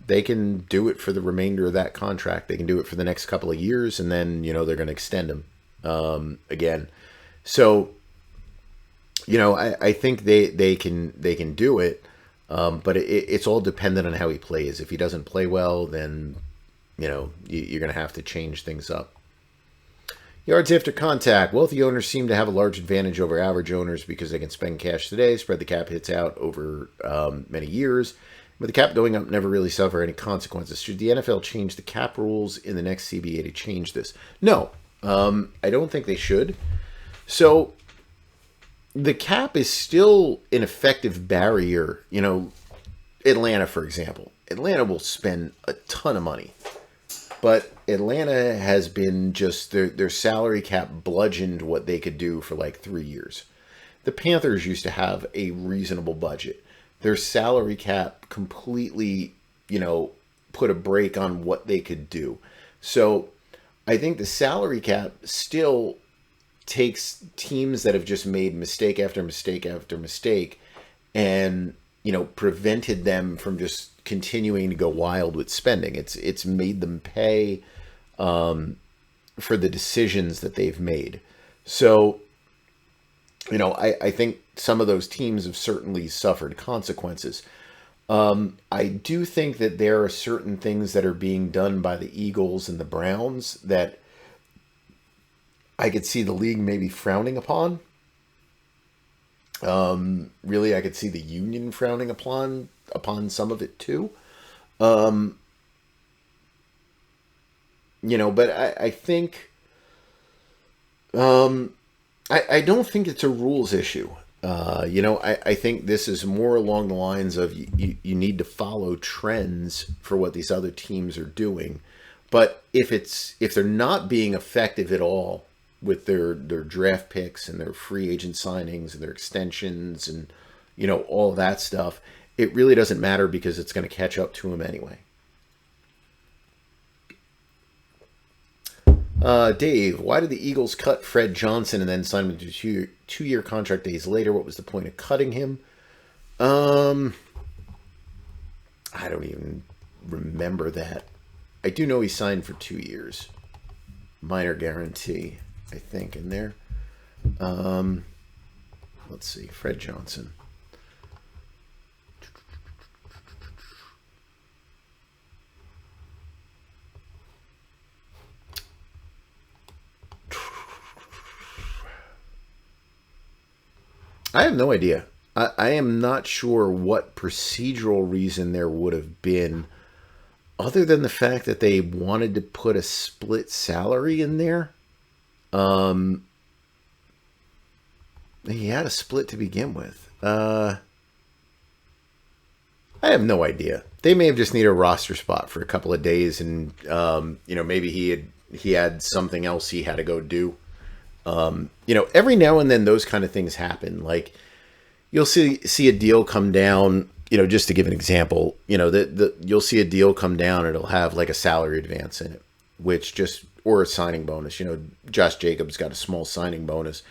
they can do it for the remainder of that contract. They can do it for the next couple of years, and then, they're going to extend him again. So, I think they can do it, but it's all dependent on how he plays. If he doesn't play well, then you're going to have to change things up. Yards after contact. Wealthy owners seem to have a large advantage over average owners because they can spend cash today, spread the cap hits out over many years. With the cap going up, never really suffer any consequences. Should the NFL change the cap rules in the next CBA to change this? No, I don't think they should. So the cap is still an effective barrier. Atlanta, for example. Atlanta will spend a ton of money. But Atlanta has been just their salary cap bludgeoned what they could do for like 3 years. The Panthers used to have a reasonable budget. Their salary cap completely, put a break on what they could do. So I think the salary cap still takes teams that have just made mistake after mistake after mistake and, prevented them from just continuing to go wild with spending. It's made them pay for the decisions that they've made. So, I think some of those teams have certainly suffered consequences. I do think that there are certain things that are being done by the Eagles and the Browns that I could see the league maybe frowning upon. Really, I could see the union frowning upon some of it too. But I think, I don't think it's a rules issue. I think this is more along the lines of you need to follow trends for what these other teams are doing. But if they're not being effective at all with their draft picks and their free agent signings and their extensions and all that stuff, it really doesn't matter because it's going to catch up to them anyway. Dave, why did the Eagles cut Fred Johnson and then sign him to a two-year contract days later? What was the point of cutting him? I don't even remember that. I do know he signed for 2 years. Minor guarantee, I think, in there. Let's see. Fred Johnson. I have no idea. I am not sure what procedural reason there would have been other than the fact that they wanted to put a split salary in there. He had a split to begin with. I have no idea. They may have just needed a roster spot for a couple of days and, maybe he had something else he had to go do. Every now and then those kind of things happen. Like you'll see a deal come down, just to give an example, you'll see a deal come down and it'll have like a salary advance in it, or a signing bonus. Josh Jacobs got a small signing bonus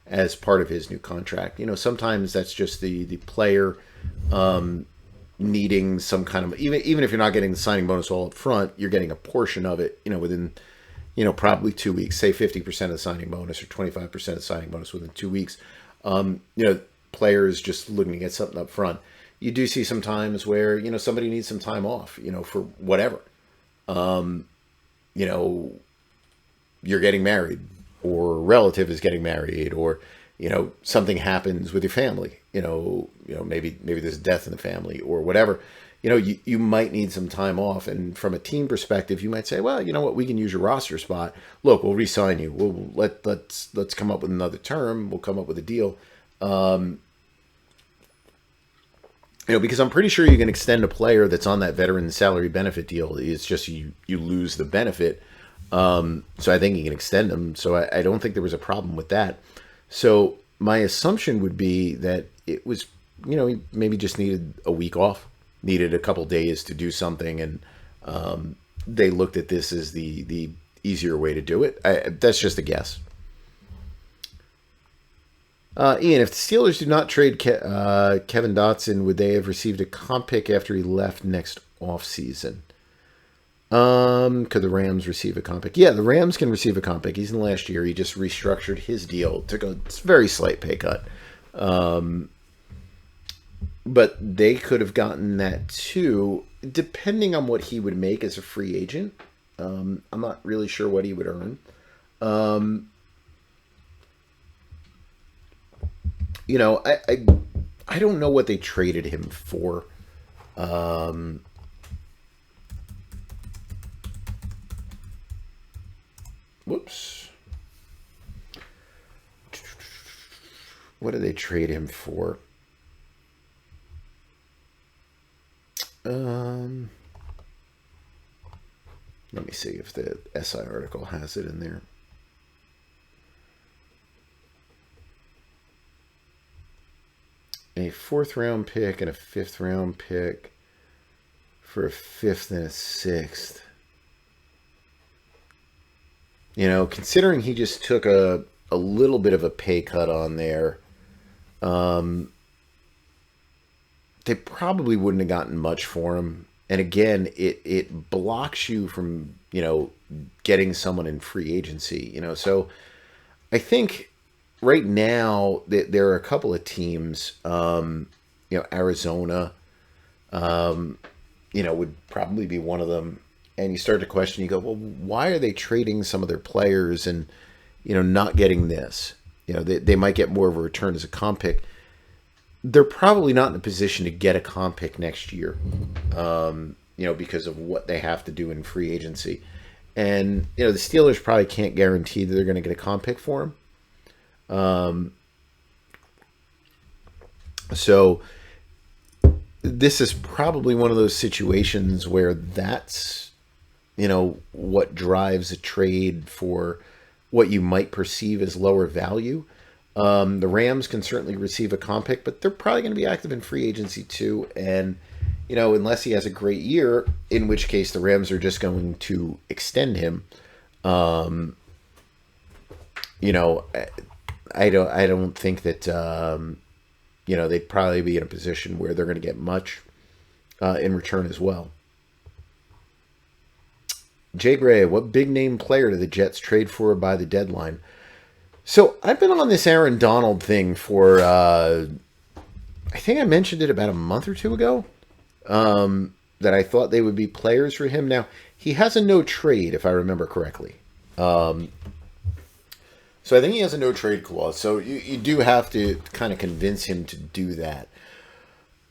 as part of his new contract. Sometimes that's just the player, needing some kind of, even if you're not getting the signing bonus all up front, you're getting a portion of it, within probably 2 weeks, say 50% of the signing bonus or 25% of the signing bonus within 2 weeks. Players just looking to get something up front. You do see some times where, somebody needs some time off, for whatever. You're getting married or a relative is getting married or, something happens with your family, maybe there's death in the family or whatever. You might need some time off. And from a team perspective, you might say, well, you know what, we can use your roster spot. Look, we'll re-sign you. Let's come up with another term. We'll come up with a deal. Because I'm pretty sure you can extend a player that's on that veteran salary benefit deal. It's just you lose the benefit. So I think you can extend them. So I don't think there was a problem with that. So my assumption would be that it was, he maybe just needed a week off. Needed a couple days to do something, and they looked at this as the easier way to do it. That's just a guess. Ian, if the Steelers do not trade Kevin Dotson, would they have received a comp pick after he left next offseason? Could the Rams receive a comp pick? Yeah, the Rams can receive a comp pick. He's in the last year. He just restructured his deal, took a very slight pay cut. But they could have gotten that too, depending on what he would make as a free agent. I'm not really sure what he would earn. I don't know what they traded him for. Whoops. What did they trade him for? Let me see if the SI article has it in there. A 4th round pick and a 5th round pick for a 5th and a 6th. Considering he just took a little bit of a pay cut on there, they probably wouldn't have gotten much for him. And again, it blocks you from, getting someone in free agency, So I think right now there are a couple of teams, Arizona, would probably be one of them. And you start to question, you go, well, why are they trading some of their players and, not getting this? They might get more of a return as a comp pick. They're probably not in a position to get a comp pick next year, because of what they have to do in free agency. And, the Steelers probably can't guarantee that they're going to get a comp pick for him. So this is probably one of those situations where that's, what drives a trade for what you might perceive as lower value. The Rams can certainly receive a comp pick, but they're probably going to be active in free agency too. And, unless he has a great year, in which case the Rams are just going to extend him. I don't think that, they'd probably be in a position where they're going to get much in return as well. Jay Gray, what big name player did the Jets trade for by the deadline? So I've been on this Aaron Donald thing for, I think I mentioned it about a month or two ago, that I thought they would be players for him. Now, he has a no trade, if I remember correctly. So I think he has a no trade clause. So you do have to kind of convince him to do that.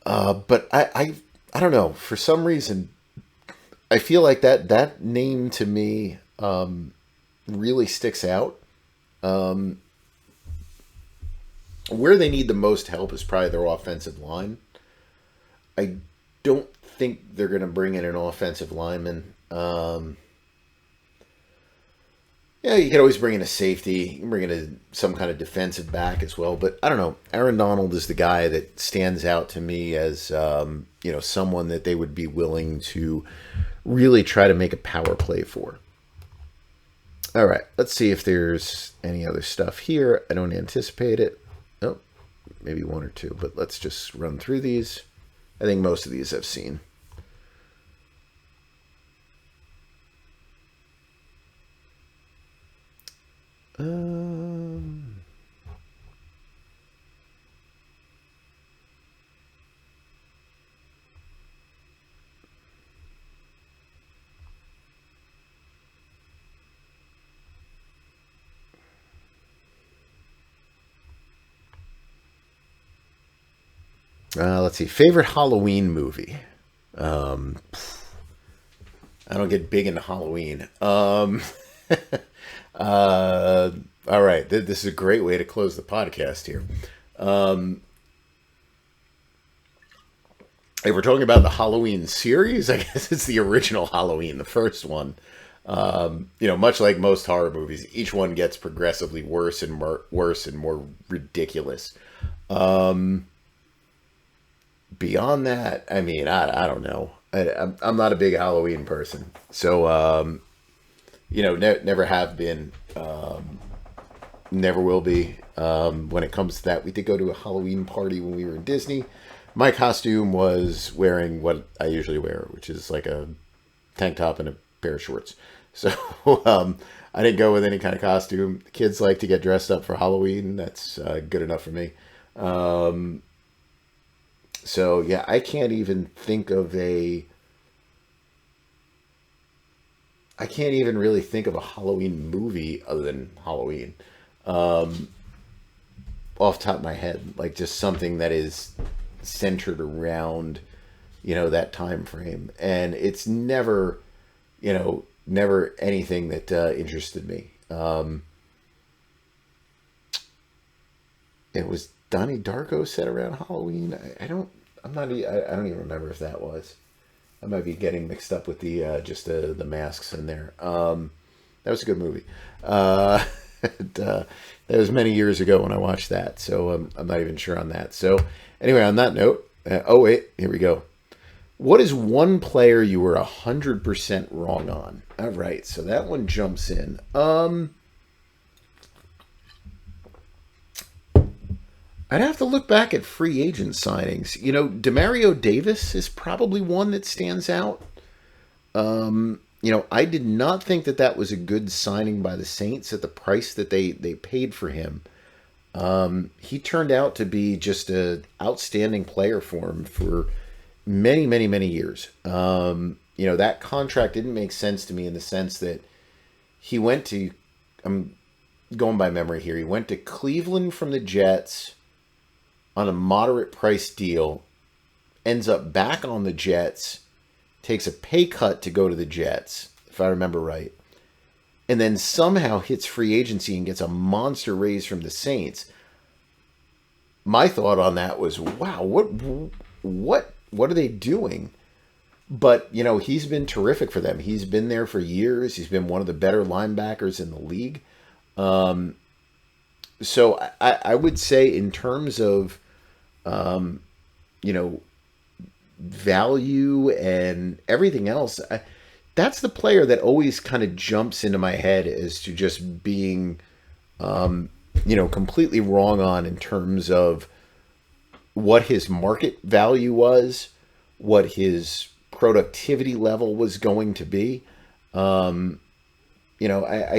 But I don't know. For some reason, I feel like that name to me really sticks out. Where they need the most help is probably their offensive line. I don't think they're going to bring in an offensive lineman. Yeah, you can always bring in a safety. You can bring in some kind of defensive back as well. But I don't know. Aaron Donald is the guy that stands out to me as, someone that they would be willing to really try to make a power play for. All right, let's see if there's any other stuff here. I don't anticipate it. Oh, maybe one or two, but let's just run through these. I think most of these I've seen. Let's see. Favorite Halloween movie? I don't get big into Halloween. All right. This is a great way to close the podcast here. If we're talking about the Halloween series, I guess it's the original Halloween, the first one. Much like most horror movies, each one gets progressively worse and more ridiculous. Beyond that, I mean, I don't know. I'm not a big Halloween person. So, never have been, never will be. When it comes to that, we did go to a Halloween party when we were in Disney. My costume was wearing what I usually wear, which is like a tank top and a pair of shorts. So, I didn't go with any kind of costume. Kids like to get dressed up for Halloween. That's good enough for me. So, yeah, I can't even think of I can't even really think of a Halloween movie other than Halloween. Off the top of my head, like just something that is centered around, that time frame. And it's never anything that interested me. It was Donnie Darko set around Halloween. I don't even remember if that was. I might be getting mixed up with the just the masks in there. That was a good movie. That was many years ago when I watched that, so I'm not even sure on that. So anyway, on that note, here we go. What is one player you were 100% wrong on? All right, so that one jumps in. I'd have to look back at free agent signings. Demario Davis is probably one that stands out. I did not think that was a good signing by the Saints at the price that they paid for him. He turned out to be just an outstanding player for him for many, many, many years. That contract didn't make sense to me in the sense that he went to, I'm going by memory here, he went to Cleveland from the Jets on a moderate price deal, ends up back on the Jets, takes a pay cut to go to the Jets, if I remember right, and then somehow hits free agency and gets a monster raise from the Saints. my thought on that was, wow, what are they doing? But, he's been terrific for them. He's been there for years. He's been one of the better linebackers in the league. So I would say in terms of, you know, value and everything else, that's the player that always kind of jumps into my head as to just being, completely wrong on in terms of what his market value was, what his productivity level was going to be. I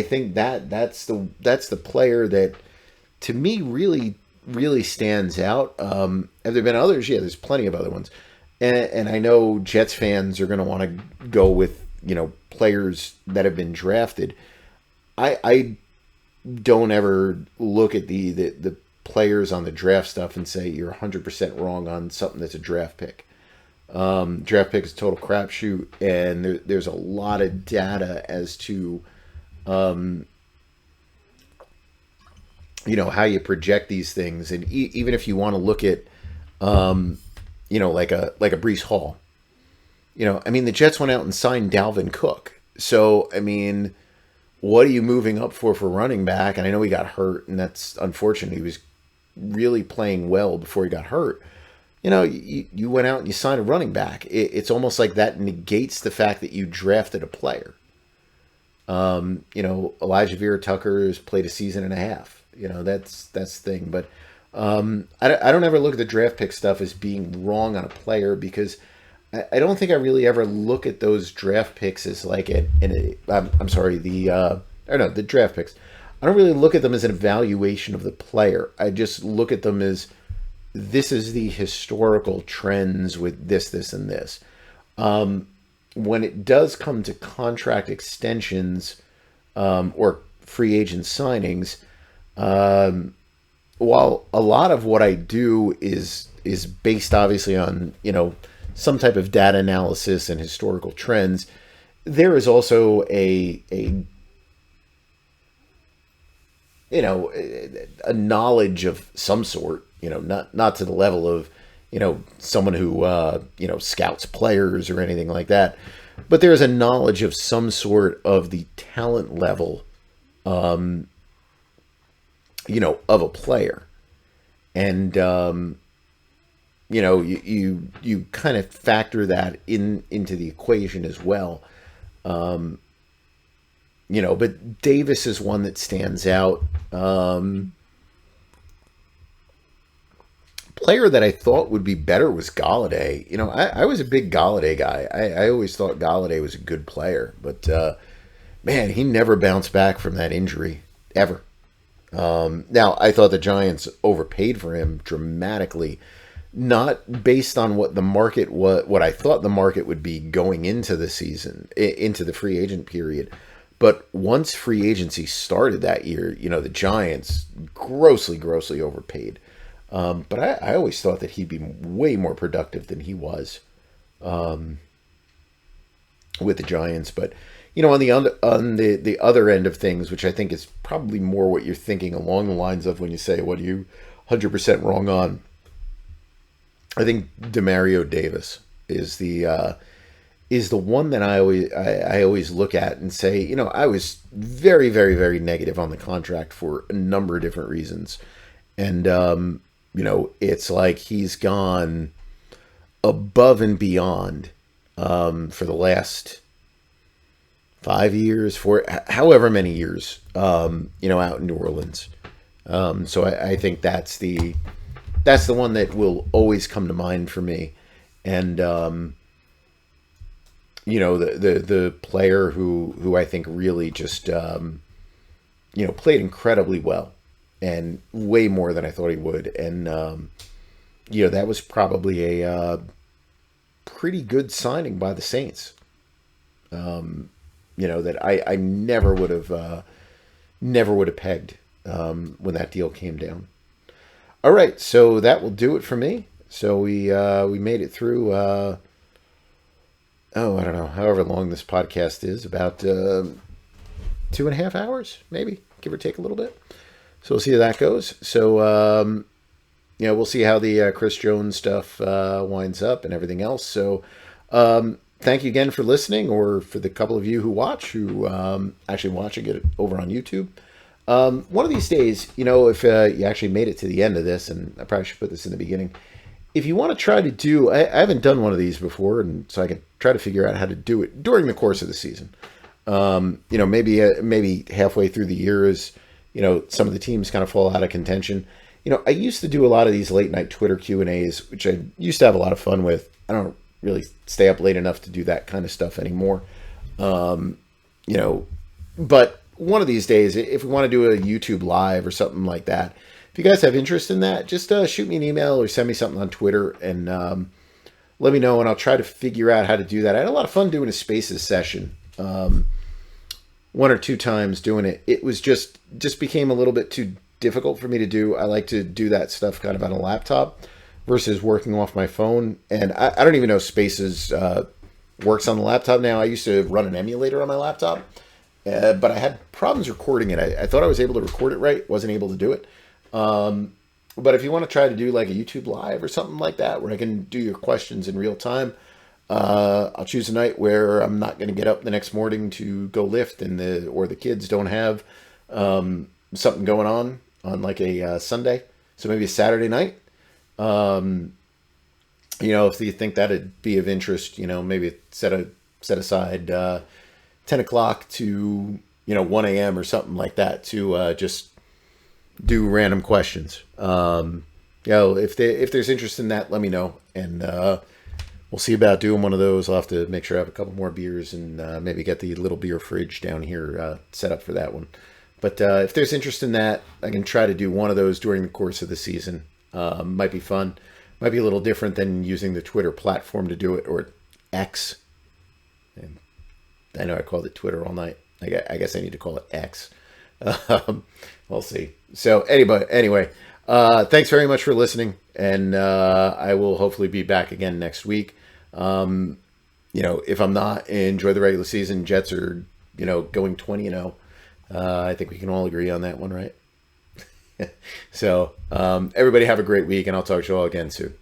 think that's the player that to me really stands out. Have there been others? Yeah, there's plenty of other ones. And I know Jets fans are going to want to go with, players that have been drafted. I don't ever look at the players on the draft stuff and say you're 100% wrong on something that's a draft pick. Draft pick is a total crapshoot, and there's a lot of data as to, how you project these things. And even if you want to look at, like a Breece Hall, the Jets went out and signed Dalvin Cook. So, what are you moving up for running back? And I know he got hurt, and that's unfortunate. He was really playing well before he got hurt. You went out and you signed a running back. It's almost like that negates the fact that you drafted a player. Elijah Vera Tucker has played a season and a half. That's the thing. But I don't ever look at the draft pick stuff as being wrong on a player, because I don't think I really ever look at those draft picks as like the draft picks. I don't really look at them as an evaluation of the player. I just look at them as, this is the historical trends with this, and this. When it does come to contract extensions or free agent signings, while a lot of what I do is based obviously on, some type of data analysis and historical trends, there is also a knowledge of some sort, not to the level of, someone who, scouts players or anything like that, but there is a knowledge of some sort of the talent level, of a player. And, you kind of factor that into the equation as well. But Davis is one that stands out. Player that I thought would be better was Galladay. I was a big Galladay guy. I always thought Galladay was a good player, but man, he never bounced back from that injury ever. Now, I thought the Giants overpaid for him dramatically, not based on what I thought the market would be going into the season, into the free agent period. But once free agency started that year, the Giants grossly overpaid. But I always thought that he'd be way more productive than he was with the Giants. But on the other end of things, which I think is probably more what you're thinking along the lines of when you say, what are you 100% wrong on? I think Demario Davis is the one that I always look at and say, I was very, very, very negative on the contract for a number of different reasons. And, it's like he's gone above and beyond for the last 5 years, for however many years, out in New Orleans. So I think that's the one that will always come to mind for me. And, the player who I think really just, played incredibly well, and way more than I thought he would. And, that was probably a pretty good signing by the Saints. That I never would have pegged when that deal came down. All right, so that will do it for me. So we made it through, I don't know, however long this podcast is, about 2.5 hours, maybe, give or take a little bit. So we'll see how that goes. So, we'll see how the Chris Jones stuff winds up and everything else. So thank you again for listening, or for the couple of you who watch, who actually watching it over on YouTube. One of these days, if you actually made it to the end of this, and I probably should put this in the beginning, if you want to try to do, I haven't done one of these before, and so I can try to figure out how to do it during the course of the season. Maybe halfway through the year, as some of the teams kind of fall out of contention. I used to do a lot of these late night Twitter Q&As, which I used to have a lot of fun with. I don't really stay up late enough to do that kind of stuff anymore. But one of these days, if we want to do a YouTube live or something like that, if you guys have interest in that, just shoot me an email or send me something on Twitter, and let me know, and I'll try to figure out how to do that. I had a lot of fun doing a Spaces session, 1 or 2 times doing it. It was just became a little bit too difficult for me to do. I like to do that stuff kind of on a laptop versus working off my phone. And I don't even know Spaces works on the laptop now. I used to run an emulator on my laptop, but I had problems recording it. I thought I was able to record it right, wasn't able to do it. But if you want to try to do like a YouTube live or something like that, where I can do your questions in real time, I'll choose a night where I'm not going to get up the next morning to go lift, or the kids don't have something going on like a Sunday. So maybe a Saturday night. If you think that'd be of interest, maybe set aside 10 o'clock to 1 a.m. or something like that to just do random questions. If there's interest in that, let me know, and we'll see about doing one of those. I'll have to make sure I have a couple more beers, and maybe get the little beer fridge down here set up for that one. But if there's interest in that, I can try to do one of those during the course of the season. Might be fun. Might be a little different than using the Twitter platform to do it, or X. And I know I called it Twitter all night. I guess I need to call it X. We'll see. So anyway, thanks very much for listening, and I will hopefully be back again next week. If I'm not, enjoy the regular season. Jets are, going 20-0. I think we can all agree on that one, right? So everybody have a great week, and I'll talk to you all again soon.